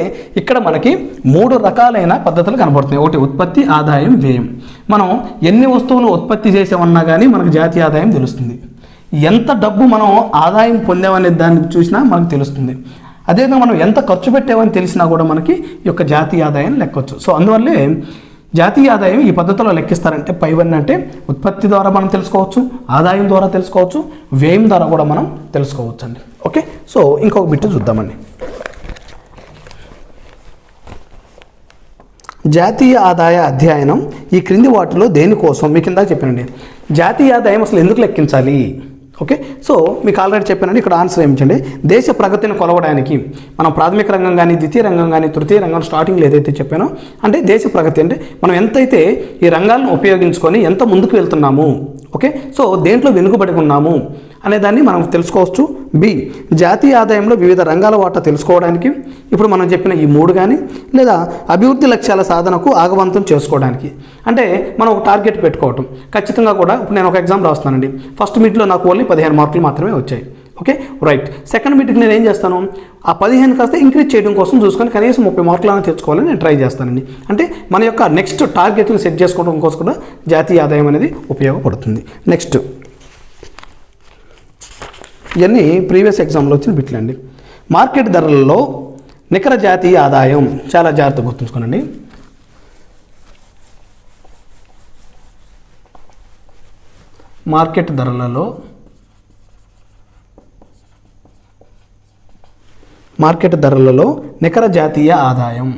ఇక్కడ మనకి 3 రకాలైన పద్ధతులు కనబడుతున్నాయి. ఒకటి ఉత్పత్తి, ఆదాయం, వ్యయం. మనం ఎన్ని వస్తువులు ఉత్పత్తి చేసామన్నా కానీ మనకు జాతీయ ఆదాయం తెలుస్తుంది. ఎంత డబ్బు మనం ఆదాయం పొందామనే దాన్ని చూసినా మనకు తెలుస్తుంది. అదేవిధంగా మనం ఎంత ఖర్చు పెట్టామని తెలిసినా కూడా మనకి ఈ యొక్క జాతీయ ఆదాయం లెక్కొచ్చు. సో అందువల్లే జాతీయ ఆదాయం ఈ పద్ధతిలో లెక్కిస్తారంటే పై 1 అంటే ఉత్పత్తి ద్వారా మనం తెలుసుకోవచ్చు, ఆదాయం ద్వారా తెలుసుకోవచ్చు, వ్యయం ద్వారా కూడా మనం తెలుసుకోవచ్చు అండి. ఓకే, సో ఇంకొక బిట్ చూద్దామండి. జాతీయ ఆదాయ అధ్యయనం ఈ క్రింది వాటిలో దేనికోసం, మీకు ఇందాక చెప్పానండి జాతీయ ఆదాయం అసలు ఎందుకు లెక్కించాలి. ఓకే, సో మీకు ఆల్రెడీ చెప్పానండి. ఇక్కడ ఆన్సర్ ఏమిటండి, దేశ ప్రగతిని కొలవడానికి మనం ప్రాథమిక రంగం కానీ, ద్వితీయ రంగం కానీ, తృతీయ రంగం స్టార్టింగ్లో ఏదైతే చెప్పానో అంటే దేశ ప్రగతి అంటే మనం ఎంతైతే ఈ రంగాలను ఉపయోగించుకొని ఎంత ముందుకు వెళ్తున్నాము, ఓకే, సో దేంట్లో వెనుకబడి ఉన్నాము అనేదాన్ని మనం తెలుసుకోవచ్చు. బి జాతీయ ఆదాయంలో వివిధ రంగాల వాటా తెలుసుకోవడానికి, ఇప్పుడు మనం చెప్పిన ఈ 3 కానీ, లేదా అభివృద్ధి లక్ష్యాల సాధనకు ఆగవంతం చేసుకోవడానికి. అంటే మనం ఒక టార్గెట్ పెట్టుకోవటం ఖచ్చితంగా కూడా. ఇప్పుడు నేను ఒక ఎగ్జామ్ రాస్తున్నానండి. ఫస్ట్ మిడ్లో నాకు ఓన్లీ 15 మార్కులు మాత్రమే వచ్చాయి. Okay, right. సెకండ్ మిడ్కి నేను ఏం చేస్తాను, ఆ 15 కాస్త ఇంక్రీజ్ చేయడం కోసం చూసుకొని కనీసం 30 మార్కులను తెచ్చుకోవాలని నేను ట్రై చేస్తానండి. అంటే మన యొక్క నెక్స్ట్ టార్గెట్ని సెట్ చేసుకోవడం కోసం కూడా జాతీయ ఆదాయం అనేది ఉపయోగపడుతుంది. నెక్స్ట్ ఇవన్నీ ప్రీవియస్ ఎగ్జామ్లో వచ్చిన బిట్లు అండి. మార్కెట్ ధరలలో నికర జాతీయ ఆదాయం, చాలా జాగ్రత్తగా గుర్తుంచుకోనండి. మార్కెట్ ధరలలో నికర జాతీయ ఆదాయం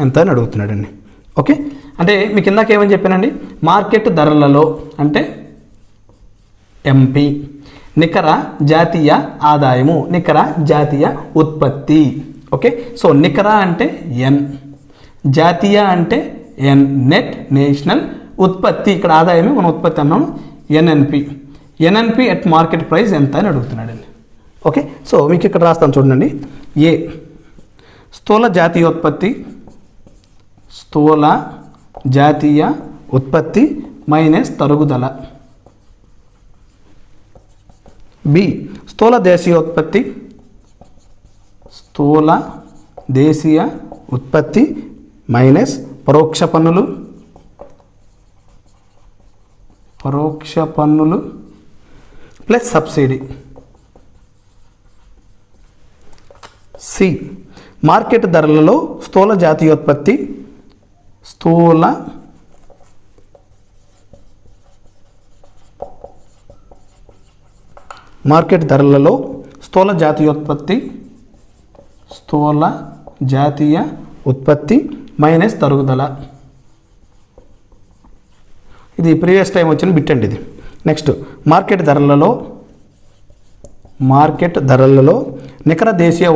ఎంత అని అడుగుతున్నాడండి. ఓకే, అంటే మీకు ఇందాక ఏమని చెప్పానండి, మార్కెట్ ధరలలో అంటే ఎంపీ, నికర జాతీయ ఆదాయము, నికర జాతీయ ఉత్పత్తి. ఓకే, సో నికర అంటే ఎన్, జాతీయ అంటే ఎన్, నెట్ నేషనల్, ఉత్పత్తి ఇక్కడ ఆదాయమే మనం ఉత్పత్తి అన్నాము, ఎన్ఎన్పి ఎట్ మార్కెట్ ప్రైస్ ఎంత అని అడుగుతున్నాడండి. ఓకే, సో మీకు ఇక్కడ రాస్తాను చూడండి. ఏ స్థూల జాతీయ ఉత్పత్తి మైనస్ తరుగుదల. బి స్థూల దేశీయ ఉత్పత్తి మైనస్ పరోక్ష పన్నులు ప్లస్ సబ్సిడీ. సి మార్కెట్ ధరలలో స్థూల జాతీయోత్పత్తి స్థూల జాతీయ ఉత్పత్తి మైనస్ తరుగుదల. ఇది ప్రీవియస్ టైం వచ్చిన బిట్ అండి ఇది. నెక్స్ట్ మార్కెట్ ధరలలో నికర దేశీయ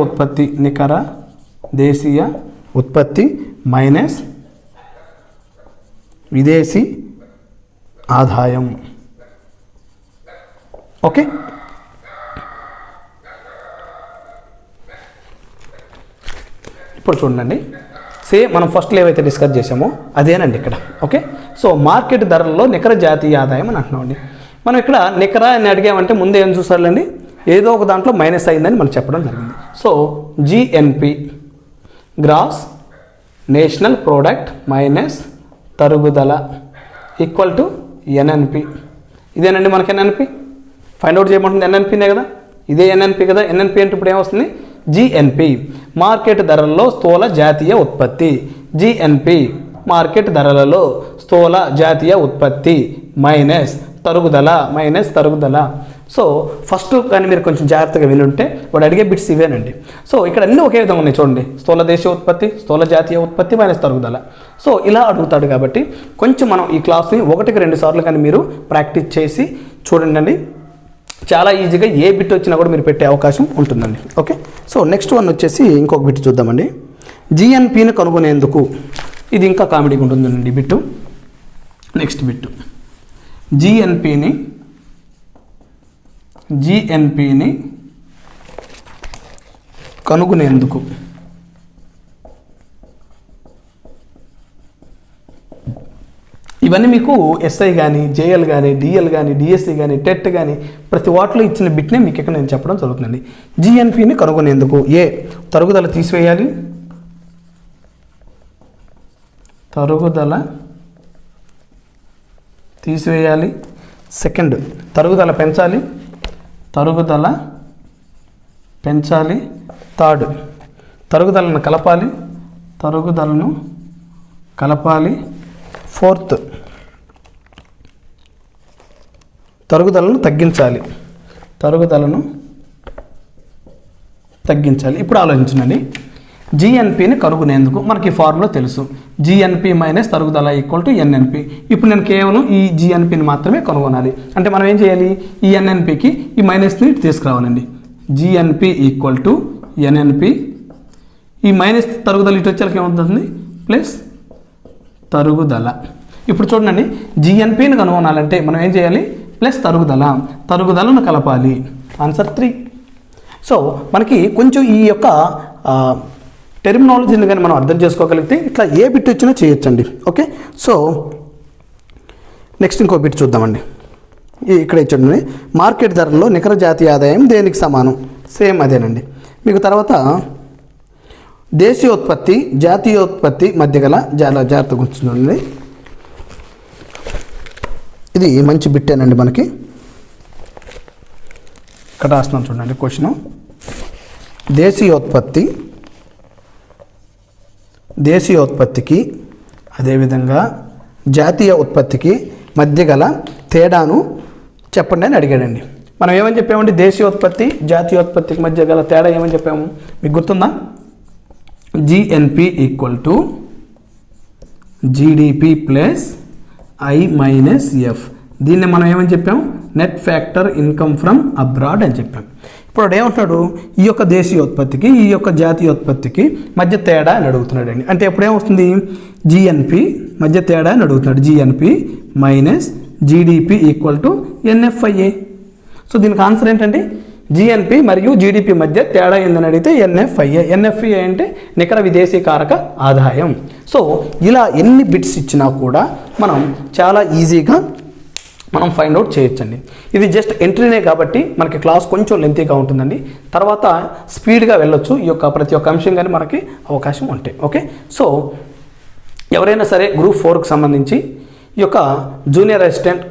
ఉత్పత్తి మైనస్ విదేశీ ఆదాయం. ఓకే, ఇప్పుడు చూడండి, సేమ్ మనం ఫస్ట్లో ఏవైతే డిస్కస్ చేసామో అదేనండి ఇక్కడ. ఓకే, సో మార్కెట్ ధరల్లో నికర జాతీయ ఆదాయం అని అంటున్నామండి. మనం ఇక్కడ నికర అని అడిగామంటే ముందు ఏం చూసారండి, ఏదో ఒక దాంట్లో మైనస్ అయిందని మనం చెప్పడం జరిగింది. So GNP gross national product minus తరుగుదల ఈక్వల్ టు ఎన్ఎన్పి. ఇదేనండి మనకి ఎన్ఎన్పి ఫైండ్ అవుట్ చేయమంటుంది. ఎన్ఎన్పినే కదా, ఇదే ఎన్ఎన్పి కదా. ఎన్ఎన్పి అంటే ఇప్పుడు ఏమొస్తుంది, జిఎన్పి మార్కెట్ ధరల్లో స్థూల జాతీయ ఉత్పత్తి. జిఎన్పి మార్కెట్ ధరలలో స్థూల జాతీయ ఉత్పత్తి మైనస్ తరుగుదల. సో ఫస్ట్ కానీ మీరు కొంచెం జాగ్రత్తగా వినుంటే వాడు అడిగే బిట్స్ ఇవేనండి. సో ఇక్కడ అన్నీ ఒకే విధంగా ఉన్నాయి చూడండి, స్థూల దేశీయ ఉత్పత్తి, స్థూల జాతీయ ఉత్పత్తి మైనస్ తరుగుదల. సో ఇలా అడుగుతాడు కాబట్టి కొంచెం మనం ఈ క్లాస్ని 1-2 సార్లు కానీ మీరు ప్రాక్టీస్ చేసి చూడండి. చాలా ఈజీగా ఏ బిట్ వచ్చినా కూడా మీరు పెట్టే అవకాశం ఉంటుందండి. ఓకే, సో నెక్స్ట్ వన్ వచ్చేసి ఇంకొక బిట్ చూద్దామండి. జిఎన్పిని కనుగొనేందుకు, ఇది ఇంకా కామెడీగా ఉంటుందండి బిట్టు. నెక్స్ట్ బిట్టు జిఎన్పిని కనుగొనేందుకు ఇవన్నీ మీకు ఎస్ఐ కానీ, జేఎల్ కానీ, డిఎల్ కానీ, డిఎస్సి కానీ, టెట్ కానీ ప్రతి వాటిలో ఇచ్చిన బిట్నే మీకు ఇక్కడ నేను చెప్పడం జరుగుతుందండి. జిఎన్పిని కనుగొనేందుకు ఏ తరుగుదల తీసివేయాలి. సెకండ్ తరుగుదల పెంచాలి. థర్డ్ తరుగుదలను కలపాలి. ఫోర్త్ తరుగుదలను తగ్గించాలి. ఇప్పుడు ఆలోచించండి, జిఎన్పిని కనుగొనేందుకు మనకి ఫార్ములా తెలుసు, జిఎన్పి మైనస్ తరుగుదల ఈక్వల్ టు ఎన్ఎన్పి. ఇప్పుడు నేను కేవలం ఈ జిఎన్పిని మాత్రమే కనుగొనాలి. అంటే మనం ఏం చేయాలి, ఈ ఎన్ఎన్పికి ఈ మైనస్ని తీసుకురావాలండి. జిఎన్పి ఈక్వల్ టు ఎన్ఎన్పి, ఈ మైనస్ తరుగుదల ఇటు వచ్చేకి ఏమవుతుంది, ప్లస్ తరుగుదల. ఇప్పుడు చూడండి, జిఎన్పిని కనుగొనాలంటే మనం ఏం చేయాలి, ప్లస్ తరుగుదలను కలపాలి. ఆన్సర్ 3. సో మనకి కొంచెం ఈ యొక్క టెర్మినాలజీని కానీ మనం అర్థం చేసుకోగలిగితే ఇట్లా ఏ బిట్ వచ్చినా చేయొచ్చండి. ఓకే, సో నెక్స్ట్ ఇంకో బిట్ చూద్దామండి. ఇక్కడ ఇచ్చండి, మార్కెట్ ధరల్లో నికర జాతీయ ఆదాయం దేనికి సమానం, సేమ్ అదేనండి. మీకు తర్వాత దేశీయోత్పత్తి జాతీయోత్పత్తి మధ్య గల జాగ్రత్త గుర్తుందండి. ఇది మంచి బిట్టేనండి మనకి. ఇక్కడ రాస్తున్నాం చూడండి క్వశ్చను, దేశీయోత్పత్తికి అదేవిధంగా జాతీయ ఉత్పత్తికి మధ్య గల తేడాను చెప్పండి అని అడిగాడండి. మనం ఏమని చెప్పామండి, దేశీయోత్పత్తి జాతీయోత్పత్తికి మధ్య గల తేడా ఏమని చెప్పాము మీకు గుర్తుందా, GNP equal to GDP plus I minus F. దీన్ని మనం ఏమని చెప్పాం, net factor income from abroad అని చెప్పాం. ఇప్పుడు ఏమంటున్నాడు, ఈ యొక్క దేశీయోత్పత్తికి ఈ యొక్క జాతీయోత్పత్తికి మధ్య తేడా అని అడుగుతున్నాడు అండి. అంటే ఇప్పుడు ఏమవుతుంది, జిఎన్పి మధ్య తేడా అని అడుగుతున్నాడు. GNP minus GDP equal to NFIA. So దీనికి ఆన్సర్ ఏంటంటే జిఎన్పి మరియు జీడిపి మధ్య తేడా ఏందని అడిగితే ఎన్ఎఫ్ఐఏ. ఎన్ఎఫ్ఐఏ అంటే నికర విదేశీ కారక ఆదాయం. సో ఇలా ఎన్ని బిట్స్ ఇచ్చినా కూడా మనం చాలా ఈజీగా మనం ఫైండ్ అవుట్ చేయొచ్చండి. ఇది జస్ట్ ఎంట్రీనే కాబట్టి మనకి క్లాస్ కొంచెం లెంతీగా ఉంటుందండి. తర్వాత స్పీడ్గా వెళ్ళొచ్చు ఈ యొక్క ప్రతి ఒక్క అంశం కానీ మనకి అవకాశం ఉంటాయి. ఓకే, సో ఎవరైనా సరే గ్రూప్ 4కు సంబంధించి ఈ యొక్క జూనియర్ అసిస్టెంట్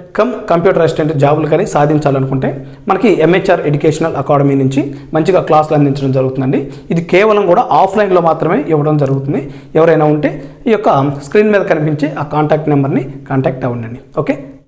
కంప్యూటర్ అసిస్టెంట్ జాబులు కానీ సాధించాలనుకుంటే మనకి ఎంహెచ్ఆర్ ఎడ్యుకేషనల్ అకాడమీ నుంచి మంచిగా క్లాసులు అందించడం జరుగుతుందండి. ఇది కేవలం కూడా ఆఫ్లైన్లో మాత్రమే ఇవ్వడం జరుగుతుంది. ఎవరైనా ఉంటే ఈ యొక్క స్క్రీన్ మీద కనిపించే ఆ కాంటాక్ట్ నెంబర్ని కాంటాక్ట్ అవ్వండి. ఓకే.